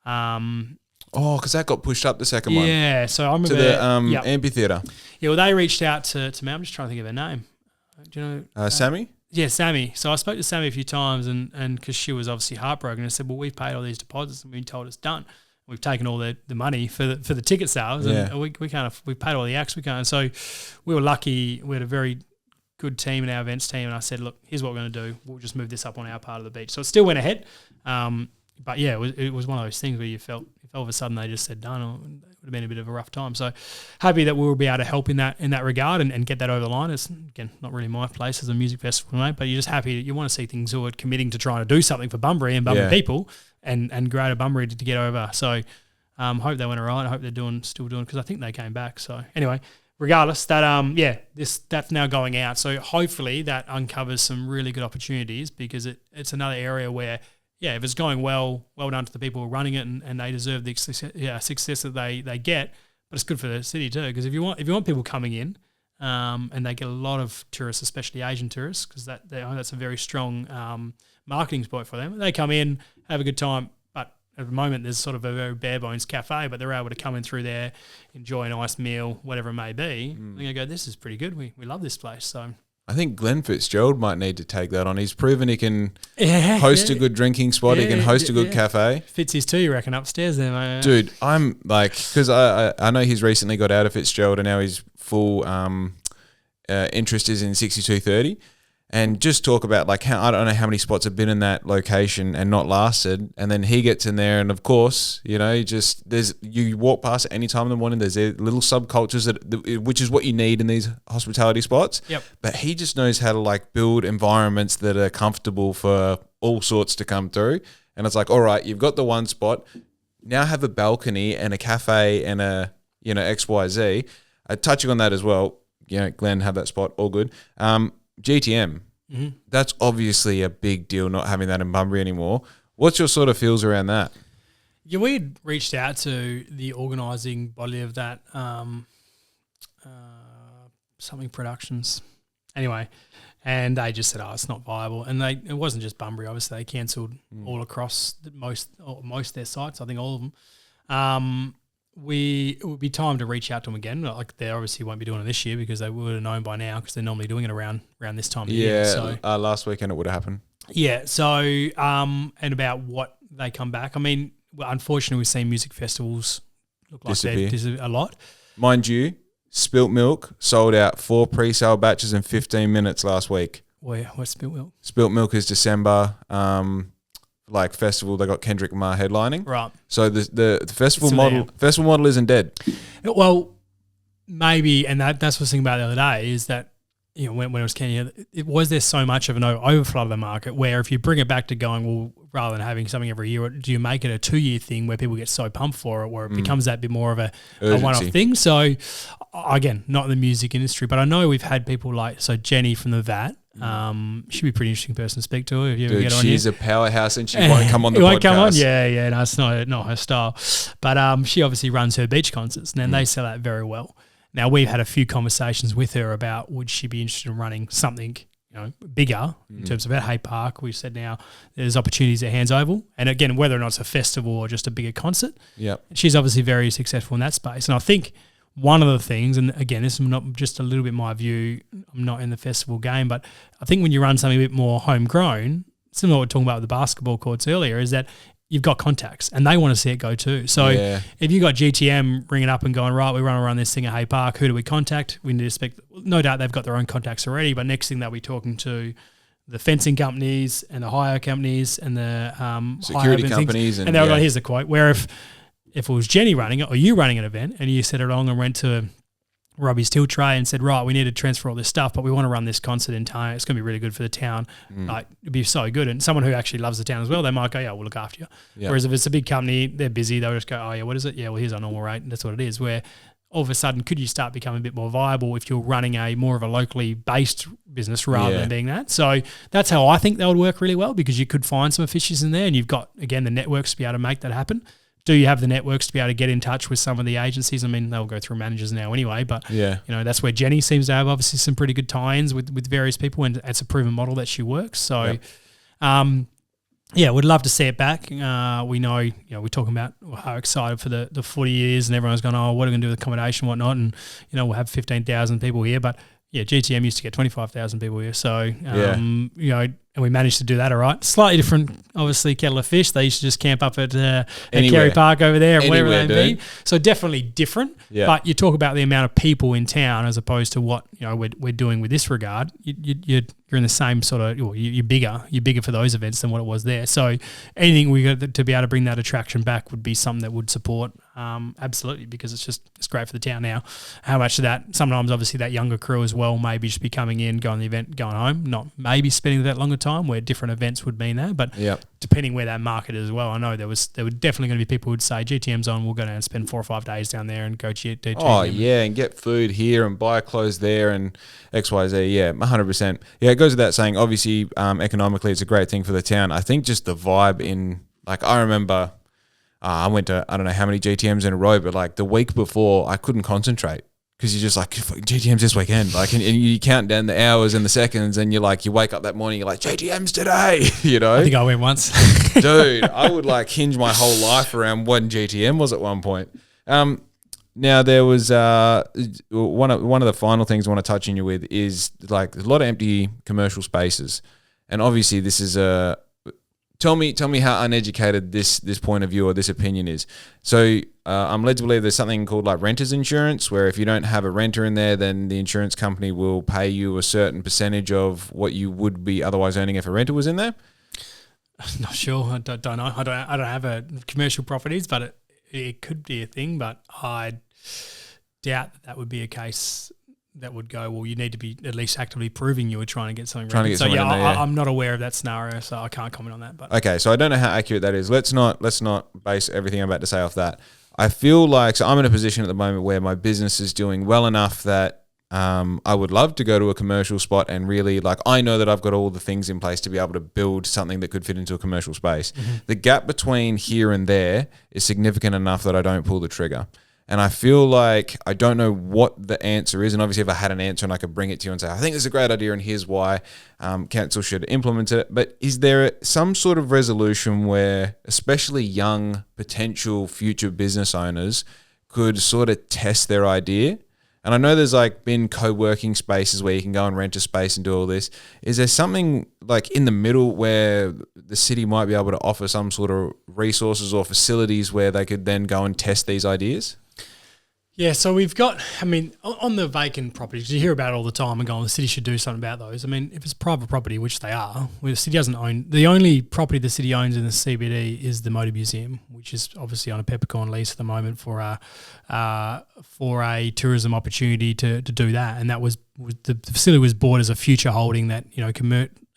because that got pushed up the second one. Yeah, so I remember to the amphitheatre. Yeah, well, they reached out to me. I'm just trying to think of her name. Do you know Sammy? Yeah, Sammy. So I spoke to Sammy a few times, and because she was obviously heartbroken, I said, well, we've paid all these deposits and we've been told it's done. We've taken all the money for the ticket sales, and we paid all the acts we can't. So we were lucky. We had a very good team in our events team, and I said, look, here's what we're going to do. We'll just move this up on our part of the beach. So it still went ahead, but yeah, it was one of those things where you felt if all of a sudden they just said done, it would have been a bit of a rough time. So happy that we'll be able to help in that regard and get that over the line. It's again not really my place as a music festival, mate, but you're just happy that you want to see things who are committing to trying to do something for Bunbury and Bunbury people. And Greater Bunbury to get over. So hope they went all right. I hope they're still doing because I think they came back. So anyway, regardless, that's now going out. So hopefully that uncovers some really good opportunities because it's another area where, if it's going well done to the people who are running it and they deserve the success that they get. But it's good for the city too because if you want people coming in and they get a lot of tourists, especially Asian tourists, because that's a very strong marketing spot for them. They come in, have a good time, but at the moment there's sort of a very bare bones cafe, but they're able to come in through there, enjoy a nice meal, whatever it may be. They're going to go, this is pretty good. We love this place. So I think Glenn Fitzgerald might need to take that on. He's proven he can host a good drinking spot. He can host a good cafe. Fitzy's too, you reckon, upstairs there, mate. Dude, I'm like, because I know he's recently got out of Fitzgerald and now his full interest is in 6230. And just talk about like how I don't know how many spots have been in that location and not lasted, and then he gets in there, and of course, you walk past at any time in the morning. There's little subcultures which is what you need in these hospitality spots. Yep. But he just knows how to like build environments that are comfortable for all sorts to come through. And it's like, all right, you've got the one spot, now have a balcony and a cafe and a XYZ. Touching on that as well, Glenn have that spot, all good. GTM, that's obviously a big deal not having that in Bunbury anymore. What's your sort of feels around that? Yeah, we'd reached out to the organising body of that, something productions. Anyway, and they just said, it's not viable. And it wasn't just Bunbury, obviously. They cancelled all across most of their sites, I think all of them. It would be time to reach out to them again. Like they obviously won't be doing it this year because they would have known by now because they're normally doing it around this time of year. Yeah, so, last weekend it would have happened. Yeah, so and about what they come back. I mean, unfortunately we've seen music festivals look like they're a lot. Mind you, Spilt Milk sold out 4 pre-sale batches in 15 minutes last week. What's Spilt Milk? Spilt Milk is December. Festival, they got Kendrick Lamar headlining. Right. So the festival model isn't dead. Well, maybe, and that's what I was thinking about the other day is that when it was Kenya, was there so much of an overflow of the market where if you bring it back to going, well, rather than having something every year, do you make it a 2-year thing where people get so pumped for it where it becomes that bit more of a one-off thing? So again, not in the music industry, but I know we've had people like Jenny from the VAT. She'd be a pretty interesting person to speak to if you ever get on here. She's a powerhouse and she won't come on the podcast. Won't come on? Yeah, no, it's not her style. But she obviously runs her beach concerts and they sell out very well. Now, we've had a few conversations with her about would she be interested in running something bigger in terms of at Hay Park. We've said now there's opportunities at Hands Oval. And again, whether or not it's a festival or just a bigger concert, yep. She's obviously very successful in that space. And I think one of the things, and again, this is not just a little bit my view, I'm not in the festival game, but I think when you run something a bit more homegrown, similar to what we were talking about with the basketball courts earlier, is that you've got contacts and they want to see it go too. So if you got GTM ringing up and going, right, we want to run this thing at Hay Park, who do we contact? We need to expect, no doubt they've got their own contacts already, but next thing they'll be talking to the fencing companies and the hire companies and the security companies. And they're like, here's the quote. Where if it was Jenny running it or you running an event and you set it along and went to Robbie's Tilt Tray and said, right, we need to transfer all this stuff, but we want to run this concert in town. It's going to be really good for the town. Like, it'd be so good. And someone who actually loves the town as well, they might go, yeah, we'll look after you. Yep. Whereas if it's a big company, they're busy, they'll just go, oh, yeah, what is it? Yeah, well, here's our normal rate. And that's what it is. Where all of a sudden, could you start becoming a bit more viable if you're running a more of a locally based business rather than being that? So that's how I think that would work really well, because you could find some efficiencies in there and you've got, again, the networks to be able to make that happen. Do you have the networks to be able to get in touch with some of the agencies? I mean, they'll go through managers now anyway, but that's where Jenny seems to have obviously some pretty good tie-ins with various people, and it's a proven model that she works. So, we'd love to see it back. We know, we're talking about how excited for the footy is, and everyone's going, oh, what are we going to do with accommodation and whatnot? And, we'll have 15,000 people here, but GTM used to get 25,000 people here. So, and we managed to do that all right. Slightly different, obviously, kettle of fish. They used to just camp up at Kerry Park over there and whatever they may be. So definitely different. Yeah. But you talk about the amount of people in town as opposed to what we're doing with this regard. You're in the same sort of. You're bigger. You're bigger for those events than what it was there. So anything we got to be able to bring that attraction back would be something that would support. Absolutely, because it's great for the town now. How much of that? Sometimes obviously that younger crew as well maybe just be coming in, going to the event, going home, not maybe spending that longer time where different events would mean that, but depending where that market is as well. I know there were definitely going to be people who would say GTM's on, we'll go down and spend 4 or 5 days down there and go to GTM. Oh yeah, and get food here and buy clothes there and XYZ. Yeah, 100%. Yeah, it goes without saying. Obviously, economically, it's a great thing for the town. I think just the vibe in, like, I remember I went to I don't know how many GTMs in a row, but like the week before I couldn't concentrate. Because you're just like, GTM's this weekend. Like, and you count down the hours and the seconds, and you're like, you wake up that morning, you're like, GTM's today, I think I went once. Dude, I would like hinge my whole life around when GTM was at one point. Now there was one of the final things I want to touch on you with is like there's a lot of empty commercial spaces, and obviously this is a. Tell me how uneducated this point of view or this opinion is. So I'm led to believe there's something called like renter's insurance, where if you don't have a renter in there, then the insurance company will pay you a certain percentage of what you would be otherwise earning if a renter was in there. Not sure. I don't know. I don't have a commercial properties, but it could be a thing. But I doubt that would be a case that would go, well, you need to be at least actively proving you were trying to get something rented. So I'm not aware of that scenario, so I can't comment on that. But okay, so I don't know how accurate that is. Let's not base everything I'm about to say off that. I feel like, so I'm in a position at the moment where my business is doing well enough that I would love to go to a commercial spot and really, like, I know that I've got all the things in place to be able to build something that could fit into a commercial space. Mm-hmm. The gap between here and there is significant enough that I don't pull the trigger. And I feel like I don't know what the answer is. And obviously if I had an answer and I could bring it to you and say, I think it's a great idea and here's why council should implement it. But is there some sort of resolution where especially young potential future business owners could sort of test their idea? And I know there's like been co-working spaces where you can go and rent a space and do all this. Is there something like in the middle where the city might be able to offer some sort of resources or facilities where they could then go and test these ideas? Yeah, so we've got, I mean, on the vacant properties, you hear about it all the time and go, the city should do something about those. I mean, if it's private property, which they are, where the city doesn't own, the only property the city owns in the CBD is the Motor Museum, which is obviously on a peppercorn lease at the moment for a tourism opportunity to do that. And that was the facility was bought as a future holding that,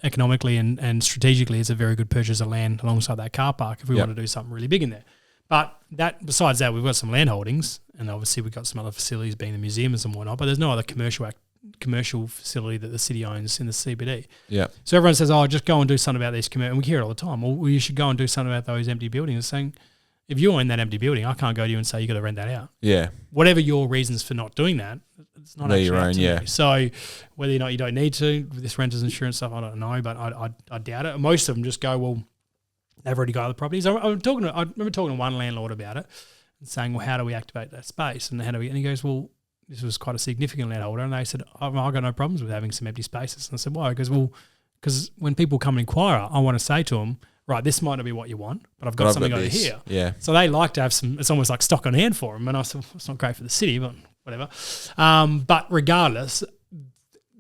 economically and strategically is a very good purchase of land alongside that car park if we want to do something really big in there. But besides that, we've got some land holdings, and obviously we've got some other facilities being the museums and whatnot, but there's no other commercial facility that the city owns in the CBD. Yeah. So everyone says, just go and do something about these commercial, and we hear it all the time. Well, you should go and do something about those empty buildings. Saying, if you own that empty building, I can't go to you and say you got to rent that out. Yeah. Whatever your reasons for not doing that, it's not actually your own. Yeah. So whether or not you don't need to with this renters insurance stuff, I don't know, but I doubt it. Most of them just go, well, they've already got other properties. I remember talking to one landlord about it, and saying, well, how do we activate that space? And and he goes, well, this was quite a significant landholder. And they said, I've got no problems with having some empty spaces. And I said, why? He goes, well, because when people come and inquire, I want to say to them, right, this might not be what you want, but I've got something over here. Yeah. So they like to have some, it's almost like stock on hand for them. And I said, well, it's not great for the city, but whatever. But regardless,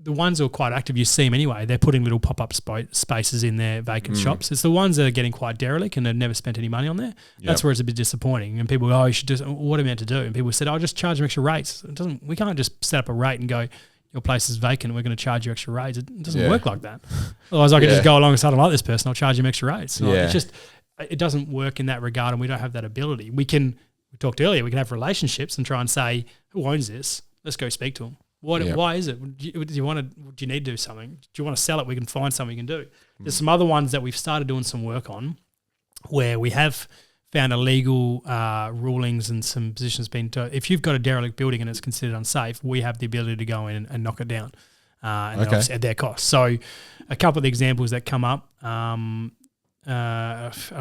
the ones who are quite active, you see them anyway, they're putting little pop-up spaces in their vacant shops. It's the ones that are getting quite derelict and have never spent any money on there. That's where it's a bit disappointing. And people go, oh, you should just, what are we meant to do? And people said, oh, just charge them extra rates. We can't just set up a rate and go, your place is vacant, we're going to charge you extra rates. It doesn't work like that. Otherwise, I could just go alongside and like this person, I'll charge him extra rates. So it's just, it doesn't work in that regard, and we don't have that ability. We talked earlier, we can have relationships and try and say, who owns this? Let's go speak to them. Why is it? Do you need to do something? Do you want to sell it? We can find something you can do. There's some other ones that we've started doing some work on where we have found illegal rulings and some positions being done. If you've got a derelict building and it's considered unsafe, we have the ability to go in and knock it down and obviously at their cost. So a couple of the examples that come up, I'll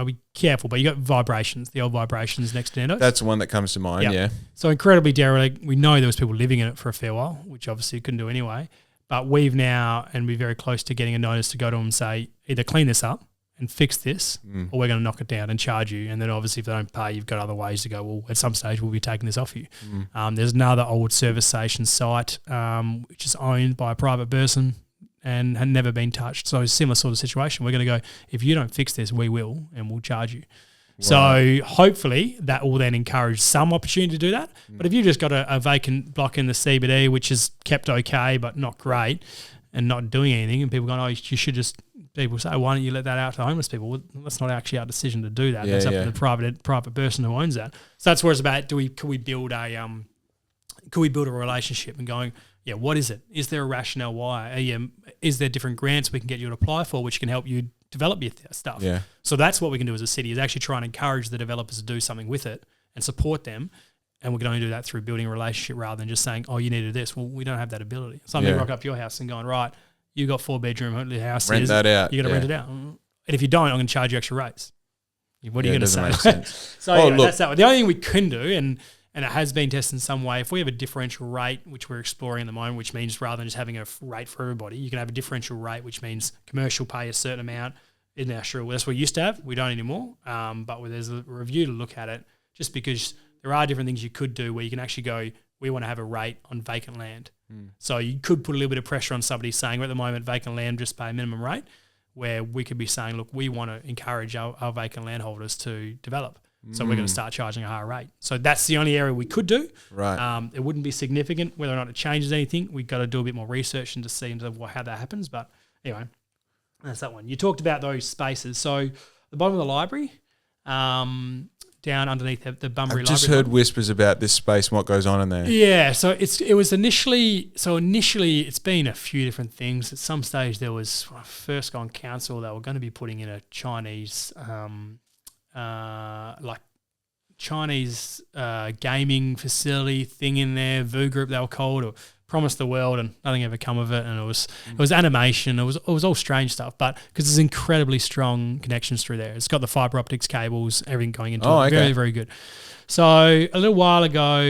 be careful, but you got vibrations, the old vibrations next to Nando's. That's the one that comes to mind, yeah. So incredibly derelict. We know there was people living in it for a fair while, which obviously you couldn't do anyway. But we've now, and we're very close to getting a notice to go to them and say, either clean this up and fix this, or we're going to knock it down and charge you. And then obviously if they don't pay, you've got other ways to go, well, at some stage we'll be taking this off you. There's another old service station site which is owned by a private person and had never been touched. So it's a similar sort of situation. We're going to go, if you don't fix this, we will, and we'll charge you. Wow. So hopefully that will then encourage some opportunity to do that. But if you've just got a vacant block in the CBD, which is kept okay but not great and not doing anything, and people going, oh, you should just, people say, why don't you let that out to homeless people? Well, that's not actually our decision to do that. That's up to the private person who owns that. So that's where it's about, could we build a relationship and going, yeah, what is it? Is there a rationale why? Is there different grants we can get you to apply for which can help you develop your stuff? Yeah. So that's what we can do as a city, is actually try and encourage the developers to do something with it and support them. And we can only do that through building a relationship rather than just saying, oh, you need to do this. Well, we don't have that ability. So I'm going to rock up to your house and going, right, you got 4-bedroom house. Rent that out. You got to rent it out. And if you don't, I'm going to charge you extra rates. What are you going to say? Make sense. So that's that one. The only thing we can do, and it has been tested in some way, if we have a differential rate, which we're exploring at the moment, which means rather than just having a rate for everybody, you can have a differential rate, which means commercial pay a certain amount. In our sure, that's what we used to have. We don't anymore. But there's a review to look at it, just because there are different things you could do where you can actually go, we want to have a rate on vacant land. So you could put a little bit of pressure on somebody saying, at the moment, vacant land, just pay a minimum rate, where we could be saying, look, we want to encourage our vacant landholders to develop. So we're going to start charging a higher rate. So that's the only area we could do. Right. It wouldn't be significant. Whether or not it changes anything, we've got to do a bit more research and to see into how that happens. But anyway, that's that one. You talked about those spaces. So the bottom of the library, down underneath the Bunbury library. I've just heard whispers about this space and what goes on in there. Yeah. So it was initially it's been a few different things. At some stage there was, when I first got on council, they were going to be putting in a Chinese Chinese gaming facility thing in there, VU Group they were called, or promised the world, and nothing ever come of it. And it was animation. It was all strange stuff, but because there's incredibly strong connections through there. It's got the fibre optics cables, everything going into it. Okay. Very, very good. So a little while ago,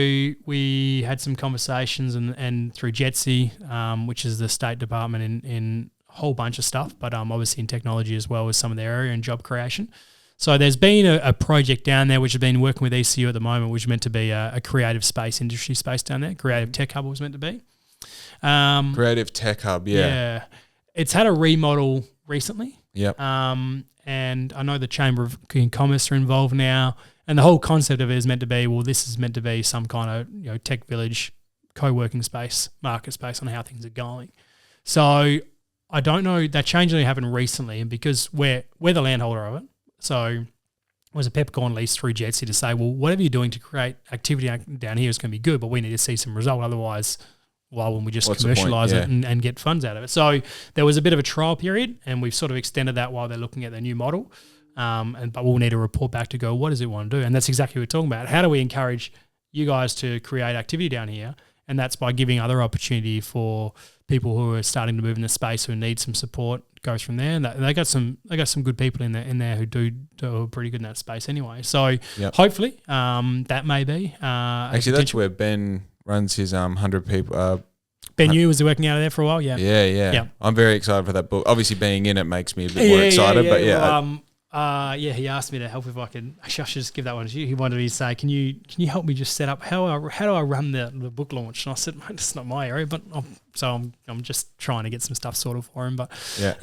we had some conversations and through JETSI, which is the state department in a whole bunch of stuff, but obviously in technology as well as some of their area and job creation. So there's been a project down there which has been working with ECU at the moment, which is meant to be a creative space, industry space down there. Creative Tech Hub was meant to be. Creative Tech Hub, yeah. It's had a remodel recently. Yep. And I know the Chamber of Commerce are involved now. And the whole concept of it is meant to be, well, this is meant to be some kind of tech village, co-working space, market space on how things are going. So I don't know, that change only happened recently, and because we're the landholder of it. So it was a peppercorn lease through JETSI to say, well, whatever you're doing to create activity down here is going to be good, but we need to see some result. Otherwise, why wouldn't we just commercialise it and get funds out of it? So there was a bit of a trial period, and we've sort of extended that while they're looking at their new model. But we'll need a report back to go, what does it want to do? And that's exactly what we're talking about. How do we encourage you guys to create activity down here and that's by giving other opportunity for people who are starting to move in the space who need some support. Goes from there, and they got some good people in there who do pretty good in that space anyway. So hopefully that may be actually that's where Ben runs his 100 people. Ben Yu was working out of there for a while. Yeah. I'm very excited for that book. Obviously, being in it makes me a bit more excited. But he asked me to help if I could. Actually, I should just give that one to you. He wanted me to say, "Can you help me just set up how do I run the book launch?" And I said, "Mate, it's not my area, but I'm just trying to get some stuff sorted for him." But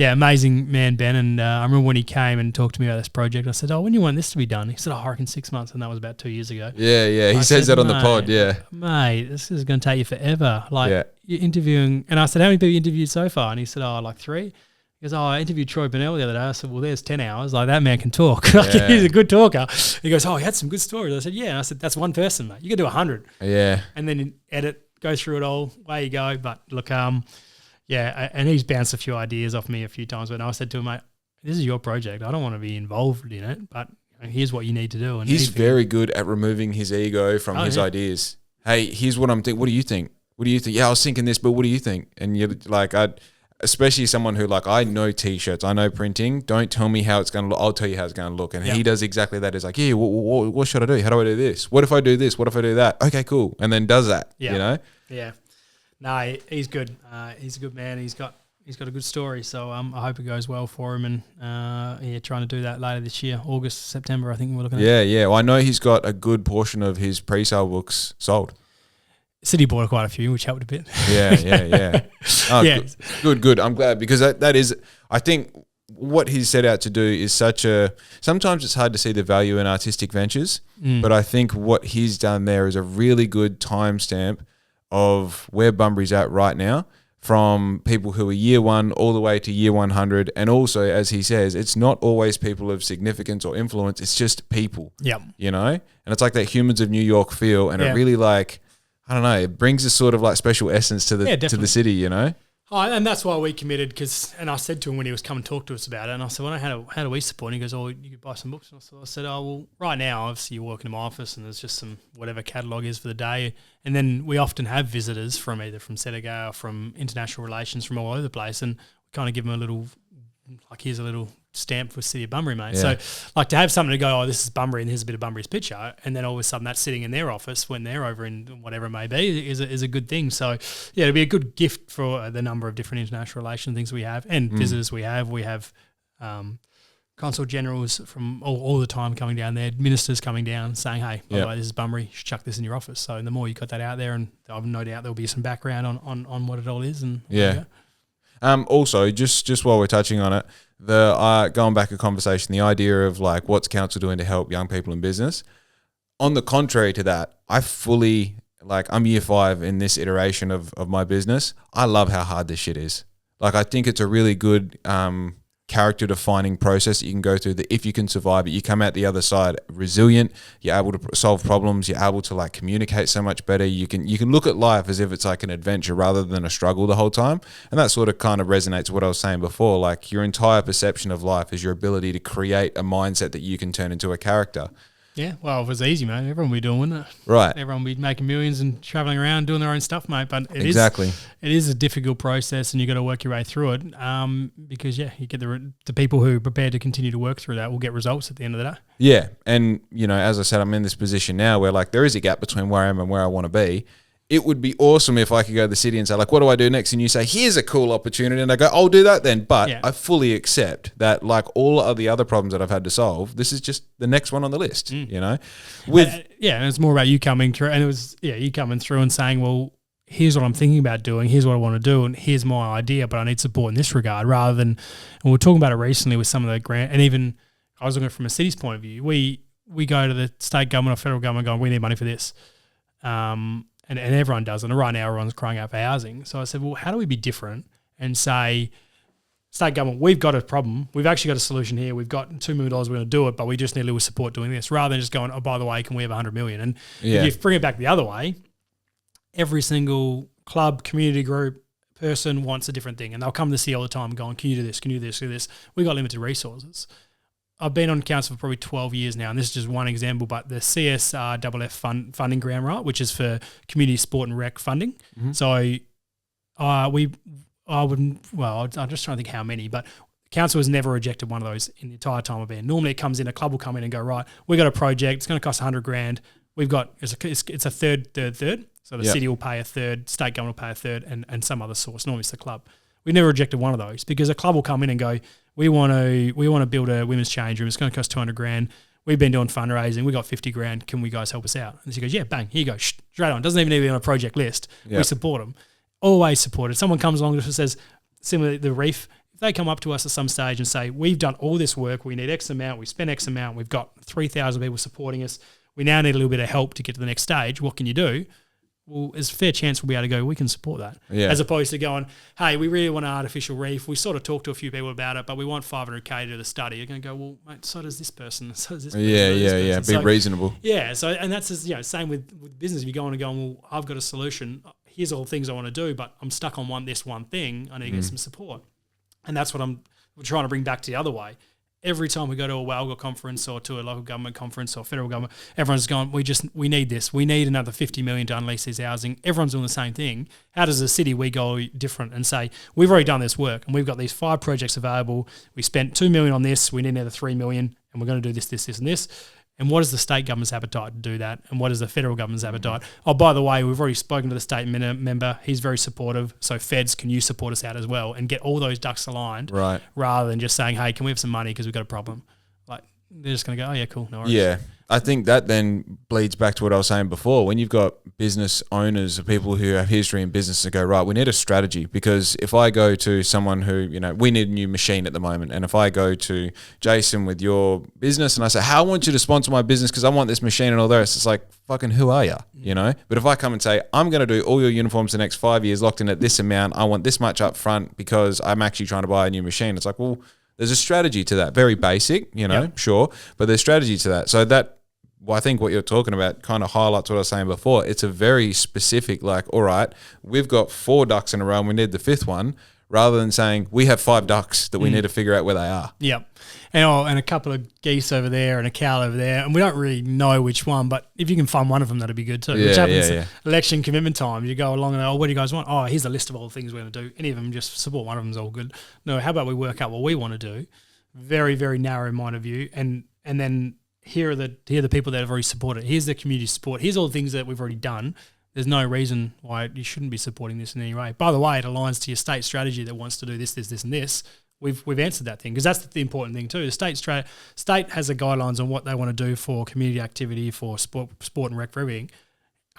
amazing man, Ben. And I remember when he came and talked to me about this project, I said, "Oh, when do you want this to be done?" He said, "I reckon 6 months," and that was about 2 years ago. Yeah. He says that on the pod. Yeah, mate, this is going to take you forever. You're interviewing, and I said, "How many people you interviewed so far?" And he said, "Oh, like 3." He goes, "Oh, I interviewed Troy Burnell the other day." I said, "Well, there's 10 hours. Like, that man can talk. He's a good talker." He goes, "Oh, he had some good stories." I said, "Yeah." And I said, "That's one person, mate. You can do 100." Yeah. And then edit, go through it all. Away you go. But look, and he's bounced a few ideas off me a few times. But I said to him, "Mate, this is your project. I don't want to be involved in it, but here's what you need to do." And he's very good at removing his ego from his ideas. Hey, here's what I'm thinking. What do you think? What do you think? Yeah, I was thinking this, but what do you think? And you're like, especially someone who I know T-shirts, I know printing. Don't tell me how it's going to look. I'll tell you how it's going to look. And he does exactly that. He's like, yeah, what should I do? How do I do this? What if I do this? What if I do that? Okay, cool. And then does that, you know? Yeah. No, he's good. He's a good man. He's got a good story. So I hope it goes well for him. And trying to do that later this year, August, September, I think we're looking at. Yeah. Well, I know he's got a good portion of his pre-sale books sold. City bought quite a few, which helped a bit. Yeah. Oh, good. I'm glad because that is, I think what he's set out to do is sometimes it's hard to see the value in artistic ventures, but I think what he's done there is a really good timestamp of where Bunbury's at right now, from people who are year one all the way to year 100. And also, as he says, it's not always people of significance or influence. It's just people, you know? And it's like that Humans of New York feel. And it really I don't know, it brings a sort of special essence to the city, you know? Oh, and that's why we committed, and I said to him when he was coming to talk to us about it, and I said, well, how do we support? And he goes, "Oh, you could buy some books." And I said, "Oh, well, right now, obviously you're working in my office and there's just some whatever catalogue is for the day. And then we often have visitors from either from Senegal or from international relations from all over the place, and we kind of give them a little, here's a little stamp for City of Bunbury, mate." So to have something to go, "Oh, this is Bunbury and here's a bit of Bunbury's picture," and then all of a sudden that's sitting in their office when they're over in whatever it may be is a good thing. So it'll be a good gift for the number of different international relation things we have and visitors we have. We have consul generals from all the time coming down there, ministers coming down saying, "Hey, by the way, this is Bunbury, you should chuck this in your office." So the more you got that out there, and I've no doubt there'll be some background on what it all is. And also, just while we're touching on it, going back a conversation, the idea of what's council doing to help young people in business. On the contrary to that, I fully I'm year 5 in this iteration of my business. I love how hard this shit is. I think it's a really good character defining process that you can go through, that if you can survive it, you come out the other side resilient, you're able to solve problems, you're able to communicate so much better. You can look at life as if it's an adventure rather than a struggle the whole time. And that sort of kind of resonates with what I was saying before. Your entire perception of life is your ability to create a mindset that you can turn into a character. Yeah, well, if it was easy, mate, everyone would be doing it. Right. Everyone would be making millions and travelling around doing their own stuff, mate. But it is a difficult process, and you got to work your way through it because, you get the people who are prepared to continue to work through that will get results at the end of the day. Yeah, and, as I said, I'm in this position now where, there is a gap between where I am and where I want to be. It would be awesome if I could go to the city and say, what do I do next? And you say, here's a cool opportunity. And I go, I'll do that then. But I fully accept that all of the other problems that I've had to solve, this is just the next one on the list, you know? And it's more about you coming through. And it was, you coming through and saying, well, here's what I'm thinking about doing. Here's what I want to do. And here's my idea, but I need support in this regard, rather than, and we were talking about it recently with some of the grant, and even I was looking at it from a city's point of view. We go to the state government or federal government going, we need money for this. And everyone does. And right now everyone's crying out for housing. So I said, well, how do we be different and say, state government, we've got a problem. We've actually got a solution here. We've got $2 million. We're going to do it, but we just need a little support doing this, rather than just going, oh, by the way, can we have 100 million? And if you bring it back the other way, every single club, community group, person wants a different thing. And they'll come to see all the time going, can you do this? Can you do this? Do this? We've got limited resources. I've been on council for probably 12 years now, and this is just one example, but the CSRFF funding grant, right, which is for community sport and rec funding. Mm-hmm. So I'm just trying to think how many, but council has never rejected one of those in the entire time I've been. Normally it comes in, a club will come in and go, right, we got a project, it's going to cost $100,000. We've got, it's a third. So the city will pay a third, state government will pay a third, and some other source. Normally it's the club. We've never rejected one of those because a club will come in and go, we want to build a women's change room. It's going to cost $200,000. We've been doing fundraising. We got $50,000. Can we guys help us out? And she goes, yeah, bang, here you go, straight on. Doesn't even need to be on a project list. Yep. We support them. Always supported. Someone comes along and says, similarly, the Reef, if they come up to us at some stage and say, we've done all this work, we need X amount, we spent X amount, we've got 3,000 people supporting us, we now need a little bit of help to get to the next stage, what can you do? Well, there's a fair chance we'll be able to go, we can support that. Yeah. As opposed to going, hey, we really want an artificial reef. We sort of talked to a few people about it, but we want $500,000 to do the study. You're going to go, well, mate, so does this person. So does this person. Yeah. Be reasonable. Yeah. So, and that's just, same with business. If you go on and go, well, I've got a solution. Here's all the things I want to do, but I'm stuck on this one thing. I need to get some support. And that's what I'm trying to bring back to the other way. Every time we go to a WALGA conference or to a local government conference or federal government, everyone's gone, we need this. We need another $50 million to unleash this housing. Everyone's doing the same thing. How does a city we go different and say, we've already done this work and we've got these 5 projects available. We spent $2 million on this. We need another $3 million and we're going to do this, this, and this. And what is the state government's appetite to do that? And what is the federal government's appetite? Oh, by the way, we've already spoken to the state member. He's very supportive. So feds, can you support us out as well and get all those ducks aligned, right? Rather than just saying, hey, can we have some money because we've got a problem? Like, they're just going to go, oh, yeah, cool, no worries. Yeah. I think that then bleeds back to what I was saying before. When you've got business owners or people who have history in business to go, right, we need a strategy. Because if I go to someone who, we need a new machine at the moment. And if I go to Jaysen with your business and I say, I want you to sponsor my business because I want this machine and all the rest, it's like, fucking who are you? But if I come and say, I'm going to do all your uniforms the next 5 years locked in at this amount, I want this much up front because I'm actually trying to buy a new machine. It's like, well, there's a strategy to that. Very basic, sure, but there's strategy to that. So that, I think what you're talking about kind of highlights what I was saying before. It's a very specific, like, all right, we've got 4 ducks in a row and we need the 5th one, rather than saying we have 5 ducks that we need to figure out where they are. Yep. And a couple of geese over there and a cow over there. And we don't really know which one, but if you can find one of them, that'd be good too. Which happens election commitment time. You go along and what do you guys want? Oh, here's a list of all the things we're going to do. Any of them, just support one of them is all good. No, how about we work out what we want to do? Very, very narrow mind of view. And then here are the people that have already supported. Here's the community support. Here's all the things that we've already done. There's no reason why you shouldn't be supporting this in any way. By the way, it aligns to your state strategy that wants to do this, this, this, and this. We've answered that thing because that's the important thing too. The state has the guidelines on what they want to do for community activity, for sport and rec, for everything.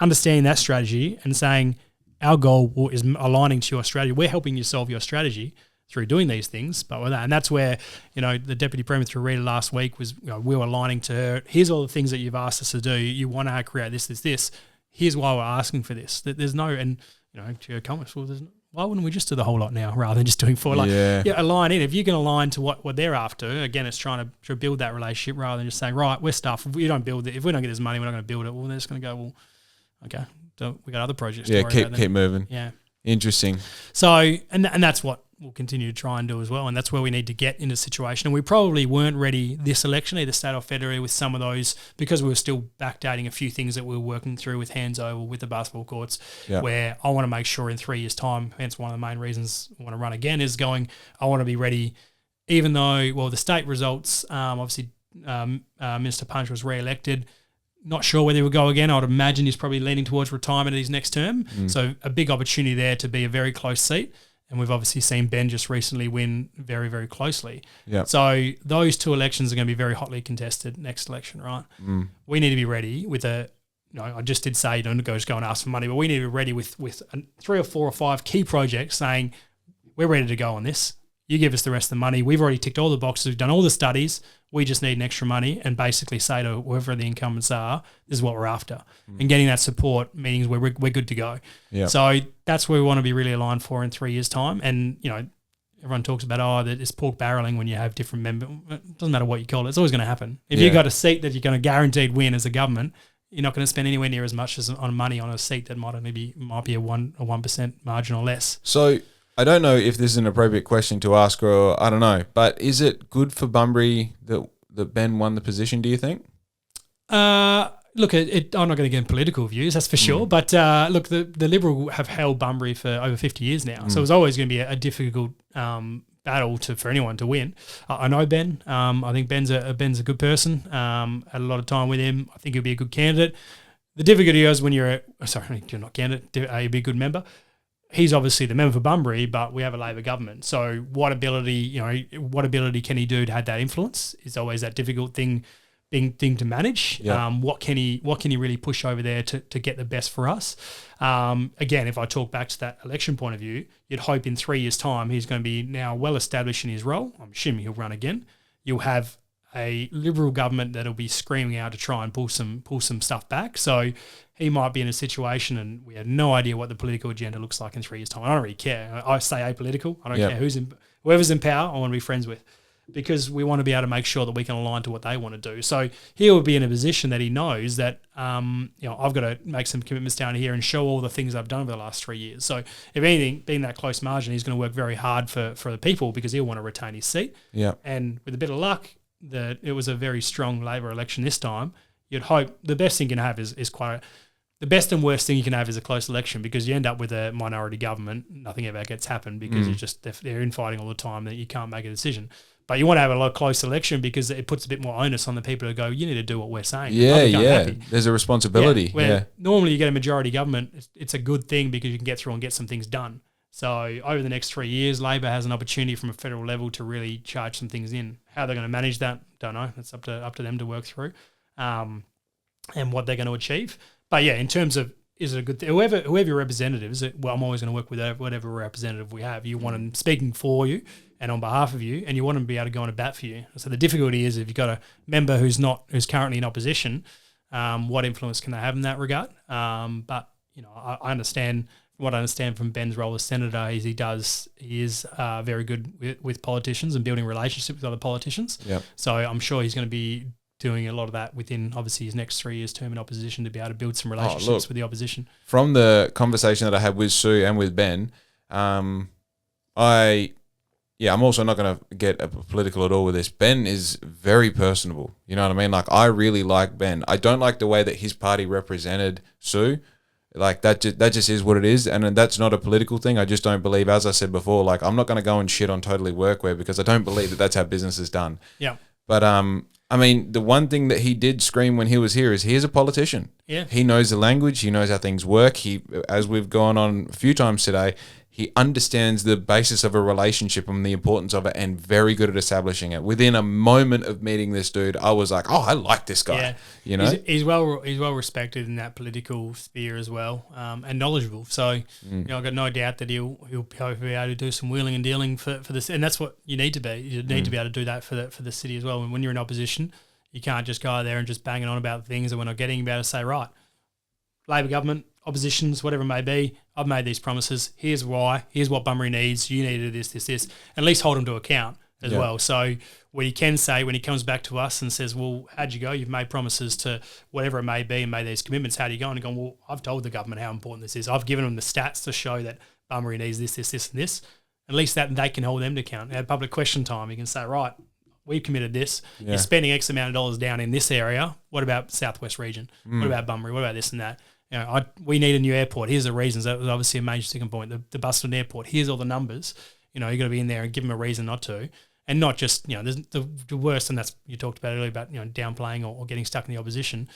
Understanding that strategy and saying our goal is aligning to your strategy. We're helping you solve your strategy through doing these things, but with that, and that's where the Deputy Premier through Rita last week was we were aligning to her. Here's all the things that you've asked us to do. You want to create this. Here's why we're asking for this. That there's no, and to your comments, well, why wouldn't we just do the whole lot now rather than just doing 4? Align in. If you can align to what they're after, again, it's trying to build that relationship rather than just saying, right, we're stuff. If we don't build it, if we don't get this money, we're not going to build it. Well, they're just going to go, well, okay, we got other projects. Yeah, keep moving. Yeah, interesting. So, and that's what we'll continue to try and do as well. And that's where we need to get into the situation. And we probably weren't ready this election, either state or federal, with some of those, because we were still backdating a few things that we were working through with hands over with the basketball courts, where I want to make sure in 3 years' time, hence one of the main reasons I want to run again, is I want to be ready, even though, the state results, obviously Minister Punch was re-elected. Not sure whether he will go again. I would imagine he's probably leaning towards retirement at his next term. So a big opportunity there to be a very close seat. And we've obviously seen Ben just recently win very, very closely. Yep. So those 2 elections are going to be very hotly contested next election, right? We need to be ready with I just did say don't go and ask for money, but we need to be ready with 3 or 4 or 5 key projects saying we're ready to go on this. You give us the rest of the money. We've already ticked all the boxes. We've done all the studies. We just need an extra money, and basically say to whoever the incumbents are, this is what we're after. And getting that support means we're good to go. Yep. So that's where we want to be really aligned for in 3 years' time. And, everyone talks about, that it's pork barreling when you have different members. It doesn't matter what you call it. It's always going to happen. If you've got a seat that you're going to guaranteed win as a government, you're not going to spend anywhere near as much as on money on a seat that might be a 1% margin or less. So I don't know if this is an appropriate question to ask, or I don't know, but is it good for Bunbury that that Ben won the position, do you think? Look, I'm not going to get in political views, that's for sure. But look, the Liberal have held Bunbury for over 50 years now. So it was always going to be a difficult battle for anyone to win. I know Ben. I think Ben's a good person. Had a lot of time with him. I think he'll be a good candidate. The difficulty is when you're not candidate, you'll be a good member. He's obviously the member for Bunbury, but we have a Labor government. So what ability can he do to have that influence is always that difficult thing to manage. Yeah. What can he really push over there to get the best for us? Again, if I talk back to that election point of view, you'd hope in 3 years' time he's going to be now well established in his role. I'm assuming he'll run again. You'll have a Liberal government that'll be screaming out to try and pull some stuff back. So he might be in a situation, and we have no idea what the political agenda looks like in 3 years' time. I don't really care. I say apolitical. I don't care whoever's in power. I want to be friends with, because we want to be able to make sure that we can align to what they want to do. So he will be in a position that he knows that I've got to make some commitments down here and show all the things I've done over the last 3 years. So if anything, being that close margin, he's going to work very hard for the people, because he'll want to retain his seat. Yeah. And with a bit of luck, that it was a very strong Labor election this time. You'd hope the best thing you can have is the best and worst thing you can have is a close election, because you end up with a minority government. Nothing ever gets happened because they're infighting all the time that you can't make a decision. But you want to have a close election because it puts a bit more onus on the people to go, you need to do what we're saying. Yeah. There's a responsibility. Normally you get a majority government, it's a good thing because you can get through and get some things done. So over the next 3 years, Labor has an opportunity from a federal level to really charge some things in. How they're going to manage that, don't know. It's up to them to work through, and what they're going to achieve. But yeah, in terms of, is it a good thing? Whoever your representative is, I'm always going to work with whatever representative we have. You want them speaking for you and on behalf of you, and you want them to be able to go on a bat for you. So the difficulty is if you've got a member who's currently in opposition, what influence can they have in that regard? But I understand. What I understand from Ben's role as senator is he is very good with politicians and building relationships with other politicians. Yep. So I'm sure he's going to be doing a lot of that within obviously his next 3 years term in opposition to be able to build some relationships with the opposition. From the conversation that I had with Sue and with Ben, I'm also not going to get political at all with this. Ben is very personable. You know what I mean? Like, I really like Ben. I don't like the way that his party represented Sue. Like, that just is what it is, and that's not a political thing. I just don't believe, as I said before, like, I'm not going to go and shit on Totally Workwear because I don't believe that that's how business is done. Yeah. But I mean, the one thing that he did scream when he was here is he is a politician. Yeah. He knows the language. He knows how things work. He, as we've gone on a few times today, he understands the basis of a relationship and the importance of it, and very good at establishing it. Within a moment of meeting this dude, I was like, oh, I like this guy. Yeah. You know, he's well respected in that political sphere as well, and knowledgeable. So I've got no doubt that he'll be able to do some wheeling and dealing for this, and that's what you need to be. You need to be able to do that for the city as well. And when you're in opposition, you can't just go out there and just banging on about things that we're not getting. You able to say, right, Labor government, oppositions, whatever it may be, I've made these promises. Here's why. Here's what Bunbury needs. You need to do this. At least hold him to account as well. So what he can say when he comes back to us and says, well, how'd you go? You've made promises to whatever it may be and made these commitments. How do you go? And he well, I've told the government how important this is. I've given them the stats to show that Bunbury needs this, and this. At least that they can hold them to account. At public question time, you can say, right, we've committed this. Yeah. You're spending X amount of dollars down in this area. What about Southwest region? What about Bunbury? What about this and that? We need a new airport. Here's the reasons. That was obviously a major sticking point. The Buston Airport. Here's all the numbers. You got to be in there and give them a reason not to, and not just there's the worst. And that's you talked about earlier about downplaying or getting stuck in the opposition.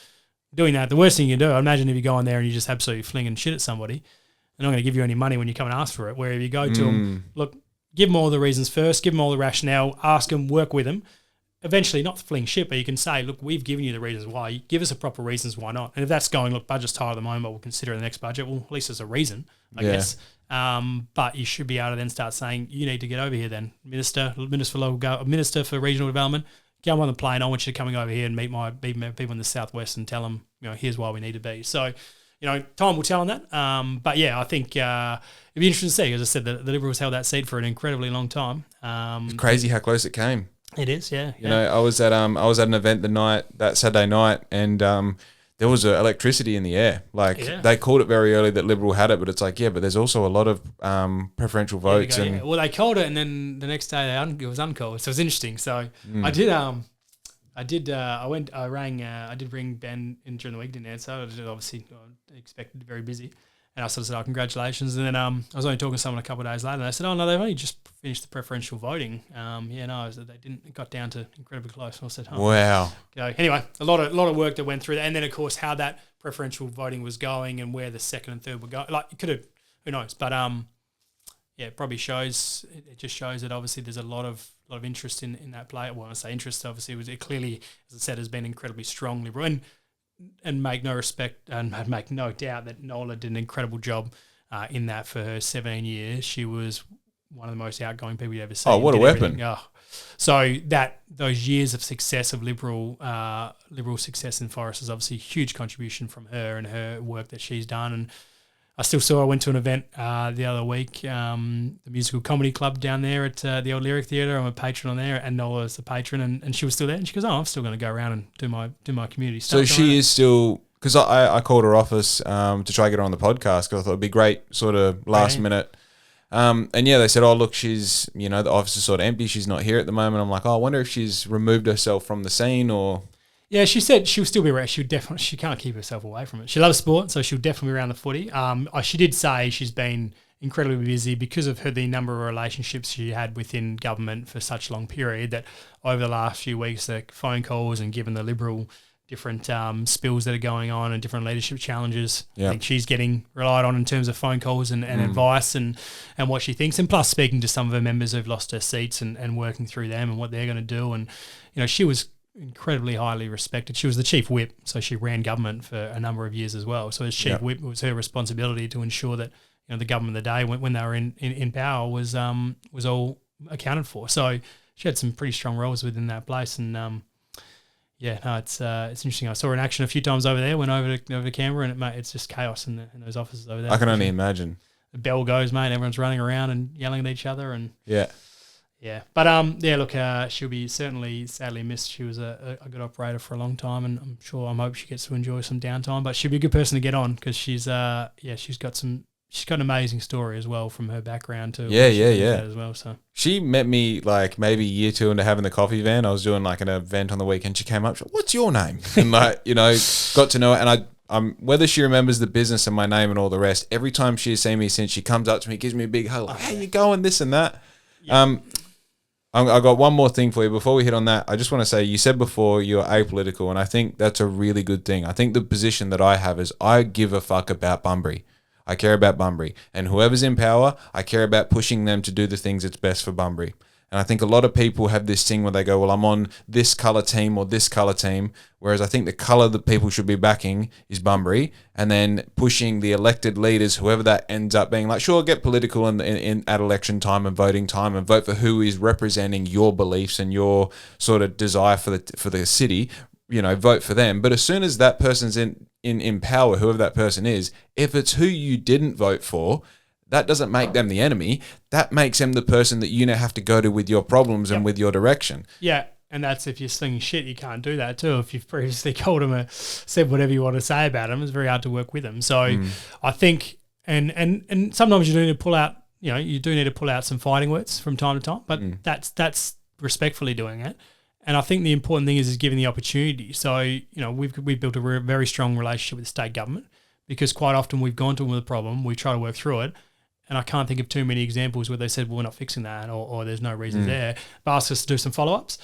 Doing that, the worst thing you can do. I imagine if you go in there and you just absolutely flinging shit at somebody, they're not going to give you any money when you come and ask for it. Where if you go to them, look, give them all the reasons first, give them all the rationale, ask them, work with them. Eventually, not fling shit, but you can say, look, we've given you the reasons why. Give us a proper reasons why not. And if that's going, look, budget's tight at the moment, but we'll consider the next budget. Well, at least there's a reason, I guess. But you should be able to then start saying, you need to get over here then. Minister for Regional Development, come on the plane. I want you to coming over here and meet my people in the Southwest and tell them, here's why we need to be. So, time will tell on that. But yeah, I think it'd be interesting to see. As I said, the Liberals held that seat for an incredibly long time. It's crazy how close it came. It is, yeah. I was at an event that Saturday night, and there was electricity in the air. They called it very early that Liberal had it, but it's like, but there's also a lot of preferential votes. Well, they called it, and then the next day it was uncalled. So it was interesting. So I did I did. I rang. I did ring Ben in during the week. Didn't answer. I did obviously expected very busy. And I sort of said, congratulations. And then I was only talking to someone a couple of days later, and they said, oh, no, they've only just finished the preferential voting. They didn't. It got down to incredibly close. And I said, oh. Wow. Okay. Anyway, a lot of work that went through that. And then, of course, how that preferential voting was going and where the second and third were going. Like, it could have, who knows? But, it probably shows, it just shows that obviously there's a lot of interest in that play. Well, I say interest, obviously, it clearly, as I said, has been incredibly strong Liberal. And make no doubt that Nola did an incredible job in that for her 17 years. She was one of the most outgoing people you ever seen. Oh, what a weapon! So those years of success of Liberal success in Forest is obviously a huge contribution from her and her work that she's done. And I went to an event the other week, the Musical Comedy Club down there at the Old Lyric Theatre. I'm a patron on there, and Nola is the patron, and she was still there. And she goes, I'm still going to go around and do my community stuff. So she is still, because I called her office to try to get her on the podcast because I thought it'd be great, sort of last minute. They said, oh, look, she's, the office is sort of empty. She's not here at the moment. I'm like, oh, I wonder if she's removed herself from the scene or... Yeah, she said she'll still be around. She can't keep herself away from it. She loves sport, so she'll definitely be around the footy. She did say she's been incredibly busy because of the number of relationships she had within government for such a long period that over the last few weeks, the phone calls and given the Liberal different spills that are going on and different leadership challenges, I think she's getting relied on in terms of phone calls and advice and what she thinks. And plus speaking to some of her members who've lost their seats and working through them and what they're going to do. And, she was incredibly highly respected. She was the chief whip, so she ran government for a number of years as well. So as chief whip, it was her responsibility to ensure that the government of the day when they were in power was all accounted for. So she had some pretty strong roles within that place, and it's interesting. I saw her in action a few times over there. Went over to Canberra, and it's just chaos in those offices over there. I can only imagine. The bell goes, mate. Everyone's running around and yelling at each other, and Yeah, but look, she'll be certainly sadly missed. She was a good operator for a long time, and I hope she gets to enjoy some downtime. But she'll be a good person to get on because she's got an amazing story as well from her background too. As well. So she met me like maybe year 2 into having the coffee van. I was doing like an event on the weekend. She came up, she, what's your name? And got to know it. And whether she remembers the business and my name and all the rest, every time she's seen me since, she comes up to me, gives me a big hug, like, how you going, this and that. Yeah. I got one more thing for you before we hit on that. I just want to say, you said before you're apolitical, and I think that's a really good thing. I think the position that I have is I give a fuck about Bunbury. I care about Bunbury. And whoever's in power, I care about pushing them to do the things that's best for Bunbury. And I think a lot of people have this thing where they go, well, I'm on this colour team or this colour team, whereas I think the colour that people should be backing is Bunbury, and then pushing the elected leaders, whoever that ends up being, like, sure, get political at election time and voting time and vote for who is representing your beliefs and your sort of desire for the city, vote for them. But as soon as that person's in power, whoever that person is, if it's who you didn't vote for, that doesn't make them the enemy. That makes them the person that you now have to go to with your problems and with your direction. Yeah, and that's if you're slinging shit, you can't do that too. If you've previously called them said whatever you want to say about them, it's very hard to work with them. So I think, and sometimes you do need to pull out, some fighting words from time to time, but that's respectfully doing it. And I think the important thing is giving the opportunity. So, we've built a very strong relationship with the state government because quite often we've gone to them with a problem, we try to work through it, and I can't think of too many examples where they said, well, we're not fixing that or there's no reason there, but ask us to do some follow-ups.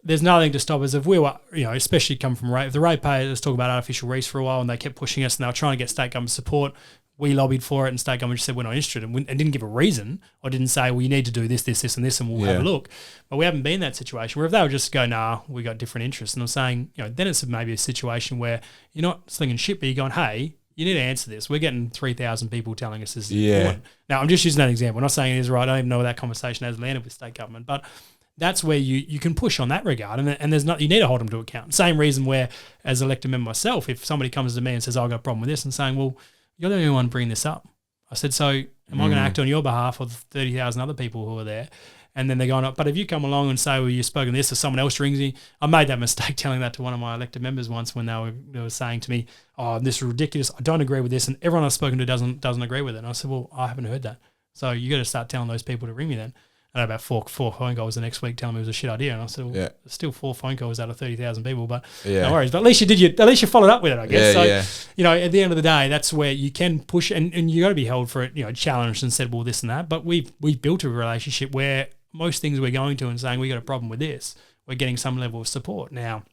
There's nothing to stop us if we were, especially come from if the ratepayers, let's talk about artificial reefs for a while, and they kept pushing us and they were trying to get state government support. We lobbied for it and state government just said we're not interested and didn't give a reason or didn't say, well, you need to do this, this, this and this and we'll have a look. But we haven't been in that situation where if they would just go, nah, we got different interests. And I'm saying, then it's maybe a situation where you're not slinging shit, but you're going, hey, you need to answer this. We're getting 3,000 people telling us this is important. Now, I'm just using that example. I'm not saying it is right. I don't even know where that conversation has landed with state government. But that's where you can push on that regard. And there's not, you need to hold them to account. Same reason where, as elected member myself, if somebody comes to me and says, I've got a problem with this, and saying, well, you're the only one bringing this up. I said, so am I going to act on your behalf of 30,000 other people who are there? And then they're going, but if you come along and say, well, you've spoken this, or someone else rings me, I made that mistake telling that to one of my elected members once when they were saying to me, oh, this is ridiculous. I don't agree with this. And everyone I've spoken to doesn't agree with it. And I said, well, I haven't heard that. So you got to start telling those people to ring me then. I had about four phone calls the next week telling me it was a shit idea, and I said, well, there's still 4 phone calls out of 30,000 people, but no worries. But at least you followed up with it, I guess. At the end of the day, that's where you can push, and you got to be held for it, challenged and said, well, this and that. But we've built a relationship where most things we're going to and saying we got a problem with this, we're getting some level of support. Now,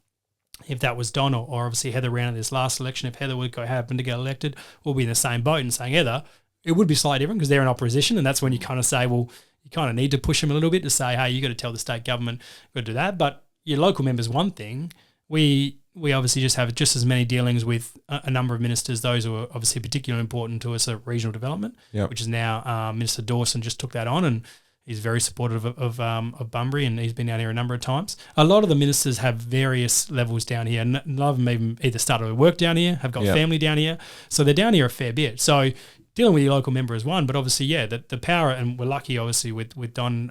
if that was Don or obviously Heather ran in this last election, if Heather would happen to get elected, we'll be in the same boat and saying Heather, it would be slightly different because they're in opposition, and that's when you kind of say, well, you kind of need to push them a little bit to say, hey, you got to tell the state government, got to do that. But your local member's one thing. We obviously just have just as many dealings with a number of ministers. Those who are obviously particularly important to us are regional development, which is now Minister Dawson just took that on, and he's very supportive of Bunbury, and he's been down here a number of times. A lot of the ministers have various levels down here. A lot of them even either started work down here, have got family down here. So they're down here a fair bit. So dealing with your local member is one, but obviously, the power, and we're lucky, obviously, with Don,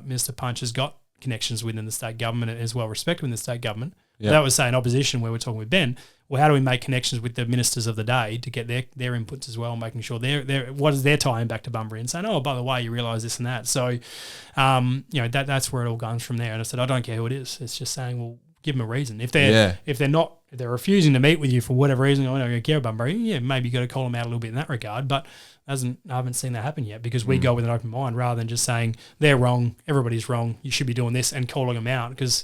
Minister Punch has got connections within the state government and is well respected within the state government. Yep. That was, say, an opposition where we're talking with Ben. Well, how do we make connections with the ministers of the day to get their inputs as well, making sure what is their tie-in back to Bunbury and saying, oh, by the way, you realise this and that. So, that's where it all comes from there. And I said, I don't care who it is. It's just saying, well, give them a reason. If they're refusing to meet with you for whatever reason, I don't care about Bunbury, maybe you got to call them out a little bit in that regard. But I haven't seen that happen yet, because we go with an open mind rather than just saying they're wrong, everybody's wrong, you should be doing this, and calling them out, because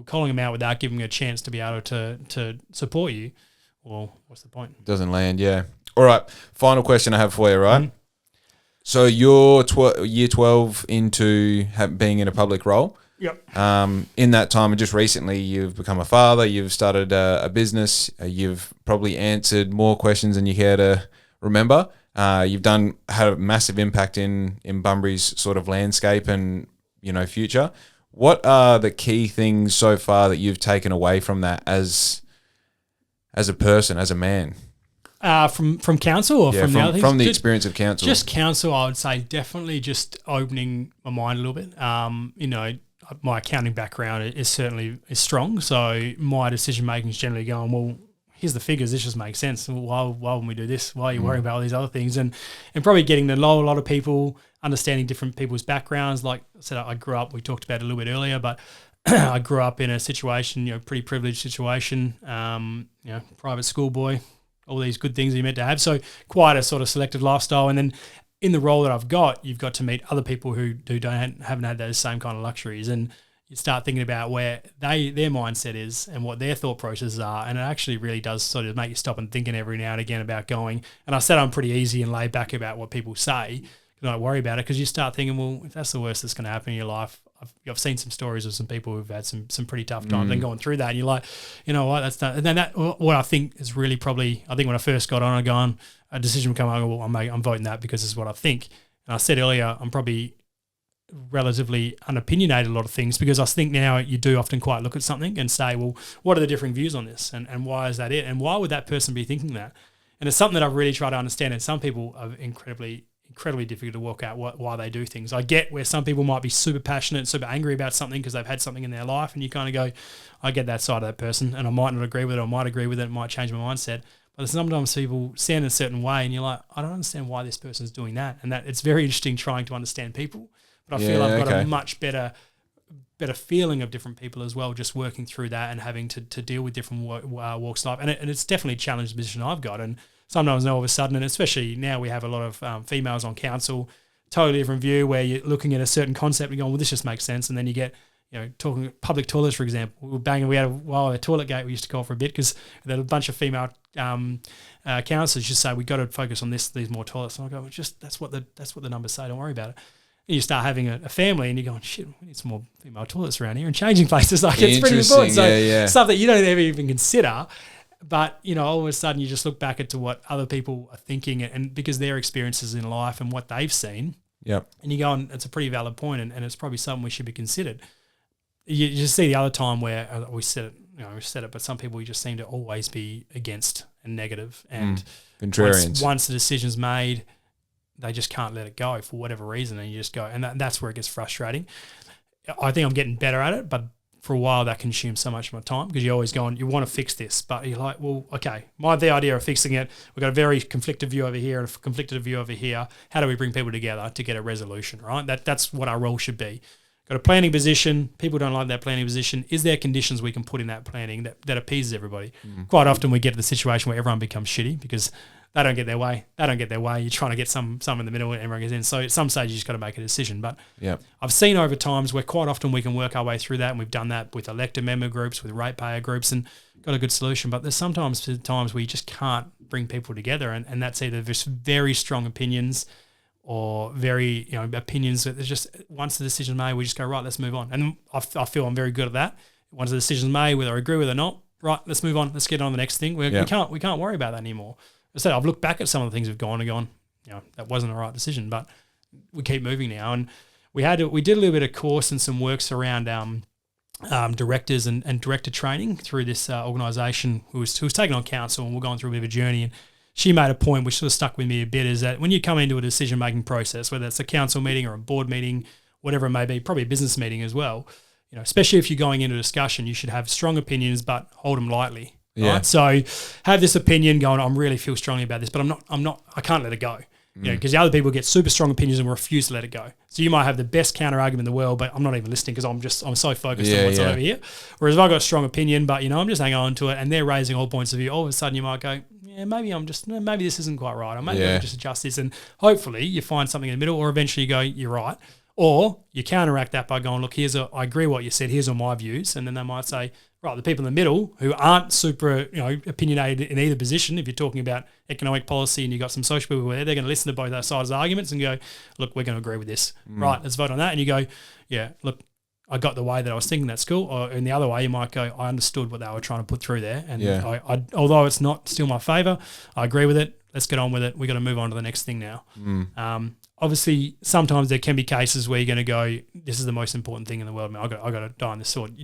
calling them out without giving them a chance to be able to support you, well, what's the point? Doesn't land, All right, final question I have for you, right? Mm-hmm. So you're year 12 into being in a public role. Yep. In that time, and just recently, you've become a father, you've started a business, you've probably answered more questions than you care to remember. You've had a massive impact in Bunbury's sort of landscape and, future. What are the key things so far that you've taken away from that as a person, as a man? From council or from the other things? From the experience of council. Just council, I would say definitely just opening my mind a little bit. My accounting background is certainly strong, so my decision making is generally going, well, here's the figures, this just makes sense. Why wouldn't we do this? Why are you worrying about all these other things? And probably getting to know a lot of people, understanding different people's backgrounds. Like I said, I grew up, we talked about it a little bit earlier, but I grew up in a situation, pretty privileged situation, private school boy, all these good things that you're meant to have. So quite a sort of selective lifestyle. And then in the role that I've got, you've got to meet other people who haven't had those same kind of luxuries, and you start thinking about where their mindset is and what their thought processes are, and it actually really does sort of make you stop and thinking every now and again about going. And I said I'm pretty easy and laid back about what people say. Don't worry about it, because you start thinking, well, if that's the worst that's going to happen in your life, I've seen some stories of some people who've had some pretty tough times and going through that, and you're like, you know what, that's done. And then what I think is really probably, I think when I first got on, a decision would come on, well, I'm voting that because this is what I think. And I said earlier, I'm probably relatively unopinionated a lot of things, because I think now you do often quite look at something and say, well, what are the different views on this, and why is that it, and why would that person be thinking that? And it's something that I've really tried to understand, and some people are incredibly difficult to work out why they do things. I get where some people might be super passionate, super angry about something because they've had something in their life, and you kind of go, I get that side of that person, and I might not agree with it, I might agree with it, it might change my mindset. But sometimes people stand a certain way, and you're like, I don't understand why this person's doing that. And that it's very interesting trying to understand people. But I feel I've got a much better feeling of different people as well, just working through that and having to deal with different walks of life. And it's definitely challenged the position I've got. And sometimes all of a sudden, and especially now we have a lot of females on council, totally different view where you're looking at a certain concept and going, well, this just makes sense. And then you get, talking public toilets, for example. We had a toilet gate we used to call for a bit, because there were a bunch of female councillors just say, we've got to focus on these more toilets. And I go, well, that's what the numbers say, don't worry about it. And you start having a family and you're going, shit, we need some more female toilets around here and changing places. Like, it's pretty important. So stuff that you don't ever even consider. But, all of a sudden you just look back into what other people are thinking, and because their experiences in life and what they've seen. Yep. And you go, and it's a pretty valid point, and it's probably something we should be considered. You just see the other time where we said it, but some people just seem to always be against and negative. And contrarians. Once the decision's made, they just can't let it go for whatever reason, and you just go, and that's where it gets frustrating. I think I'm getting better at it, but for a while that consumes so much of my time because you're always going, you want to fix this, but you're like, well, okay, the idea of fixing it, we've got a very conflicted view over here and a conflicted view over here. How do we bring people together to get a resolution, right? That's what our role should be. Got a planning position. People don't like that planning position. Is there conditions we can put in that planning that appeases everybody? Quite often we get to the situation where everyone becomes shitty because they don't get their way. You're trying to get some in the middle and everyone gets in. So at some stage you just got to make a decision. But I've seen over times where quite often we can work our way through that, and we've done that with elected member groups, with ratepayer groups, and got a good solution. But there's sometimes times where you just can't bring people together, and that's either just very strong opinions or very, opinions that there's just, once the decision's made, we just go, right, let's move on. And I feel I'm very good at that. Once the decision's made, whether I agree with it or not, right, let's move on. Let's get on to the next thing. We can't worry about that anymore. I said, I've looked back at some of the things we've gone and gone, that wasn't the right decision, but we keep moving now. And we did a little bit of course and some works around directors and director training through this organisation who was taken on council, and we're going through a bit of a journey. And she made a point which sort of stuck with me a bit, is that when you come into a decision-making process, whether it's a council meeting or a board meeting, whatever it may be, probably a business meeting as well, especially if you're going into a discussion, you should have strong opinions but hold them lightly. Yeah. Right? So have this opinion going, I really feel strongly about this, but I can't let it go. Because the other people get super strong opinions and refuse to let it go. So you might have the best counter argument in the world, but I'm not even listening because I'm so focused on what's over here. Whereas if I've got a strong opinion, but I'm just hanging on to it, and they're raising all points of view, all of a sudden you might go, maybe this isn't quite right, or maybe I can just adjust this, and hopefully you find something in the middle, or eventually you go, you're right. Or you counteract that by going, look, I agree what you said, here's all my views, and then they might say, right, the people in the middle who aren't super, opinionated in either position, if you're talking about economic policy and you've got some social people there, they're going to listen to both those sides' arguments and go, look, we're going to agree with this. Right, let's vote on that. And you go, yeah, look, I got the way that I was thinking that's cool. Or in the other way, you might go, I understood what they were trying to put through there. And I although it's not still my favour, I agree with it. Let's get on with it. We've got to move on to the next thing now. Obviously, sometimes there can be cases where you're going to go, this is the most important thing in the world, man. I got to die on this sword.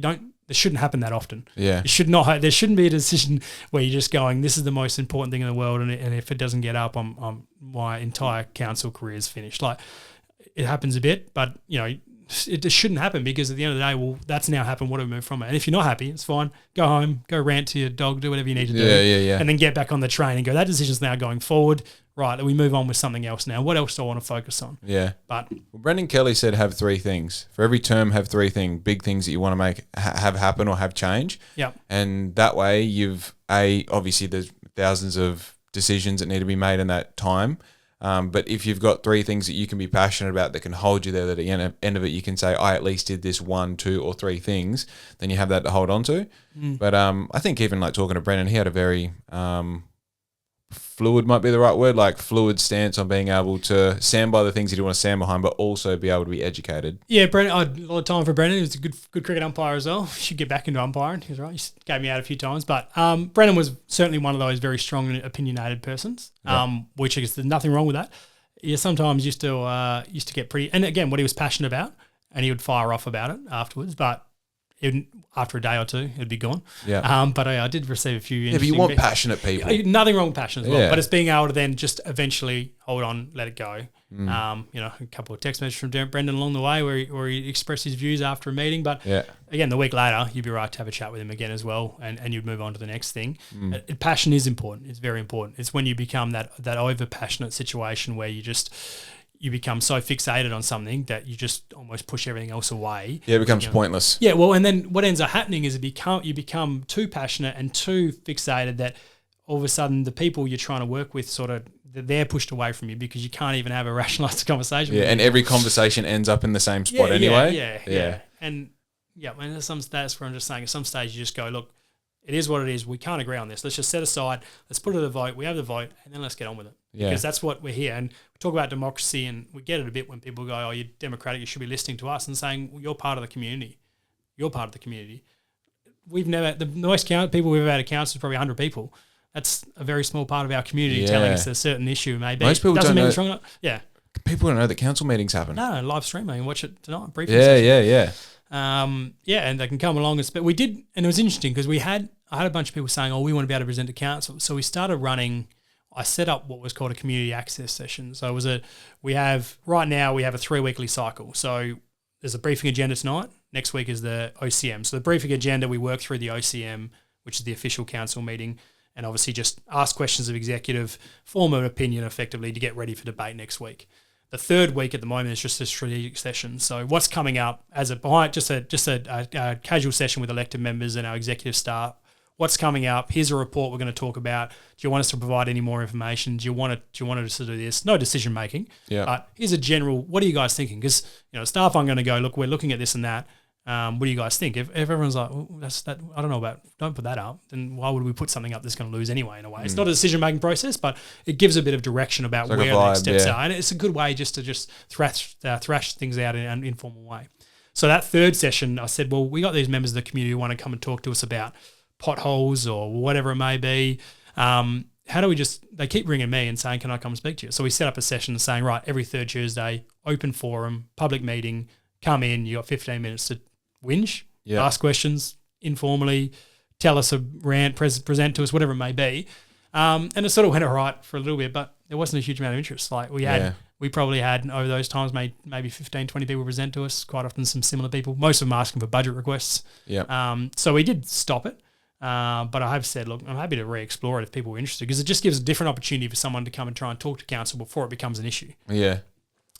This shouldn't happen that often. Yeah. It should not. There shouldn't be a decision where you're just going, this is the most important thing in the world, and if it doesn't get up, my entire council career is finished. Like, it happens a bit, but it just shouldn't happen, because at the end of the day, well, that's now happened. What do we move from it? And if you're not happy, it's fine. Go home, go rant to your dog, do whatever you need to do, and then get back on the train and go, that decision's now going forward. Right, we move on with something else now. What else do I want to focus on? Yeah. But Brendan Kelly said have three things. For every term, have three big things that you want to make have happen or have change. Yeah. And that way obviously there's thousands of decisions that need to be made in that time. But if you've got three things that you can be passionate about that can hold you there, that at the end of it you can say, I at least did this 1, 2, or 3 things, then you have that to hold on to. But I think even like talking to Brendan, he had a very fluid might be the right word, like fluid stance on being able to stand by the things you do want to stand behind, but also be able to be educated. Yeah, Brendan, I had a lot of time for Brendan. He was a good cricket umpire as well. Should get back into umpiring. He was right. He gave me out a few times. But Brendan was certainly one of those very strong and opinionated persons, which I guess there's nothing wrong with that. Yeah, sometimes used to get pretty, and again, what he was passionate about, and he would fire off about it afterwards, but after a day or two, it'd be gone. Yeah. But I did receive a few. Yeah, but you want passionate people. Nothing wrong with passion as well. Yeah. But it's being able to then just eventually hold on, let it go. A couple of text messages from Brendan along the way where he expressed his views after a meeting. But again, the week later, you'd be right to have a chat with him again as well, and you'd move on to the next thing. Passion is important. It's very important. It's when you become that over passionate situation where you become so fixated on something that you just almost push everything else away. Yeah, it becomes pointless. Yeah, well, and then what ends up happening is you become too passionate and too fixated that all of a sudden the people you're trying to work with they're pushed away from you because you can't even have a rationalised conversation with them. And every conversation ends up in the same spot anyway. Yeah. And there's some stats where I'm just saying at some stage you just go, look, it is what it is. We can't agree on this. Let's just set aside. Let's put it to the vote. We have the vote, and then let's get on with it. Yeah. Because that's what we're here. And we talk about democracy, and we get it a bit when people go, oh, you're democratic, you should be listening to us, and saying, well, you're part of the community. You're part of the community. The most people we've ever had at council is probably 100 people. That's a very small part of our community telling us a certain issue may be. Most people doesn't don't mean know. it's wrong. Yeah. People don't know that council meetings happen. No, live stream. I can watch it tonight. Briefly. Yeah. And they can come along but we did, and it was interesting because I had a bunch of people saying, oh, we want to be able to present to council. So we started I set up what was called a community access session. So we have a 3 weekly cycle. So there's a briefing agenda tonight. Next week is the OCM. So the briefing agenda, we work through the OCM, which is the official council meeting, and obviously just ask questions of executive, form an opinion effectively to get ready for debate next week. The third week at the moment is just a strategic session. So what's coming up as a casual session with elected members and our executive staff. What's coming up? Here's a report we're going to talk about. Do you want us to provide any more information? Do you want us to do this? No decision making. Yeah. But here's a general. What are you guys thinking? Because staff aren't going to go, look, we're looking at this and that. What do you guys think? If everyone's like, oh, that's that, I don't know about, don't put that up, then why would we put something up that's going to lose anyway? In a way, it's not a decision-making process, but it gives a bit of direction about where the next steps are, and it's a good way just to thrash things out in an informal way. So that third session, I said, well, we got these members of the community who want to come and talk to us about potholes or whatever it may be. How do we they keep ringing me and saying, can I come and speak to you? So we set up a session saying, right, every third Tuesday, open forum, public meeting, come in, you got 15 minutes to whinge, ask questions informally, tell us a rant, present to us, whatever it may be. And it sort of went all right for a little bit, but there wasn't a huge amount of interest. Like we probably had over those times maybe 15, 20 people present to us, quite often some similar people, most of them asking for budget requests. So we did stop it. But I have said, look, I'm happy to re-explore it if people are interested, because it just gives a different opportunity for someone to come and try and talk to council before it becomes an issue. Yeah.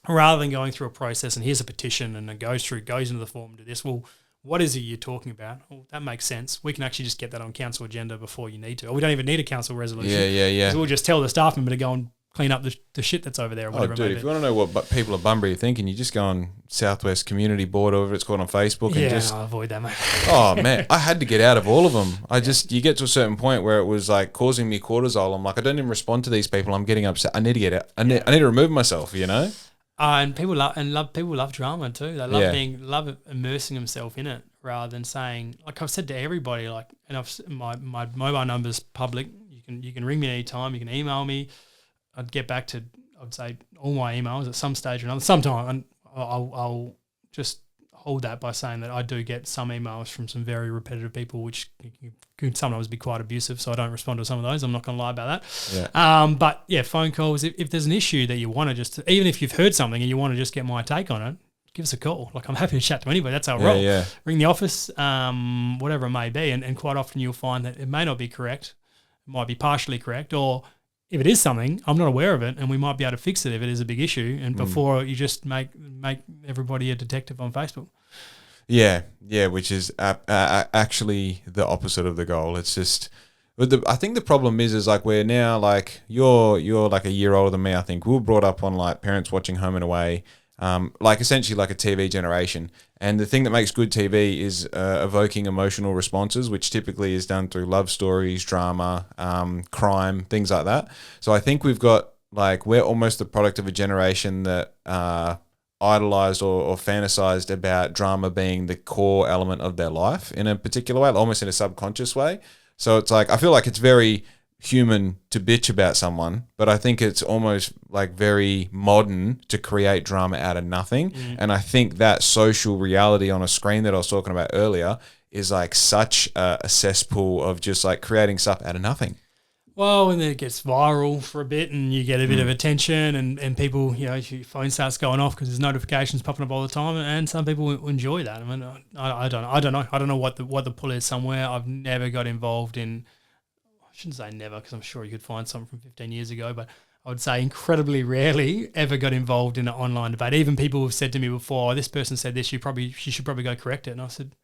Rather than going through a process and here's a petition and it goes into the form, do this. Well, what is it you're talking about? Well, that makes sense. We can actually just get that on council agenda before you need to. Or we don't even need a council resolution. Yeah. So we'll just tell the staff member to go and clean up the shit that's over there or whatever. Oh, dude, if you want to know what people of Bunbury are thinking, you just go on Southwest Community Board, or whatever it's called, on Facebook. I'll avoid that, mate. Oh, man. I had to get out of all of them. You get to a certain point where it was like causing me cortisol. I'm like, I don't even respond to these people. I'm getting upset. I need to get out. I need to remove myself, And people love drama too. They love immersing themselves in it rather than saying, like I've said to everybody, my mobile number's public. You can ring me anytime. You can email me. I'd get back to, I'd say, all my emails at some stage or another. Sometime, and I'll just hold that by saying that I do get some emails from some very repetitive people, which can sometimes be quite abusive. So I don't respond to some of those. I'm not going to lie about that. Yeah. But yeah, phone calls. If there's an issue that you want to even if you've heard something and you want to just get my take on it, give us a call. Like, I'm happy to chat to anybody. That's our role. Yeah. Ring the office, whatever it may be. And quite often you'll find that it may not be correct. It might be partially correct, or if it is something, I'm not aware of it, and we might be able to fix it if it is a big issue. And before you just make everybody a detective on Facebook. Yeah, which is actually the opposite of the goal. It's just, I think the problem is like we're now like you're like a year older than me. I think we were brought up on like parents watching Home and Away, like essentially like a TV generation. And the thing that makes good TV is evoking emotional responses, which typically is done through love stories, drama, crime, things like that. So I think we're almost the product of a generation that idolized or fantasized about drama being the core element of their life in a particular way, almost in a subconscious way. So it's like, I feel like it's very human to bitch about someone, but I think it's almost like very modern to create drama out of nothing. And I think that social reality on a screen that I was talking about earlier is like such a cesspool of just like creating stuff out of nothing. Well, and then it gets viral for a bit and you get a bit of attention and people, your phone starts going off because there's notifications popping up all the time, and some people enjoy that. I mean, I don't know what the pull is somewhere. I've never got involved in, I shouldn't say never because I'm sure you could find something from 15 years ago, but I would say incredibly rarely ever got involved in an online debate. Even people have said to me before, this person said this, you should probably go correct it. And I said,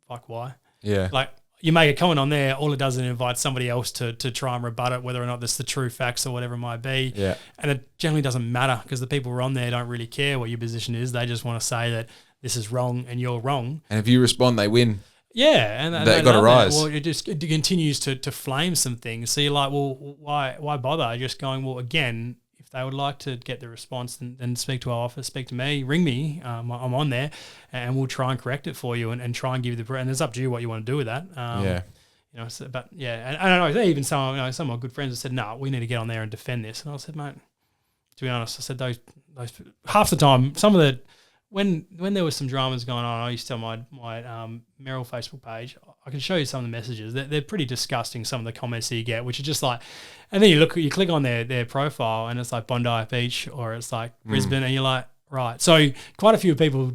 like, why? Yeah. Like, you make a comment on there, all it does is invite somebody else to try and rebut it, whether or not that's the true facts or whatever it might be. Yeah. And it generally doesn't matter because the people who are on there don't really care what your position is. They just want to say that this is wrong and you're wrong. And if you respond, they win. Yeah, and they got to rise. Well, it continues to flame some things. So you're like, well, why bother? Just going, well, again, if they would like to get the response, then speak to our office, speak to me, ring me. I'm on there, and we'll try and correct it for you and try and give you the. And it's up to you what you want to do with that. But yeah, and I don't know. Even some of my good friends have said, no, we need to get on there and defend this. And I said, mate, to be honest, I said those half the time, some of the. When there was some dramas going on, I used to tell my Merrill Facebook page, I can show you some of the messages. They're pretty disgusting, some of the comments that you get, which are just like, and then you click on their profile and it's like Bondi Beach or it's like Brisbane, and you're like, Right. So quite a few people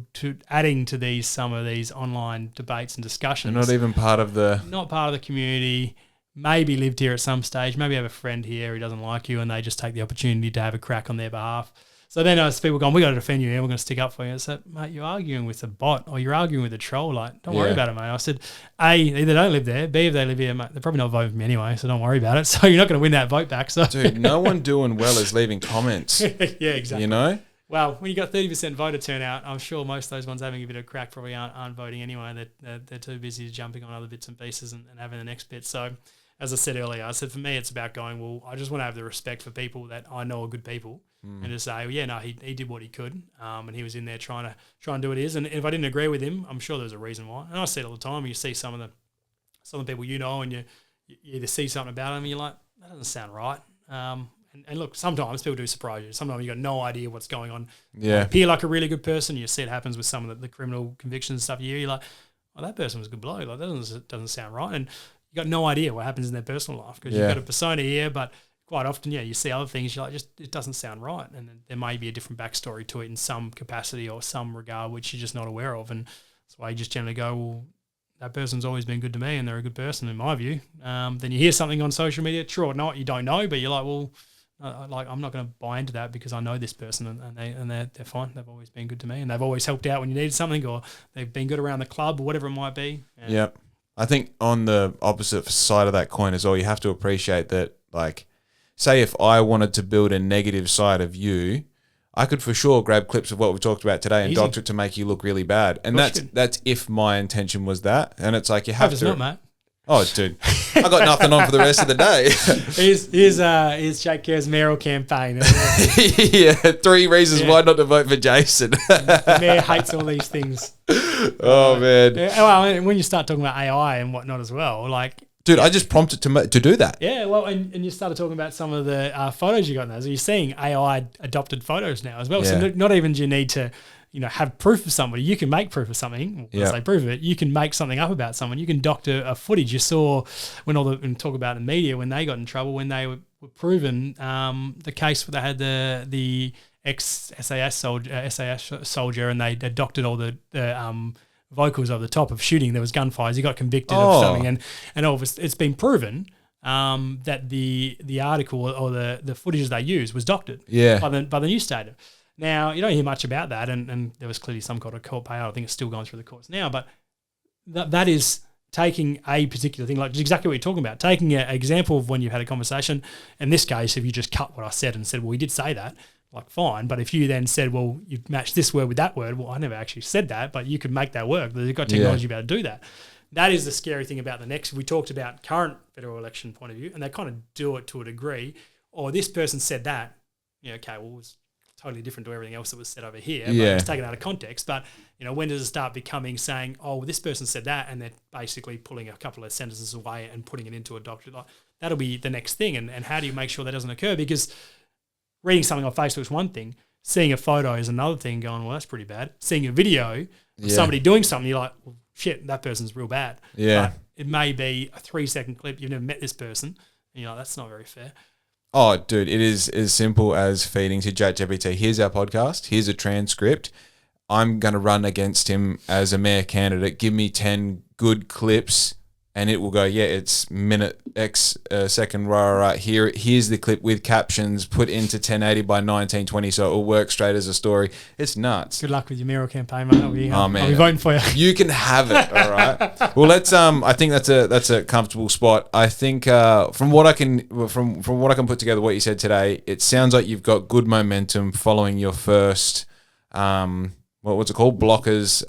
adding to some of these online debates and discussions. They're not even part of the... Not part of the community, maybe lived here at some stage, maybe have a friend here who doesn't like you and they just take the opportunity to have a crack on their behalf. So then as people going, we got to defend you here, we're going to stick up for you. I said, mate, you're arguing with a bot or you're arguing with a troll. Like, don't worry about it, mate. I said, A, either don't live there, B, if they live here, mate, they're probably not voting for me anyway, so don't worry about it. So you're not going to win that vote back. So Dude, no one doing well is leaving comments. Yeah, exactly. You know? Well, when you got 30% voter turnout, I'm sure most of those ones having a bit of crack probably aren't voting anyway. They're too busy jumping on other bits and pieces and having the next bit. So as I said earlier, I said for me it's about going, well, I just want to have the respect for people that I know are good people and to say, well, yeah, no, he did what he could and he was in there trying to do what he is. And if I didn't agree with him, I'm sure there's a reason why. And I see it all the time. You see some of the people you know and you either see something about them and you're like, that doesn't sound right. And look, sometimes people do surprise you. Sometimes you got no idea what's going on. Yeah. You appear like a really good person. You see it happens with some of the criminal convictions and stuff. You're like, oh, that person was a good bloke. Like, that doesn't sound right. And you got no idea what happens in their personal life because you've got a persona here, but quite often, you see other things, you're like, it doesn't sound right. And there may be a different backstory to it in some capacity or some regard, which you're just not aware of. And that's why you just generally go, well, that person's always been good to me and they're a good person in my view. Then you hear something on social media, true or not, you don't know, but you're like, well, I'm not going to buy into that because I know this person and they're fine. They've always been good to me and they've always helped out when you needed something or they've been good around the club or whatever it might be. Yeah. I think on the opposite side of that coin as well, you have to appreciate that, like, say if I wanted to build a negative side of you, I could for sure grab clips of what we talked about today and doctor it to make you look really bad. And that's if my intention was that. And it's like you have to... not, mate. Oh, dude, I got nothing on for the rest of the day. Here's Jake Kerr's mayoral campaign. Yeah, 3 reasons why not to vote for Jaysen. The mayor hates all these things. Oh, man. Well, and when you start talking about AI and whatnot as well, like... Dude, I just prompted to do that. Yeah, well, and you started talking about some of the photos you got in there. So you're seeing AI adopted photos now as well. Yeah. So not even do you need to... have proof of somebody. You can make proof of something. When I say proof of it, you can make something up about someone. You can doctor a footage. You saw and talk about the media when they got in trouble when they were proven the case where they had the ex-SAS soldier and they doctored all the vocals over the top of shooting. There was gunfires. He got convicted of something, and it's been proven that the article or the footage they used was doctored by the news station. Now, you don't hear much about that, and there was clearly some kind of court payout. I think it's still going through the courts now, but that is taking a particular thing, like exactly what you're talking about, taking an example of when you had a conversation. In this case, if you just cut what I said and said, well, we did say that, like fine, but if you then said, well, you matched this word with that word, well, I never actually said that, but you could make that work. They've got technology about to do that. That is the scary thing about the next. We talked about current federal election point of view, and they kind of do it to a degree. Or this person said that, okay, well, it was totally different to everything else that was said over here, but it was taken out of context. But, when does it start becoming saying, oh, well, this person said that, and they're basically pulling a couple of sentences away and putting it into a document? Like, that'll be the next thing. And how do you make sure that doesn't occur? Because reading something on Facebook is one thing. Seeing a photo is another thing going, well, that's pretty bad. Seeing a video of somebody doing something, you're like, well, shit, that person's real bad. Yeah. But it may be a 3-second clip. You've never met this person. And you're like, that's not very fair. Oh, dude, it is as simple as feeding to ChatGPT. Here's our podcast. Here's a transcript. I'm going to run against him as a mayor candidate. Give me 10 good clips, and it will go, it's minute X second, right. Here's the clip with captions put into 1080 by 1920, so it will work straight as a story. It's nuts. Good luck with your mayoral campaign, mate. I'll be voting for you. You can have it, all right? Well, let's. I think that's a comfortable spot. I think from what I can put together, what you said today, it sounds like you've got good momentum following your first. What's it called? Blockers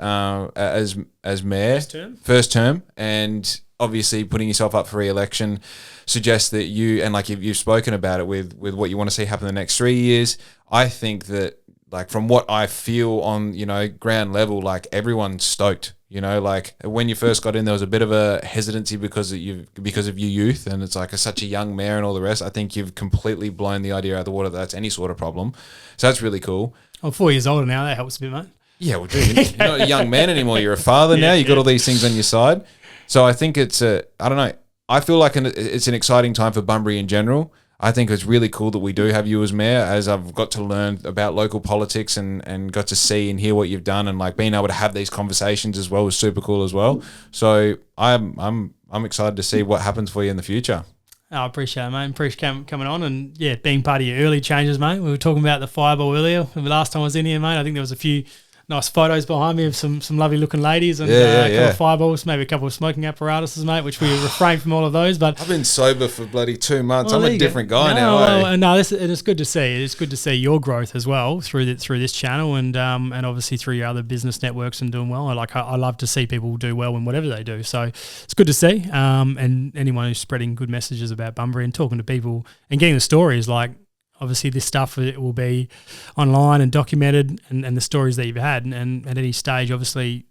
as mayor. First term, and obviously putting yourself up for re-election suggests that you, and like you've spoken about it with what you want to see happen in the next 3 years. I think that, like, from what I feel on, ground level, like, everyone's stoked. Like, when you first got in, there was a bit of a hesitancy because of your youth, and it's like such a young mayor and all the rest. I think you've completely blown the idea out of the water that that's any sort of problem. So that's really cool. I'm 4 years older now. That helps a bit, mate. Yeah, well, dude, you're not a young man anymore. You're a father now. You've got all these things on your side. So I think it's I don't know. I feel like it's an exciting time for Bunbury in general. I think it's really cool that we do have you as mayor, as I've got to learn about local politics and got to see and hear what you've done, and like being able to have these conversations as well was super cool as well. So I'm excited to see what happens for you in the future. I appreciate it, mate. Appreciate coming on and, yeah, being part of your early changes, mate. We were talking about the fireball earlier. The last time I was in here, mate, I think there was a few nice photos behind me of some lovely looking ladies and a couple of fireballs, maybe a couple of smoking apparatuses, mate, which we refrain from all of those. But I've been sober for bloody 2 months. I'm a different guy now. It's good to see. It's good to see your growth as well through this channel and obviously through your other business networks and doing well. I love to see people do well in whatever they do. So it's good to see. And anyone who's spreading good messages about Bunbury and talking to people and getting the stories, like, obviously, this stuff it will be online and documented, and the stories that you've had. And at any stage, obviously,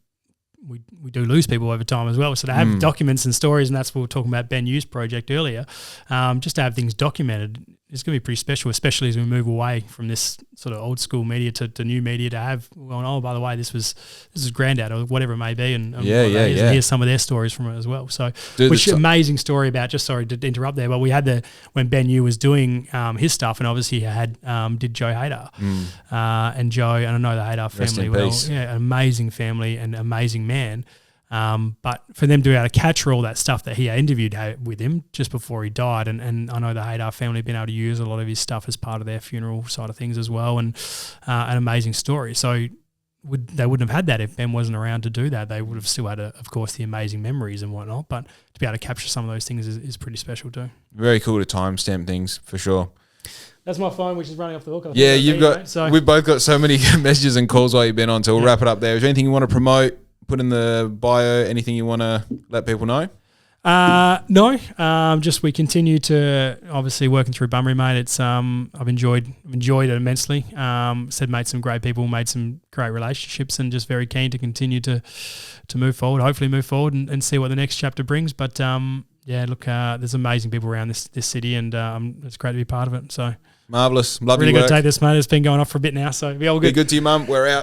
we do lose people over time as well. So to have documents and stories, and that's what we were talking about Ben Yu's project earlier, just to have things documented is going to be pretty special, especially as we move away from this sort of old school media to new media, to have going, oh, by the way, this is Grandad or whatever it may be, and here's some of their stories from it as well. So, amazing story about, just sorry to interrupt there, but we had when Ben Yu was doing his stuff, and obviously he did Joe Hader, and Joe, and I know the Hader family well, an amazing family and amazing man. But for them to be able to capture all that stuff that he interviewed with him just before he died, and I know the Haydar family have been able to use a lot of his stuff as part of their funeral side of things as well, and an amazing story. So they wouldn't have had that if Ben wasn't around to do that. They would have still had, of course, the amazing memories and whatnot, but to be able to capture some of those things is pretty special too. Very cool to timestamp things, for sure. That's my phone, which is running off the hook. We've both got so many messages and calls while you've been on, so we'll wrap it up there. Is there anything you want to promote? Put in the bio, anything you want to let people know? No. Just we continue to obviously working through Bunbury, mate. It's I've enjoyed it immensely. Made some great people, made some great relationships, and just very keen to continue to move forward. Hopefully, move forward and see what the next chapter brings. But there's amazing people around this city, and it's great to be part of it. So marvelous, love really your work. Good to take this, mate. It's been going off for a bit now, so be all good. Be good to you, mum. We're out.